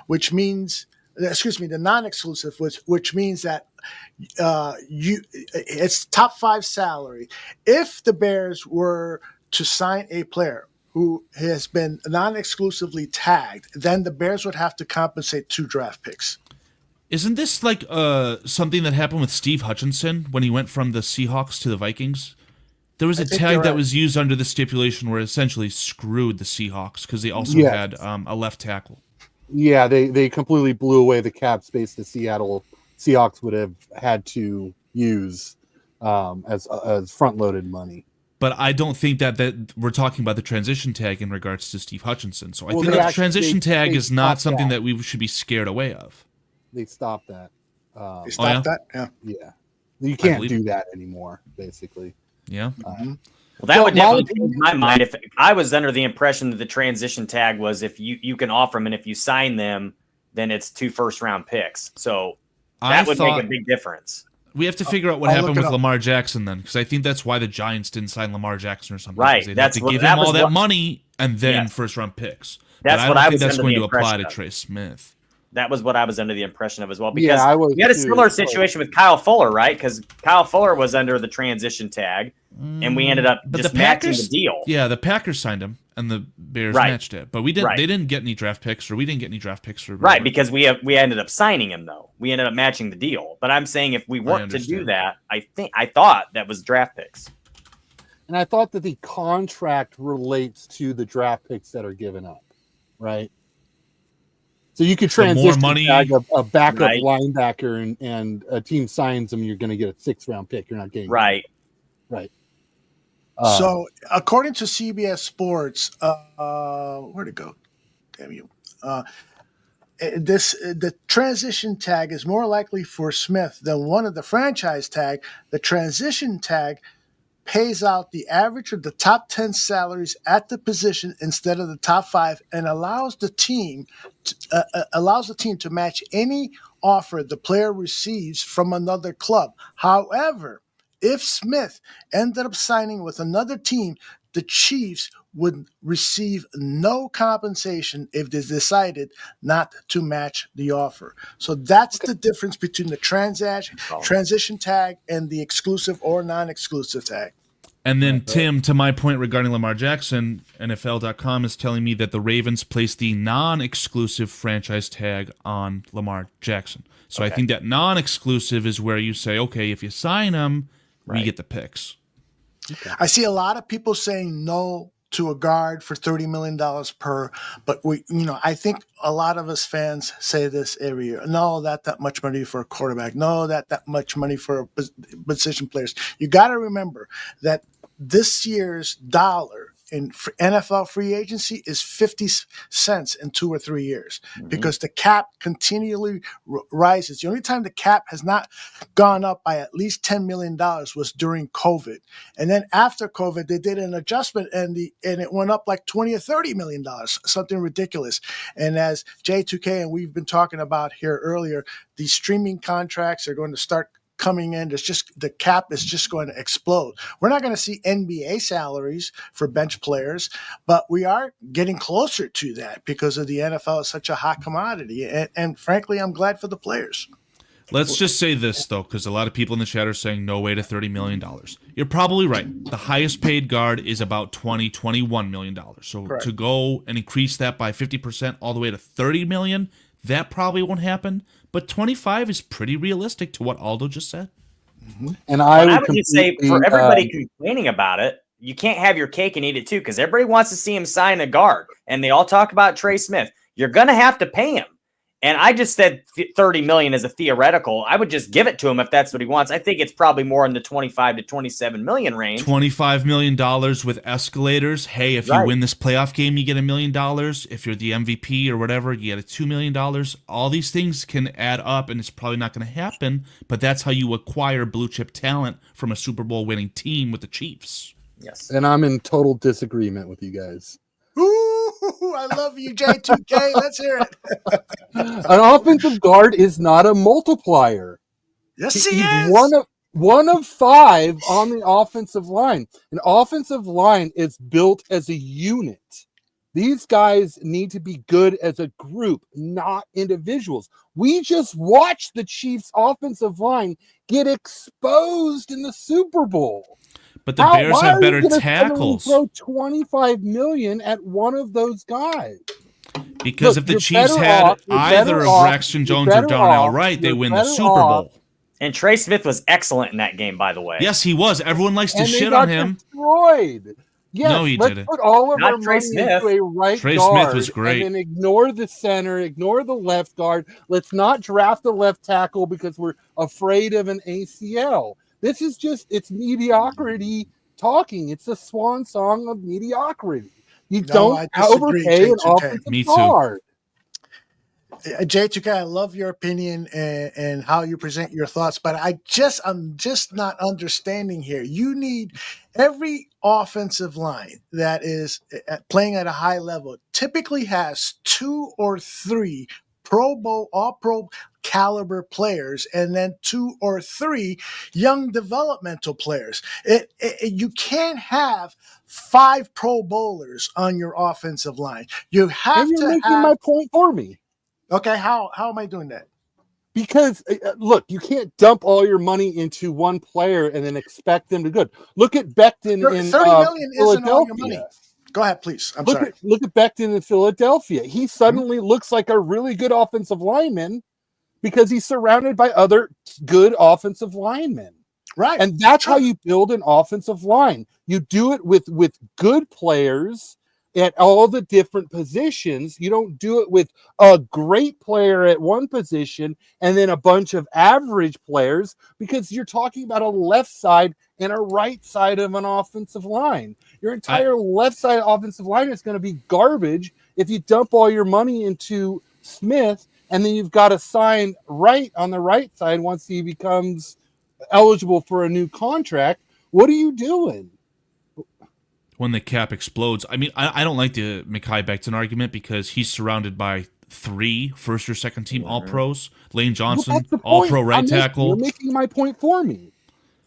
which means the non-exclusive, which means that it's top 5 salary. If the Bears were to sign a player who has been non-exclusively tagged, then the Bears would have to compensate 2 draft picks. Isn't this like something that happened with Steve Hutchinson when he went from the Seahawks to the Vikings? There was a tag that was used under the stipulation where it essentially screwed the Seahawks because they also had a left tackle. Yeah, they completely blew away the cap space the Seattle Seahawks would have had to use as front-loaded money. But I don't think that we're talking about the transition tag in regards to Steve Hutchinson. So I think that the transition tag is not something that we should be scared away of. They stopped that. They stopped that? Yeah. You can't do that anymore, basically. Yeah. Well, that would definitely change my mind. If I was under the impression that the transition tag was if you can offer them, and if you sign them, then it's 2 first-round picks. So that would make a big difference. We have to figure out what happened with Lamar Jackson then, because I think that's why the Giants didn't sign Lamar Jackson or something. Right. They'd have to give him all that money and then first-round picks. That's what I was that's under going the to apply to impression of. Trey Smith. That was what I was under the impression of as well. Because we had a too, similar situation with Kyle Fuller, right? Because Kyle Fuller was under the transition tag, and we ended up just matching the deal. Yeah, the Packers signed him, and the Bears matched it. But we didn't. They didn't get any draft picks, or we didn't get any draft picks. Right, because we ended up signing him, though. We ended up matching the deal. But I'm saying if we weren't to do that, I thought that was draft picks. And I thought that the contract relates to the draft picks that are given up, right? So you could transition a backup linebacker and a team signs them, you're going to get a 6th-round pick. You're not getting right. So according to CBS Sports, where'd it go? Damn you. The transition tag is more likely for Smith than one of the franchise tag. The transition tag pays out the average of the top 10 salaries at the position instead of the top 5, and allows the team to match any offer the player receives from another club. However, if Smith ended up signing with another team, the Chiefs would receive no compensation if they decided not to match the offer. So that's the difference between the transition tag and the exclusive or non-exclusive tag. And then, Tim, to my point regarding Lamar Jackson, NFL.com is telling me that the Ravens placed the non-exclusive franchise tag on Lamar Jackson. So I think that non-exclusive is where you say, okay, if you sign him, we get the picks. Okay. I see a lot of people saying no to a guard for $30 million per, but I think a lot of us fans say this every year. No, that much money for a quarterback. No, that much money for position players. You got to remember that this year's dollar in NFL free agency is 50 cents in 2 or 3 years because the cap continually rises. The only time the cap has not gone up by at least $10 million was during COVID. And then after COVID, they did an adjustment and it went up like $20 or $30 million, something ridiculous. And as J2K and we've been talking about here earlier, these streaming contracts are going to start coming in. The cap is just going to explode. We're not going to see NBA salaries for bench players, but we are getting closer to that because of the NFL is such a hot commodity. And frankly, I'm glad for the players. Let's just say this, though, because a lot of people in the chat are saying no way to $30 million. You're probably right. The highest paid guard is about $20, $21 million. So correct. To go and increase that by 50% all the way to $30 million, that probably won't happen. But 25 is pretty realistic to what Aldo just said. Mm-hmm. And I would just say for everybody complaining about it, you can't have your cake and eat it too, because everybody wants to see him sign a guard, and they all talk about Trey Smith. You're going to have to pay him. And I just said $30 million is a theoretical. I would just give it to him if that's what he wants. I think it's probably more in the 25 to 27 million range. $25 million with escalators. Hey, if you win this playoff game, you get $1 million. If you're the MVP or whatever, you get $2 million. All these things can add up, and it's probably not going to happen, but that's how you acquire blue chip talent from a Super Bowl winning team with the Chiefs. Yes. And I'm in total disagreement with you guys. Ooh, I love you, J2K. Let's hear it. An offensive guard is not a multiplier. Yes, He's is. One of 5 on the offensive line. An offensive line is built as a unit. These guys need to be good as a group, not individuals. We just watched the Chiefs' offensive line get exposed in the Super Bowl. But the Bears have better tackles. Throw $25 million at one of those guys. Because if the Chiefs had either of Braxton Jones or Darnell Wright, they win the Super Bowl. And Trey Smith was excellent in that game, by the way. Yes, he was. Everyone likes to shit on him. Destroyed. Yes, no, he didn't. Put all of our money into a right Trey guard Smith was great. And then ignore the center, ignore the left guard. Let's not draft the left tackle because we're afraid of an ACL. This is it's mediocrity talking. It's a swan song of mediocrity. You don't overpay an offensive guard. J2K, I love your opinion and how you present your thoughts, but I'm just not understanding here. You need every offensive line that is playing at a high level typically has 2 or 3 Pro Bowl, all-pro caliber players, and then 2 or 3 young developmental players. You can't have 5 Pro Bowlers on your offensive line. You have you're to making have my point for me. Okay, how am I doing that? Because look, you can't dump all your money into one player and then expect them to good. Look at Becton in $30 million isn't all your Philadelphia. money. Go ahead, please. Look at Becton in Philadelphia. He suddenly looks like a really good offensive lineman because he's surrounded by other good offensive linemen. Right. And that's how you build an offensive line. You do it with good players at all the different positions. You don't do it with a great player at one position and then a bunch of average players, because you're talking about a left side and a right side of an offensive line. Your entire left side offensive line is going to be garbage if you dump all your money into Smith and then you've got to sign right on the right side once he becomes eligible for a new contract. What are you doing? When the cap explodes. I mean, I don't like the Mekhi Becton argument because he's surrounded by 3 first or second team All-Pros. Lane Johnson, All-Pro right tackle. You're making my point for me.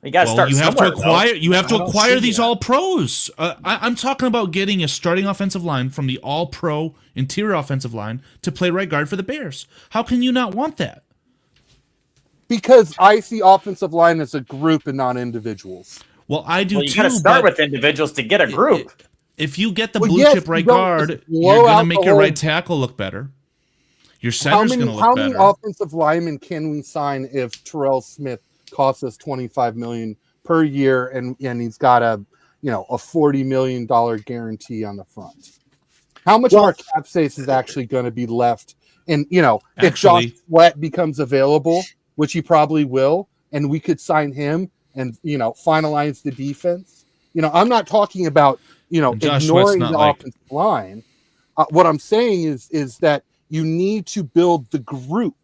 You got to start somewhere. You have to acquire these All-Pros. I'm talking about getting a starting offensive line from the All-Pro interior offensive line to play right guard for the Bears. How can you not want that? Because I see offensive line as a group and not individuals. Well, I do too. You got to start with individuals to get a group. If you get the blue chip right guard, you're going to make your right tackle look better. Your center's going to look better. How many offensive linemen can we sign if Terrell Smith costs us $25 million per year and he's got a $40 million guarantee on the front? How much of our cap space is actually going to be left? And if Josh Sweat becomes available, which he probably will, and we could sign him and finalize the defense. I'm not talking about ignoring the offensive line. What I'm saying is that you need to build the group.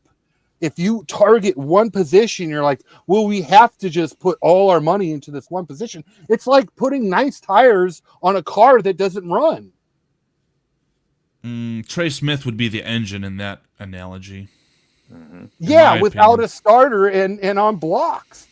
If you target one position, you're like, well, we have to just put all our money into this one position. It's like putting nice tires on a car that doesn't run. Trey Smith would be the engine in that analogy. Mm-hmm. Yeah, without a starter and on blocks.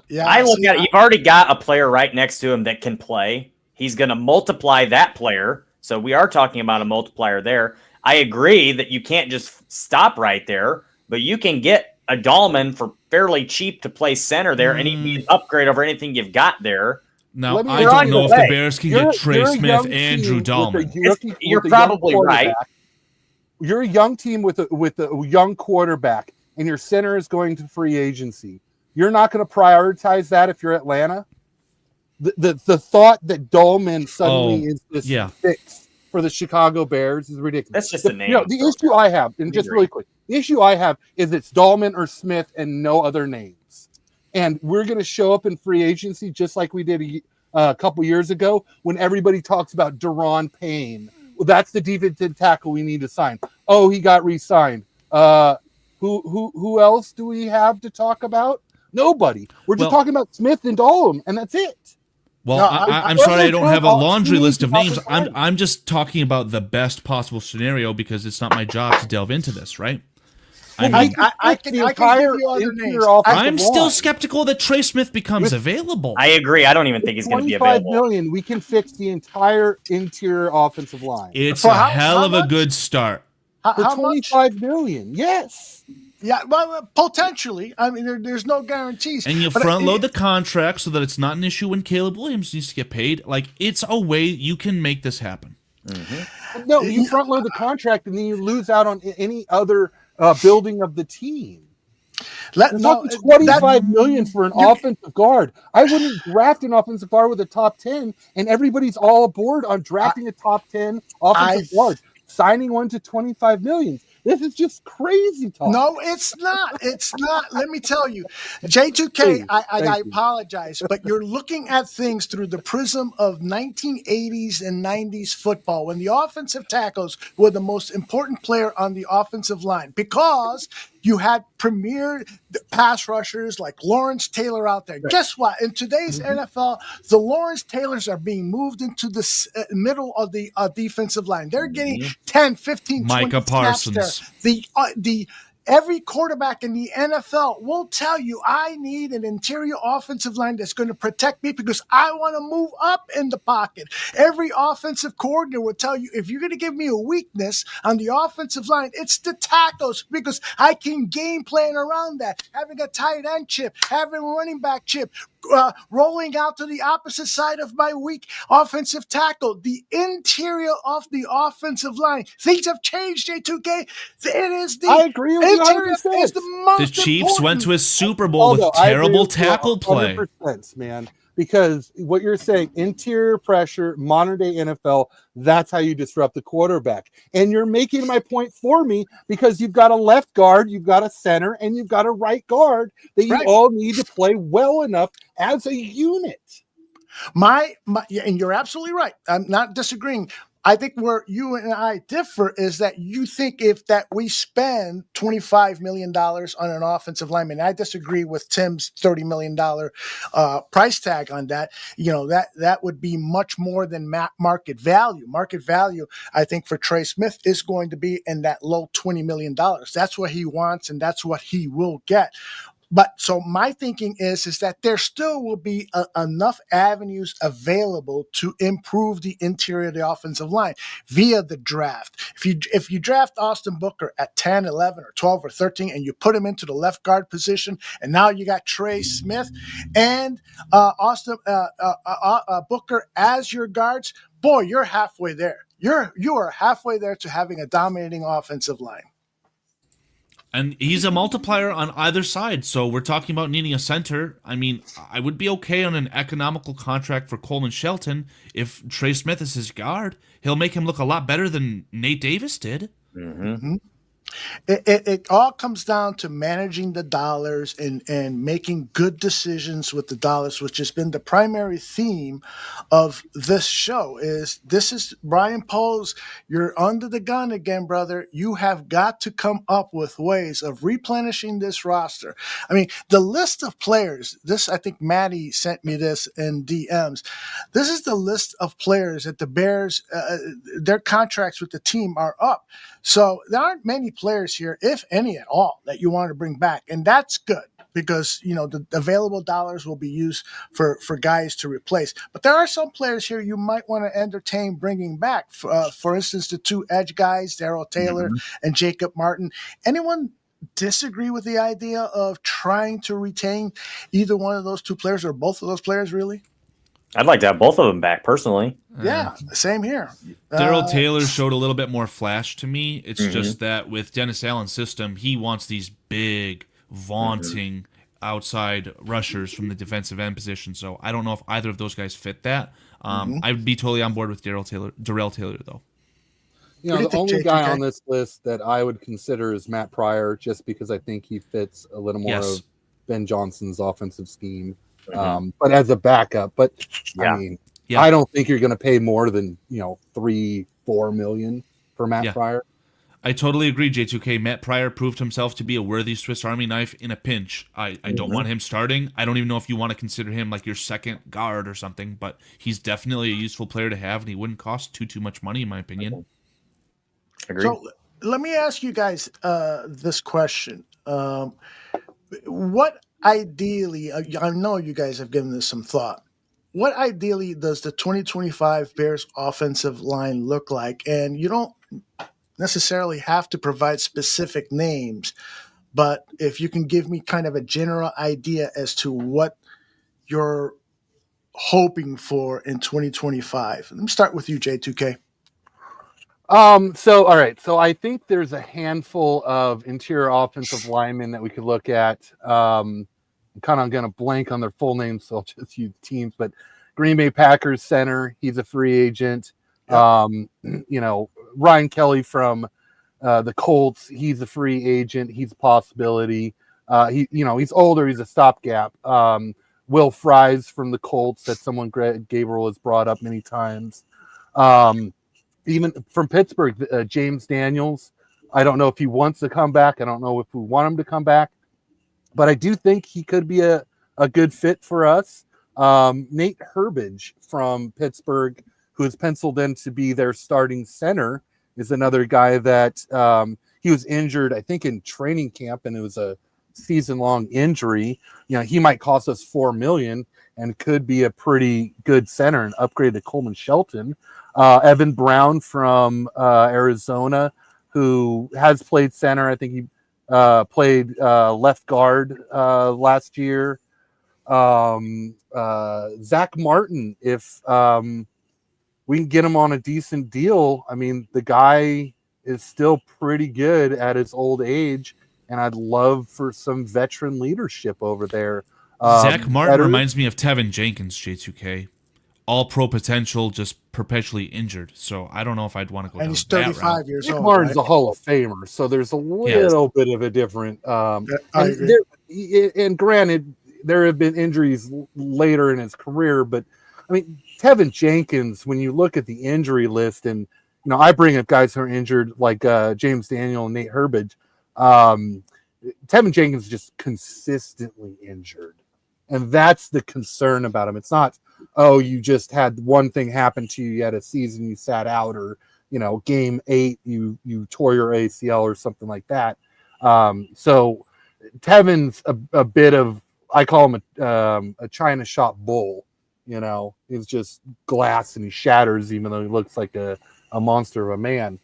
Yeah, I look at it. You've already got a player right next to him that can play. He's going to multiply that player. So we are talking about a multiplier there. I agree that you can't just stop right there, but you can get a Dahlman for fairly cheap to play center there, and he'd be an upgrade over anything you've got there. Now, I don't know if the Bears can get Trey Smith and Drew Dahlman. You're probably right. You're a young team with a young quarterback, and your center is going to free agency. You're not going to prioritize that if you're Atlanta. The thought that Dahlman suddenly is this fix for the Chicago Bears is ridiculous. That's just a name. The issue I have, and just really quick, the issue I have is it's Dahlman or Smith and no other names. And we're going to show up in free agency just like we did a couple years ago when everybody talks about Daron Payne. Well, that's the defensive tackle we need to sign. Oh, he got re-signed. Who else do we have to talk about? Nobody. We're just talking about Smith and Dahlman, and that's it. Well, no, I'm sorry I don't have a laundry list of names. I'm just talking about the best possible scenario because it's not my job to delve into this, right? I can give you other names. I'm still skeptical that Trey Smith becomes available. I agree. I don't even think he's going to be available. $25 million, we can fix the entire interior offensive line. It's a hell of a good start. For $25 million, yes. Yeah, well, potentially. I mean, there's no guarantees. And you front load the contract so that it's not an issue when Caleb Williams needs to get paid. Like, it's a way you can make this happen. Mm-hmm. No, you front load the contract and then you lose out on any other building of the team. $25 million for an offensive guard. I wouldn't draft an offensive guard with a top 10, and everybody's all aboard on drafting a top 10 offensive guard. Signing one to $25 million. This is just crazy talk. No, it's not. It's not. Let me tell you, J2K, I apologize, but you're looking at things through the prism of 1980s and 90s football when the offensive tackles were the most important player on the offensive line because you had premier pass rushers like Lawrence Taylor out there. Right. Guess what? In today's NFL, the Lawrence Taylors are being moved into the middle of the defensive line. They're getting 10, 15, 20 Micah Parsons. The every quarterback in the NFL will tell you, I need an interior offensive line that's going to protect me because I want to move up in the pocket. Every offensive coordinator will tell you, if you're going to give me a weakness on the offensive line, it's the tackles because I can game plan around that. Having a tight end chip, having a running back chip, rolling out to the opposite side of my weak offensive tackle, the interior of the offensive line. Things have changed, J2K. It is the I agree with interior you 100%. is the most The Chiefs important. went to a Super Bowl with terrible tackle play. 100%, man. Because what you're saying, interior pressure, modern day NFL, that's how you disrupt the quarterback. And you're making my point for me because you've got a left guard, you've got a center, and you've got a right guard that you all need to play well enough as a unit. And you're absolutely right. I'm not disagreeing. I think where you and I differ is that you think we spend $25 million on an offensive lineman. I disagree with Tim's $30 million price tag on that. You know, that would be much more than market value. Market value, I think, for Trey Smith is going to be in that low $20 million. That's what he wants, and that's what he will get. But so my thinking is that there still will be enough avenues available to improve the interior of the offensive line via the draft. If you draft Austin Booker at 10, 11, or 12, or 13, and you put him into the left guard position, and now you got Trey Smith and Booker as your guards, boy, you're halfway there. You are halfway there to having a dominating offensive line. And he's a multiplier on either side. So we're talking about needing a center. I mean, I would be okay on an economical contract for Coleman Shelton if Trey Smith is his guard. He'll make him look a lot better than Nate Davis did. Mm-hmm. It all comes down to managing the dollars and making good decisions with the dollars, which has been the primary theme of this show. This is Brian Poles. You're under the gun again, brother. You have got to come up with ways of replenishing this roster. I mean, the list of players, I think Maddie sent me this in DMs. This is the list of players that the Bears, their contracts with the team are up. So there aren't many players here, if any at all, that you want to bring back. And that's good because, you know, the available dollars will be used for guys to replace. But there are some players here you might want to entertain bringing back. For instance, the two edge guys, Darrell Taylor and Jacob Martin. Anyone disagree with the idea of trying to retain either one of those two players or both of those players, really? I'd like to have both of them back personally. Yeah, same here. Darrell Taylor showed a little bit more flash to me. It's just that with Dennis Allen's system, he wants these big, vaunting outside rushers from the defensive end position. So I don't know if either of those guys fit that. I would be totally on board with Darrell Taylor, though. You know, the only guy on this list that I would consider is Matt Pryor, just because I think he fits a little more of Ben Johnson's offensive scheme. But as a backup, I mean, I don't think you're going to pay more than, $3-4 million for Matt Pryor. I totally agree, J2K. Matt Pryor proved himself to be a worthy Swiss Army knife in a pinch. I don't want him starting. I don't even know if you want to consider him like your second guard or something, but he's definitely a useful player to have, and he wouldn't cost too much money, in my opinion. Agreed. So let me ask you guys this question. What ideally, I know you guys have given this some thought. What ideally does the 2025 Bears offensive line look like? And you don't necessarily have to provide specific names, but if you can give me kind of a general idea as to what you're hoping for in 2025. Let me start with you, J2K. All right. So I think there's a handful of interior offensive linemen that we could look at. I'm kind of going to blank on their full names, so I'll just use teams. But Green Bay Packers center, he's a free agent. Yep. Ryan Kelly from the Colts, he's a free agent. He's a possibility. He's older. He's a stopgap. Will Fries from the Colts, that someone Gabriel has brought up many times. Even from Pittsburgh, James Daniels. I don't know if he wants to come back. I don't know if we want him to come back. But I do think he could be a good fit for us. Nate Herbage from Pittsburgh, who is penciled in to be their starting center, is another guy that he was injured, I think, in training camp, and it was a season-long injury. He might cost us $4 million and could be a pretty good center and upgrade to Coleman Shelton. Evan Brown from Arizona, who has played center. I think he played left guard last year. Zach Martin, if we can get him on a decent deal. I mean, the guy is still pretty good at his old age, and I'd love for some veteran leadership over there. Zach Martin reminds me of Tevin Jenkins, J2K. All pro potential, just perpetually injured. So I don't know if I'd want to go. And he's 35 years old. Martin's a Hall of Famer, so there's a little bit of a different. And granted, there have been injuries later in his career, but I mean, Tevin Jenkins, when you look at the injury list, and I bring up guys who are injured like James Daniel and Nate Herbage. Tevin Jenkins is just consistently injured. And that's the concern about him. It's not, you just had one thing happen to you. You had a season you sat out, or, game 8, you tore your ACL or something like that. So Tevin's a bit of, I call him a China shop bull. He's just glass and he shatters, even though he looks like a monster of a man.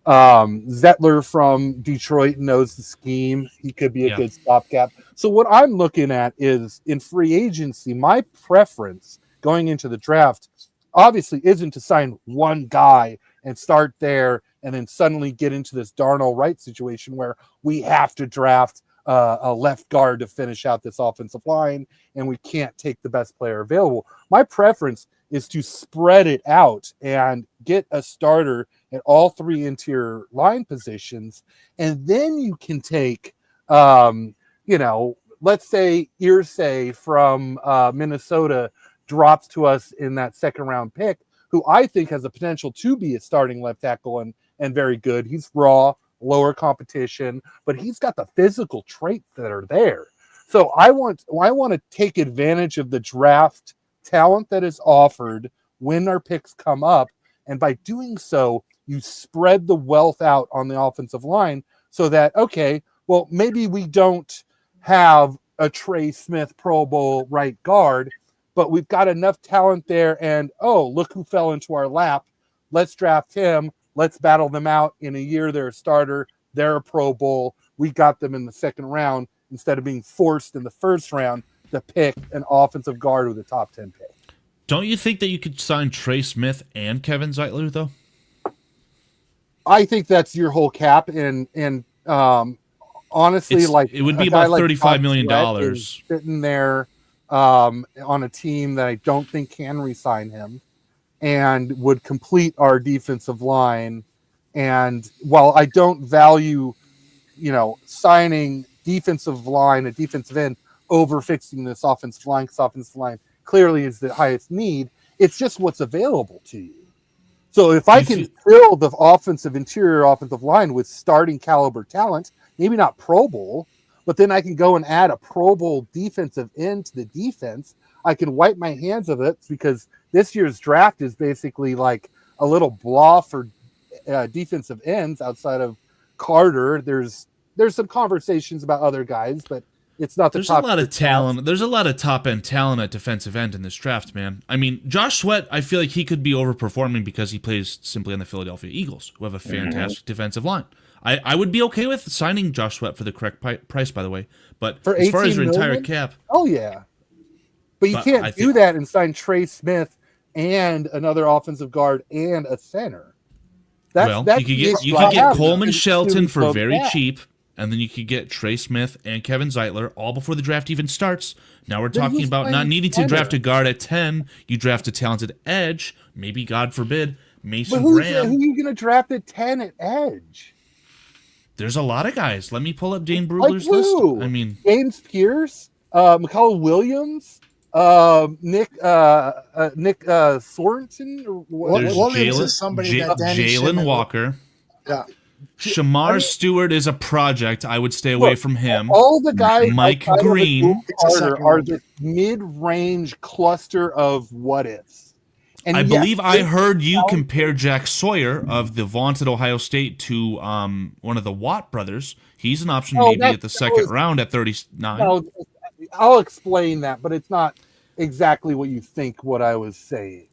Zettler from Detroit knows the scheme. He could be a good stopgap. So what I'm looking at is, in free agency, my preference going into the draft obviously isn't to sign one guy and start there and then suddenly get into this Darnell Wright situation where we have to draft a left guard to finish out this offensive line and we can't take the best player available. My preference is to spread it out and get a starter at all 3 interior line positions. And then you can take, let's say Irsay from Minnesota drops to us in that second round pick, who I think has the potential to be a starting left tackle and very good. He's raw, lower competition, but he's got the physical traits that are there. So I want to take advantage of the draft talent that is offered when our picks come up. And by doing so, you spread the wealth out on the offensive line so that, okay, well, maybe we don't have a Trey Smith Pro Bowl right guard, but we've got enough talent there. And, look who fell into our lap. Let's draft him. Let's battle them out. In a year, they're a starter. They're a Pro Bowl. We got them in the second round instead of being forced in the first round to pick an offensive guard with a top 10 pick. Don't you think that you could sign Trey Smith and Kevin Zeitler, though? I think that's your whole cap. And honestly, it would be about $35 million sitting there on a team that I don't think can re-sign him and would complete our defensive line. And while I don't value, signing defensive line, a defensive end, over fixing this offensive line, because offensive line clearly is the highest need, it's just what's available to you. So if I can fill the interior offensive line with starting caliber talent, maybe not Pro Bowl, but then I can go and add a Pro Bowl defensive end to the defense. I can wipe my hands of it, because this year's draft is basically like a little blah for defensive ends outside of Carter. There's some conversations about other guys, but it's not the There's top. a lot of talent. There's a lot of top end talent at defensive end in this draft, man. I mean, Josh Sweat, I feel like he could be overperforming because he plays simply on the Philadelphia Eagles, who have a fantastic defensive line. I would be okay with signing Josh Sweat for the correct price, by the way. But for as far as your entire million? cap, oh yeah, but you can't do that and sign Trey Smith and another offensive guard and a center. You could get Coleman Shelton for very cheap, and then you could get Trey Smith and Kevin Zeitler all before the draft even starts. Now we're talking about not needing to draft a guard at 10. You draft a talented edge, maybe, God forbid, Mason Graham. Who are you going to draft at 10 at edge? There's a lot of guys. Let me pull up Dane Brugler's list. I mean, James Pierce, McCall Williams, Nick Sorensen. Jalen Walker. Yeah. Shamar Stewart is a project. I would stay away from him. All the guys, Mike Green, are this mid-range cluster of what ifs. And I believe I heard you compare Jack Sawyer of the vaunted Ohio State to one of the Watt brothers. He's an option maybe at the second round at 39. No, I'll explain that, but it's not exactly what you think what I was saying.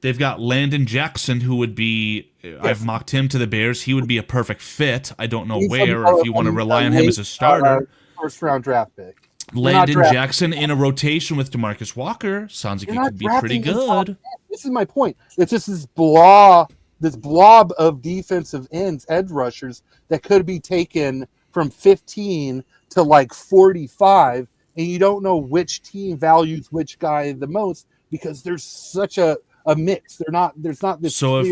They've got Landon Jackson, who would be, I've mocked him to the Bears. He would be a perfect fit. I don't know where, or if you want to rely on him as a starter. First-round draft pick. Landon Jackson in a rotation with DeMarcus Walker sounds like he could be pretty good. This is my point. It's just this blob of defensive ends, edge rushers that could be taken from 15 to like 45, and you don't know which team values which guy the most because there's such a mix. There's not this. So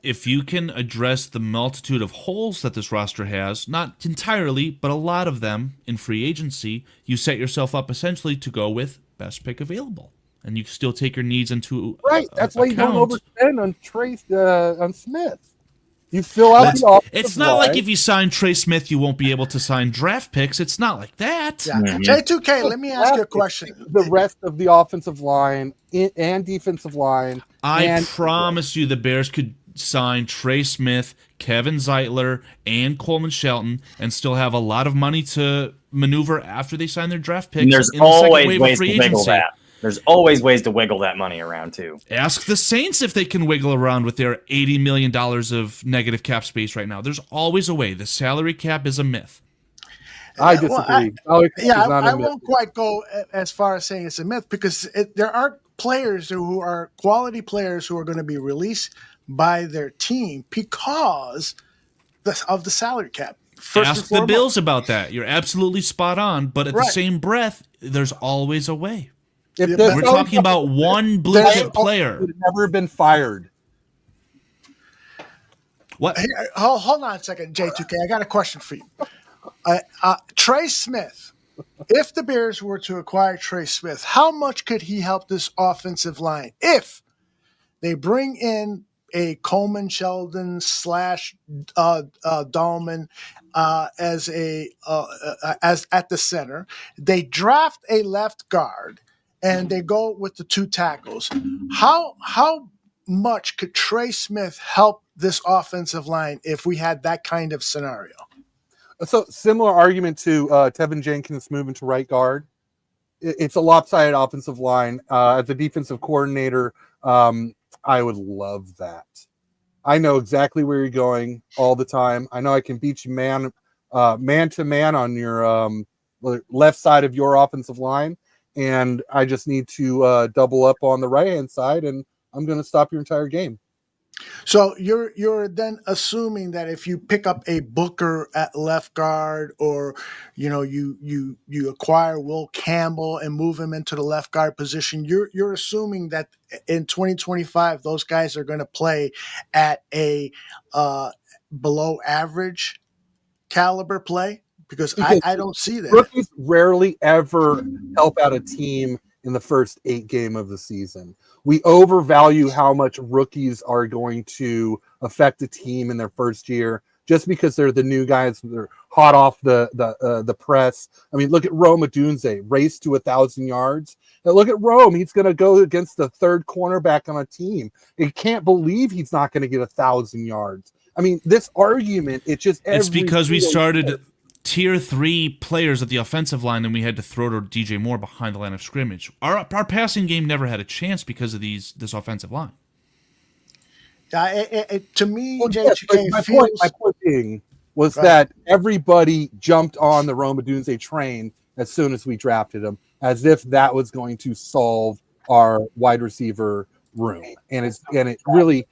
if you can address the multitude of holes that this roster has, not entirely, but a lot of them in free agency, you set yourself up essentially to go with best pick available, and you still take your needs into That's why you don't overspend on Smith. You fill out the offensive It's not like if you sign Trey Smith, you won't be able to sign draft picks. It's not like that. Yeah. J2K, let me ask you a question. The rest of the offensive line and defensive line. I promise you the Bears could sign Trey Smith, Kevin Zeitler, and Coleman Shelton and still have a lot of money to maneuver after they sign their draft picks. And there's always ways to wiggle that. There's always ways to wiggle that money around, too. Ask the Saints if they can wiggle around with their $80 million of negative cap space right now. There's always a way. The salary cap is a myth. I disagree. I won't quite go as far as saying it's a myth because there are players who are quality players who are going to be released by their team because of the salary cap. Ask the Bills about that. You're absolutely spot on. But at the same breath, there's always a way. We're talking about one blue chip player. Would have never been fired. What? Hey, hold on a second, J2K. I got a question for you. Trey Smith, if the Bears were to acquire Trey Smith, how much could he help this offensive line if they bring in a Coleman Sheldon / Dahlman as at the center? They draft a left guard and they go with the two tackles. How much could Trey Smith help this offensive line if we had that kind of scenario? So similar argument to Tevin Jenkins moving to right guard. It's a lopsided offensive line. As a defensive coordinator, I would love that. I know exactly where you're going all the time. I know I can beat you man to man on your left side of your offensive line. And I just need to double up on the right-hand side, and I'm going to stop your entire game. So you're then assuming that if you pick up a Booker at left guard, or you acquire Will Campbell and move him into the left guard position, you're assuming that in 2025 those guys are going to play at a below average caliber play. Because I don't see that. Rookies rarely ever help out a team in the first 8 games of the season. We overvalue how much rookies are going to affect a team in their first year just because they're the new guys. They're hot off the press. I mean, look at Rome Odunze, race to 1,000 yards. Now look at Rome. He's going to go against the third cornerback on a team. You can't believe he's not going to get 1,000 yards. I mean, this argument, it's because we started tier 3 players at the offensive line, and we had to throw to DJ Moore behind the line of scrimmage. Our passing game never had a chance because of this offensive line. To me, well, J2K my feels... my point being was that everybody jumped on the Rome Odunze train as soon as we drafted him, as if that was going to solve our wide receiver room, and it really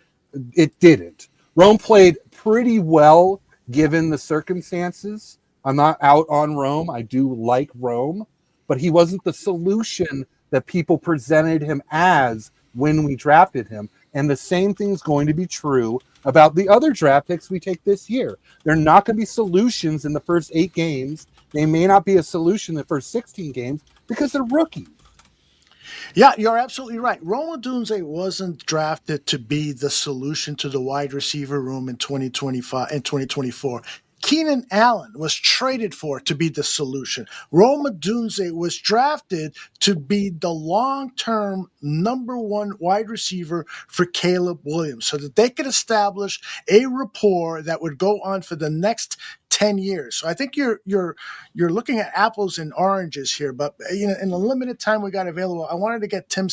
didn't. Rome played pretty well given the circumstances. I'm not out on Rome. I do like Rome, but he wasn't the solution that people presented him as when we drafted him. And the same thing's going to be true about the other draft picks we take this year. They're not going to be solutions in the first 8 games. They may not be a solution in the first 16 games because they're rookies. Yeah, you're absolutely right. Rome Odunze wasn't drafted to be the solution to the wide receiver room in 2025 and 2024. Keenan Allen was traded for to be the solution. Rome Odunze was drafted to be the long-term number 1 wide receiver for Caleb Williams so that they could establish a rapport that would go on for the next 10 years. So I think you're looking at apples and oranges here, but in the limited time we got available, I wanted to get Tim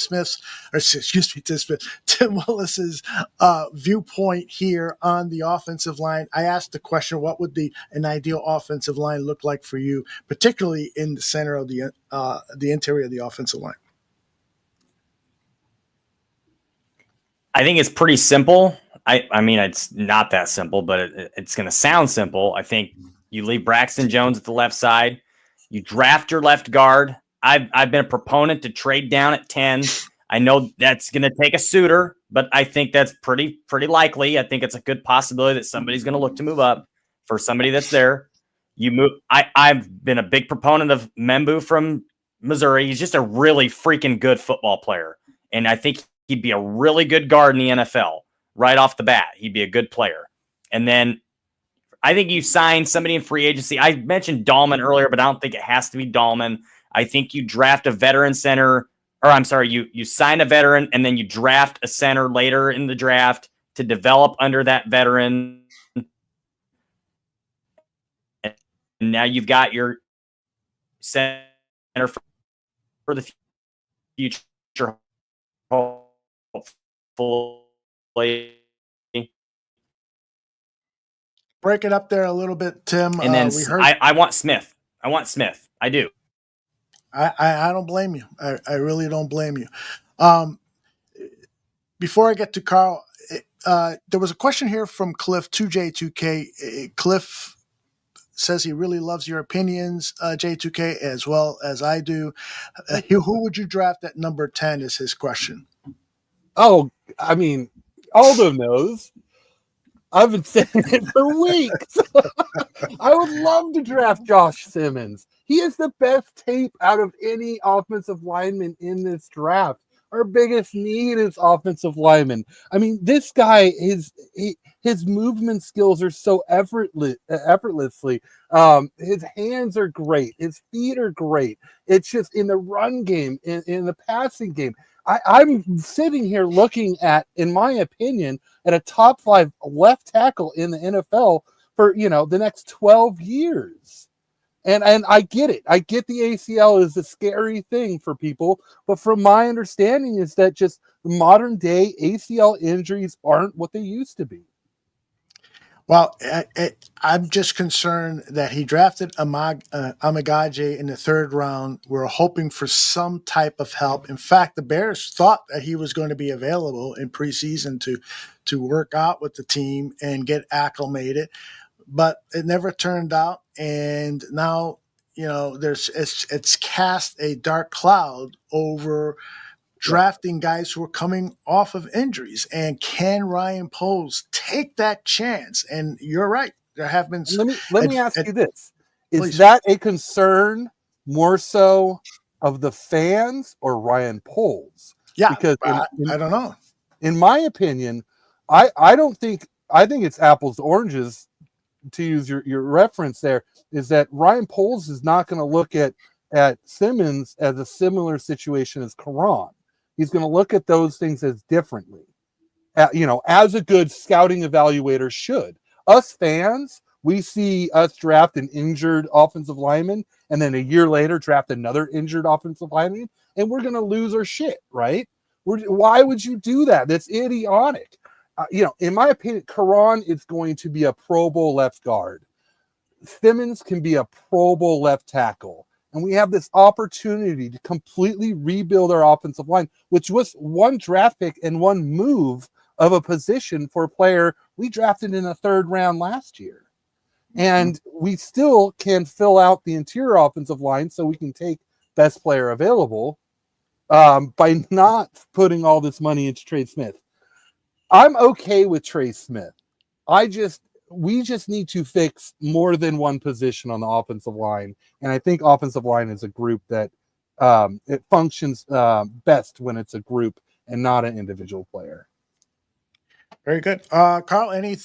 Willis's viewpoint here on the offensive line. I asked the question, what would an ideal offensive line look like for you, particularly in the center of the interior of the offensive line? I think it's pretty simple. I mean, it's not that simple, but it's going to sound simple. I think you leave Braxton Jones at the left side. You draft your left guard. I've been a proponent to trade down at 10. I know that's going to take a suitor, but I think that's pretty likely. I think it's a good possibility that somebody's going to look to move up for somebody that's there. You move. I've been a big proponent of Membu from Missouri. He's just a really freaking good football player, and I think he'd be a really good guard in the NFL. Right off the bat, he'd be a good player. And then I think you sign somebody in free agency. I mentioned Dahlman earlier, but I don't think it has to be Dahlman. I think you draft a veteran center, or I'm sorry, you sign a veteran and then you draft a center later in the draft to develop under that veteran. And now you've got your center for the future. Break it up there a little bit, Tim. And then I want Smith. I do. I don't blame you. I really don't blame you. Before I get to Carl, there was a question here from Cliff, 2J2K. Cliff says he really loves your opinions, J2K, as well as I do. Who would you draft at number 10 is his question. Oh, I mean, Aldo knows. I've been saying it for weeks. I would love to draft Josh Simmons. He is the best tape out of any offensive lineman in this draft. Our biggest need is offensive linemen. I mean, this guy, his movement skills are so effortlessly. His hands are great. His feet are great. It's just in the run game, in the passing game. I'm sitting here looking at, in my opinion, at a top 5 left tackle in the NFL for, the next 12 years. And I get it. I get the ACL is a scary thing for people, but from my understanding is that just modern day ACL injuries aren't what they used to be. Well, I'm just concerned that he drafted Amagaje in the 3rd round. We're hoping for some type of help. In fact, the Bears thought that he was going to be available in preseason to work out with the team and get acclimated, but it never turned out. And now, it's cast a dark cloud over drafting guys who are coming off of injuries. And can Ryan Poles take that chance? And you're right. There have been. Let me ask you this: please. Is that a concern more so of the fans or Ryan Poles? Yeah, because I don't know. In my opinion, I think it's apples to oranges. To use your reference there, is that Ryan Poles is not going to look at Simmons as a similar situation as Karan. He's going to look at those things as differently, as a good scouting evaluator should. Us fans, we see us draft an injured offensive lineman, and then a year later draft another injured offensive lineman, and we're going to lose our shit, right? Why would you do that? That's idiotic. In my opinion, Karan is going to be a Pro Bowl left guard. Simmons can be a Pro Bowl left tackle. And we have this opportunity to completely rebuild our offensive line, which was one draft pick and one move of a position for a player we drafted in the 3rd round last year. And we still can fill out the interior offensive line so we can take best player available by not putting all this money into Trey Smith. I'm okay with Trey Smith. We just need to fix more than one position on the offensive line. And I think offensive line is a group that it functions best when it's a group and not an individual player. Very good. Carl, any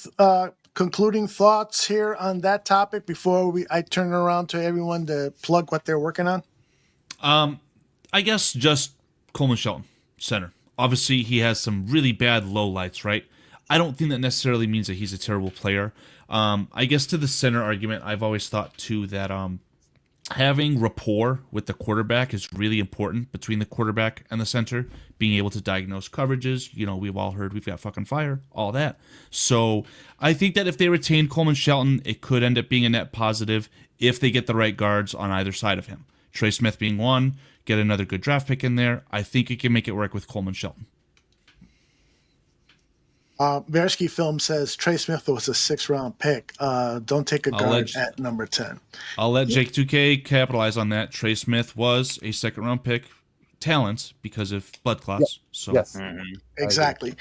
concluding thoughts here on that topic before I turn it around to everyone to plug what they're working on? I guess just Coleman Shelton, center. Obviously, he has some really bad lowlights, right? I don't think that necessarily means that he's a terrible player. I guess to the center argument, I've always thought, too, that having rapport with the quarterback is really important between the quarterback and the center, being able to diagnose coverages. We've all heard we've got fucking fire, all that. So I think that if they retain Coleman Shelton, it could end up being a net positive if they get the right guards on either side of him. Trey Smith being one, get another good draft pick in there. I think it can make it work with Coleman Shelton. Bearsky Film says Trey Smith was a 6th-round pick. Don't take a guard at number 10. I'll let Jake 2K capitalize on that. Trey Smith was a 2nd-round pick talent because of blood clots. Yep. So yes, exactly.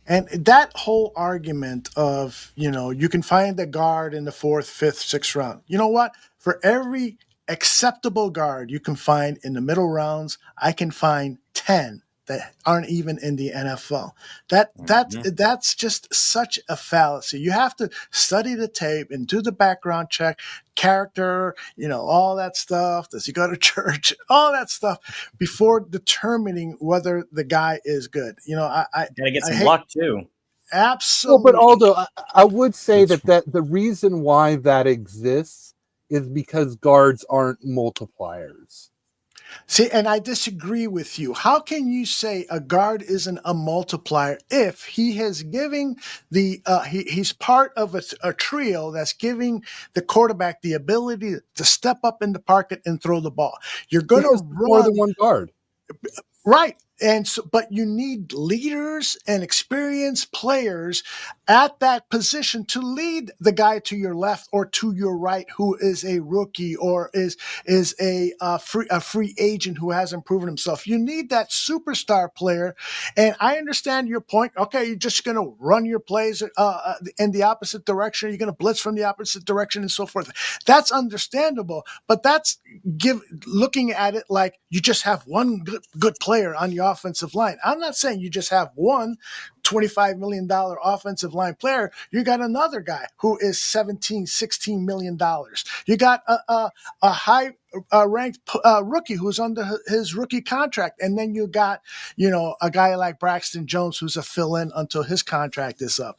And that whole argument of, you can find a guard in the 4th, 5th, 6th round. You know what? For every acceptable guard you can find in the middle rounds, I can find 10 that aren't even in the NFL. That's just such a fallacy. You have to study the tape and do the background check, character, all that stuff. Does he go to church? All that stuff before determining whether the guy is good. I gotta get some luck too. Absolutely. Well, but Aldo, I would say that the reason why that exists is because guards aren't multipliers. See, and I disagree with you. How can you say a guard isn't a multiplier if he is giving he's part of a trio that's giving the quarterback the ability to step up in the pocket and throw the ball? You're going to run more than one guard. Right. And so, but you need leaders and experienced players at that position to lead the guy to your left or to your right, who is a rookie or is a free agent who hasn't proven himself. You need that superstar player. And I understand your point. Okay, you're just going to run your plays in the opposite direction. You're going to blitz from the opposite direction and so forth. That's understandable. But that's looking at it like you just have one good player on your offensive line. I'm not saying you just have one $25 million offensive line player. You got another guy who is $16 million. You got a high ranked rookie who's under his rookie contract. And then you got, a guy like Braxton Jones, who's a fill-in until his contract is up.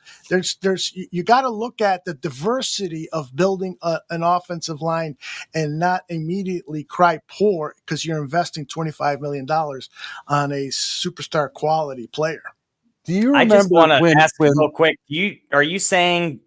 You got to look at the diversity of building an offensive line and not immediately cry poor because you're investing $25 million on a superstar quality player. Do you remember? I just want to ask real quick. Are you saying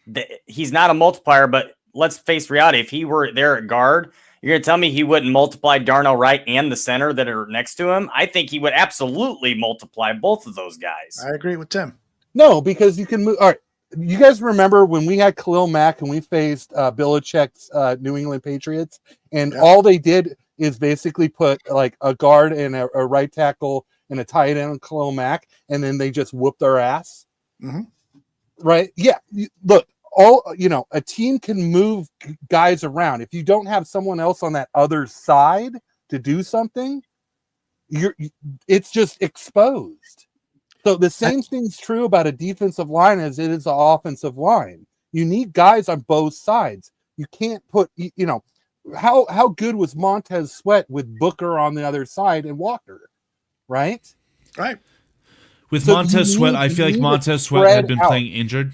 that he's not a multiplier? But let's face reality. If he were there at guard, you're going to tell me he wouldn't multiply Darnell Wright and the center that are next to him? I think he would absolutely multiply both of those guys. I agree with Tim. No, because you can move. All right. You guys remember when we had Khalil Mack and we faced Belichick's New England Patriots, and all they did is basically put like a guard and a right tackle and a tight end on Khalil Mack, and then they just whooped our ass. Mm-hmm. Right? Yeah. Look, a team can move guys around. If you don't have someone else on that other side to do something, it's just exposed. So the same thing's true about a defensive line as it is an offensive line. You need guys on both sides. You can't put, how good was Montez Sweat with Booker on the other side and Walker? Right. With Montez Sweat, I feel like Montez Sweat had been playing injured.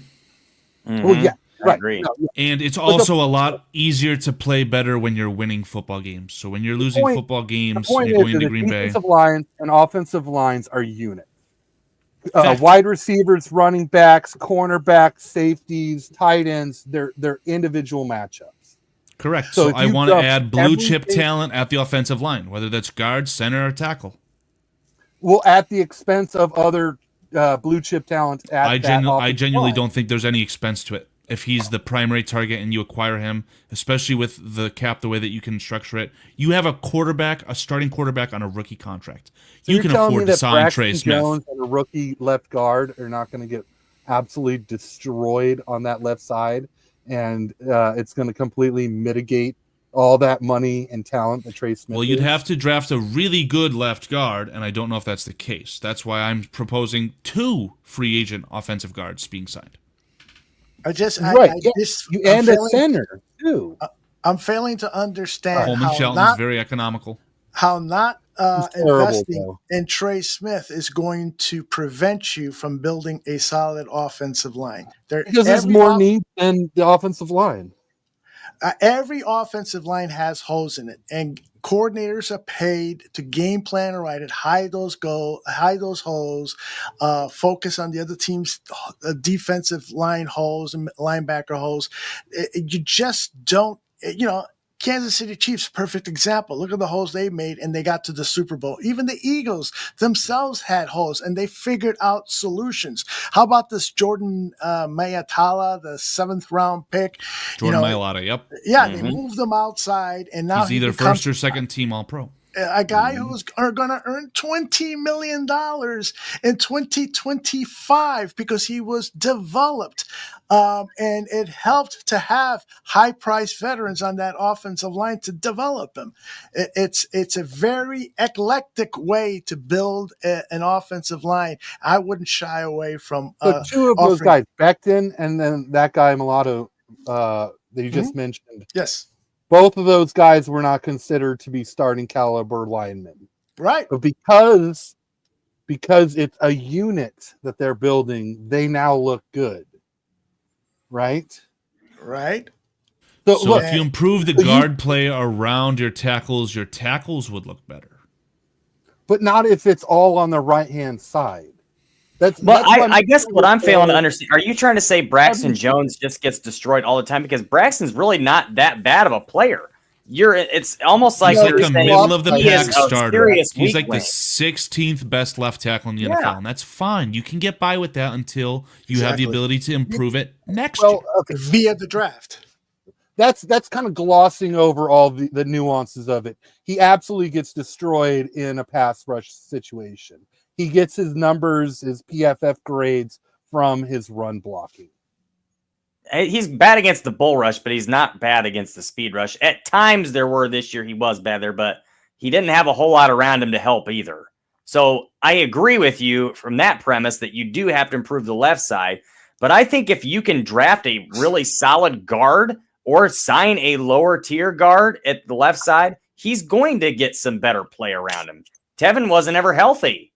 Mm-hmm. Well, yeah. I agree. And it's also a lot easier to play better when you're winning football games. So when you're losing football games, you're going into Green Bay. Defensive lines and offensive lines are units. Wide receivers, running backs, cornerbacks, safeties, tight ends, they're individual matchups. Correct. So I want to add blue chip talent at the offensive line, whether that's guard, center, or tackle. Well, at the expense of other blue chip talent. I genuinely don't think there's any expense to it. If he's the primary target and you acquire him, especially with the cap, the way that you can structure it, you have a starting quarterback on a rookie contract. So you can afford to sign Trey Smith. Jones and a rookie left guard are not going to get absolutely destroyed on that left side, and it's going to completely mitigate all that money and talent that Trey Smith. Well, you'd have to draft a really good left guard, and I don't know if that's the case. That's why I'm proposing 2 free agent offensive guards being signed. And a center too. I'm failing to understand Coleman Shelton's very economical. How not investing in Trey Smith is going to prevent you from building a solid offensive line. Because there's more need than the offensive line. Every offensive line has holes in it, and coordinators are paid to game plan around it, hide those holes, focus on the other team's defensive line holes and linebacker holes. You just don't, Kansas City Chiefs, perfect example. Look at the holes they made, and they got to the Super Bowl. Even the Eagles themselves had holes, and they figured out solutions. How about this Jordan Mailata, the 7th-round pick? Jordan Mailata, yep. Yeah, They moved them outside, and now he's either first or second team All-Pro. A guy who's going to earn $20 million in 2025 because he was developed. And it helped to have high-priced veterans on that offensive line to develop them. It's a very eclectic way to build an offensive line. I wouldn't shy away from 2 of those guys, Becton and then that guy Mulatto that you just mentioned. Yes. Both of those guys were not considered to be starting caliber linemen. Right. But because it's a unit that they're building, they now look good. Right? Right. So look, if you improve the guard play around your tackles would look better. But not if it's all on the right-hand side. I guess what I'm failing to understand, are you trying to say Braxton Jones just gets destroyed all the time? Because Braxton's really not that bad of a player. It's almost like he's like a middle of the pack starter. He's like the link. 16th best left tackle in the NFL, and that's fine. You can get by with that until you have the ability to improve it next year. Via the draft. That's kind of glossing over all the nuances of it. He absolutely gets destroyed in a pass rush situation. He gets his numbers, his PFF grades from his run blocking. He's bad against the bull rush, but he's not bad against the speed rush. At times this year he was bad there, but he didn't have a whole lot around him to help either. So I agree with you from that premise that you do have to improve the left side. But I think if you can draft a really solid guard or sign a lower tier guard at the left side, he's going to get some better play around him. Tevin wasn't ever healthy.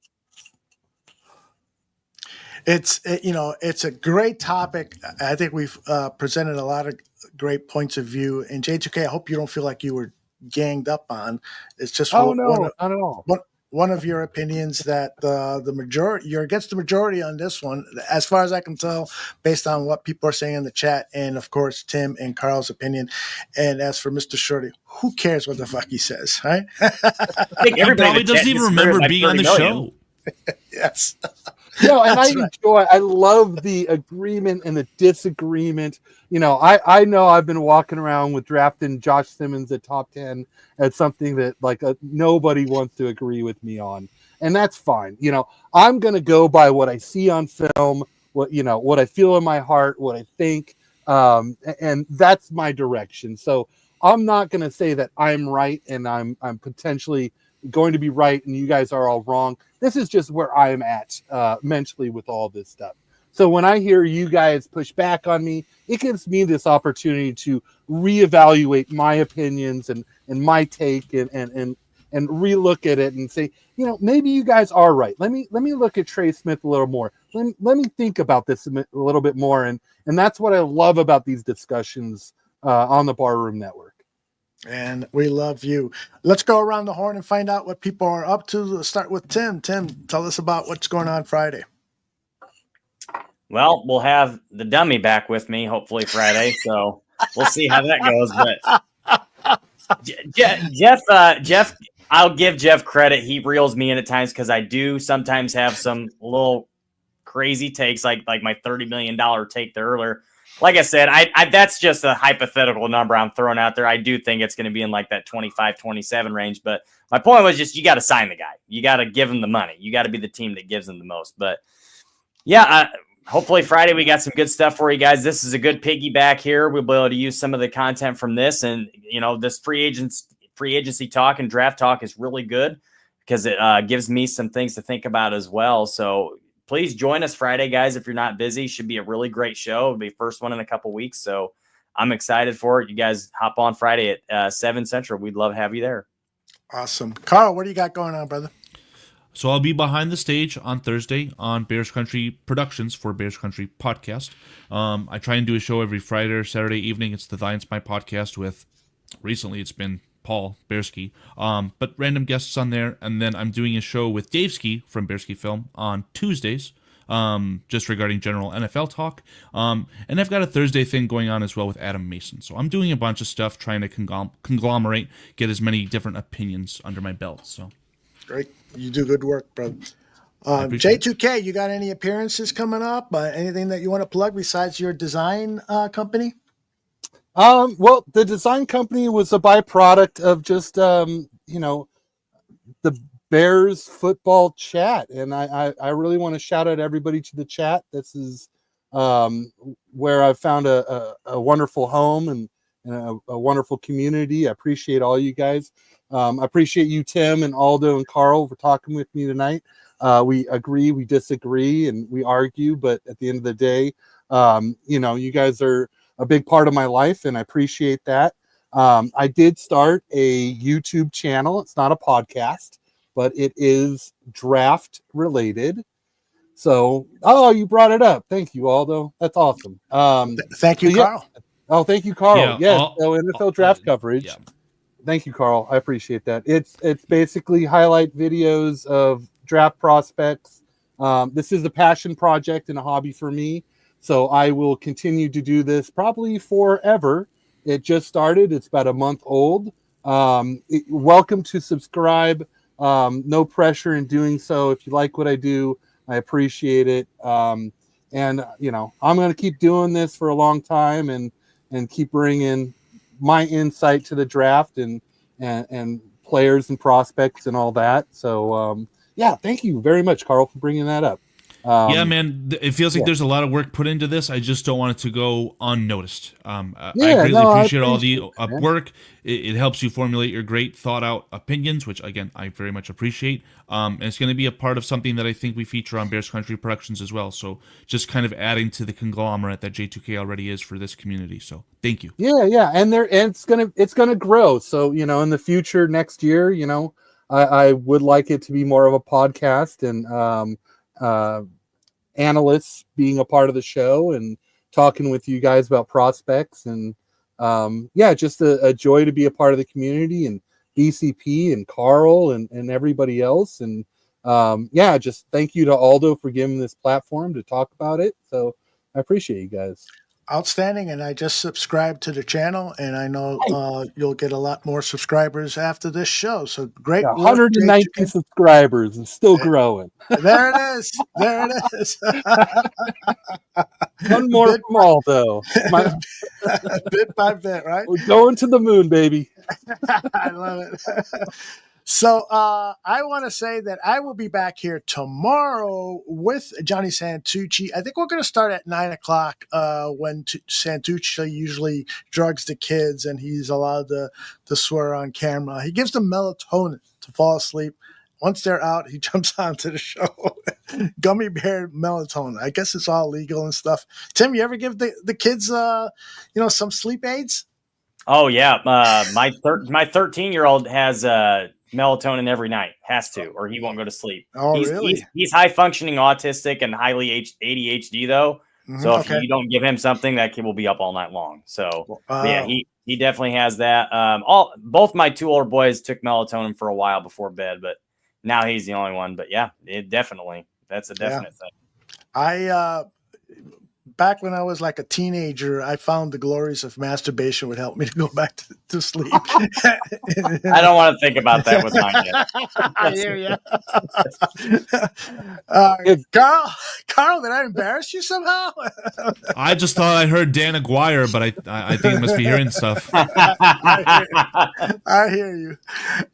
It's a great topic. I think we've presented a lot of great points of view. And J2K, I hope you don't feel like you were ganged up on. It's just not at all. One of your opinions that the majority, you're against the majority on this one, as far as I can tell, based on what people are saying in the chat, and of course Tim and Carl's opinion. And as for Mr. Shorty, who cares what the fuck he says, right? I think everybody doesn't even remember being on the show. Yes. No, and I love the agreement and the disagreement. I know I've been walking around with drafting Josh Simmons at top 10 as something that nobody wants to agree with me on. And that's fine. I'm going to go by what I see on film, what I feel in my heart, what I think. And that's my direction. So I'm not going to say that I'm right and I'm potentially going to be right and you guys are all wrong. This is just where I'm at mentally with all this stuff. So when I hear you guys push back on me, it gives me this opportunity to reevaluate my opinions and my take and relook at it and say, maybe you guys are right. Let me look at Trey Smith a little more. let me think about this a little bit more. And that's what I love about these discussions on the Barroom Network. And we love you. Let's go around the horn and find out what people are up to. Let's start with Tim. Tim, tell us about what's going on Friday. Well, we'll have the dummy back with me, hopefully Friday. So we'll see how that goes. But Jeff, I'll give Jeff credit. He reels me in at times because I do sometimes have some little crazy takes, like my $30 million take there earlier. Like I said, I that's just a hypothetical number I'm throwing out there. I do think it's going to be in like that 25, 27 range. But my point was just you got to sign the guy. You got to give him the money. You got to be the team that gives him the most. But yeah, hopefully Friday we got some good stuff for you guys. This is a good piggyback here. We'll be able to use some of the content from this. And, this free agency talk and draft talk is really good because it gives me some things to think about as well. So please join us Friday, guys. If you're not busy, should be a really great show. It'll be the first one in a couple weeks. So I'm excited for it. You guys hop on Friday at 7 Central. We'd love to have you there. Awesome. Carl, what do you got going on, brother? So I'll be behind the stage on Thursday on Bears Country Productions for Bears Country Podcast. I try and do a show every Friday or Saturday evening. It's the Lions My Podcast with, recently it's been Paul Bearski, but random guests on there. And then I'm doing a show with Dave Ski from Bearski Film on Tuesdays, just regarding general NFL talk. And I've got a Thursday thing going on as well with Adam Mason. So I'm doing a bunch of stuff, trying to conglomerate, get as many different opinions under my belt. So great. You do good work, brother. J2K, you got any appearances coming up? Anything that you want to plug besides your design company? Well, the design company was a byproduct of just, the Bears football chat. And I really want to shout out everybody to the chat. This is where I've found a wonderful home and a wonderful community. I appreciate all you guys. I appreciate you, Tim and Aldo and Carl, for talking with me tonight. We agree, we disagree, and we argue. But at the end of the day, you guys are a big part of my life, and I appreciate that. I did start a YouTube channel. It's not a podcast, but it is draft related. So, you brought it up. Thank you, Aldo. That's awesome. Thank you, Carl. Oh, thank you, Carl. Yeah, yes. So NFL draft coverage. Yeah. Thank you, Carl. I appreciate that. It's basically highlight videos of draft prospects. This is a passion project and a hobby for me. So I will continue to do this probably forever. It just started. It's about a month old. Welcome to subscribe. No pressure in doing so. If you like what I do, I appreciate it. And I'm going to keep doing this for a long time and keep bringing my insight to the draft and players and prospects and all that. So, thank you very much, Carl, for bringing that up. Yeah, man, it feels like there's a lot of work put into this. I just don't want it to go unnoticed. I greatly appreciate all the work. It helps you formulate your great thought out opinions, which again, I very much appreciate. And it's going to be a part of something that I think we feature on Bears Country Productions as well. So just kind of adding to the conglomerate that J2K already is for this community. So thank you. Yeah. And it's gonna grow. So, in the future, next year, I would like it to be more of a podcast and, analysts being a part of the show and talking with you guys about prospects and just a joy to be a part of the community and BCP and Carl and everybody else. And just thank you to Aldo for giving this platform to talk about it. So I appreciate you guys. Outstanding. And I just subscribed to the channel, and I know you'll get a lot more subscribers after this show. So great. 119 subscribers and still growing. There it is. One more from Aldo. Bit by bit, right? We're going to the moon, baby. I love it. So I want to say that I will be back here tomorrow with Johnny Santucci. I think we're going to start at 9:00 when Santucci usually drugs the kids and he's allowed to swear on camera. He gives them melatonin to fall asleep. Once they're out, he jumps onto the show. Gummy bear melatonin. I guess it's all legal and stuff. Tim, you ever give the kids some sleep aids? Oh yeah, my 13-year-old has melatonin every night. Has to, or he won't go to sleep. Oh, really? He's high functioning autistic and highly ADHD though. So if you don't give him something, that kid will be up all night long. So yeah, he definitely has that. Both my 2 older boys took melatonin for a while before bed, but now he's the only one. But yeah, that's a definite thing. Back when I was like a teenager, I found the glories of masturbation would help me to go back to sleep. I don't want to think about that with mine yet. I hear you. Carl, did I embarrass you somehow? I just thought I heard Dan Aguirre, but I think I must be hearing stuff. I hear you.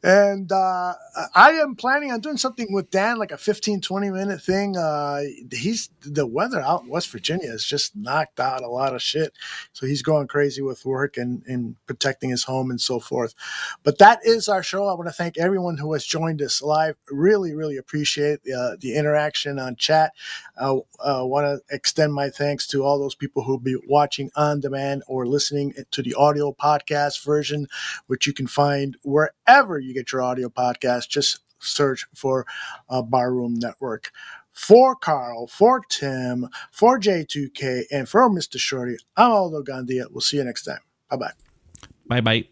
And I am planning on doing something with Dan, like a 15, 20-minute thing. The weather out in West Virginia is just knocked out a lot of shit. So he's going crazy with work and protecting his home and so forth. But that is our show. I want to thank everyone who has joined us live. Really, really appreciate the interaction on chat. I want to extend my thanks to all those people who will be watching on demand or listening to the audio podcast version, which you can find wherever you get your audio podcast. Just search for Barroom Network. For Carl, for Tim, for J2K, and for Mr. Shorty, I'm Aldo Gandia. We'll see you next time. Bye-bye. Bye-bye.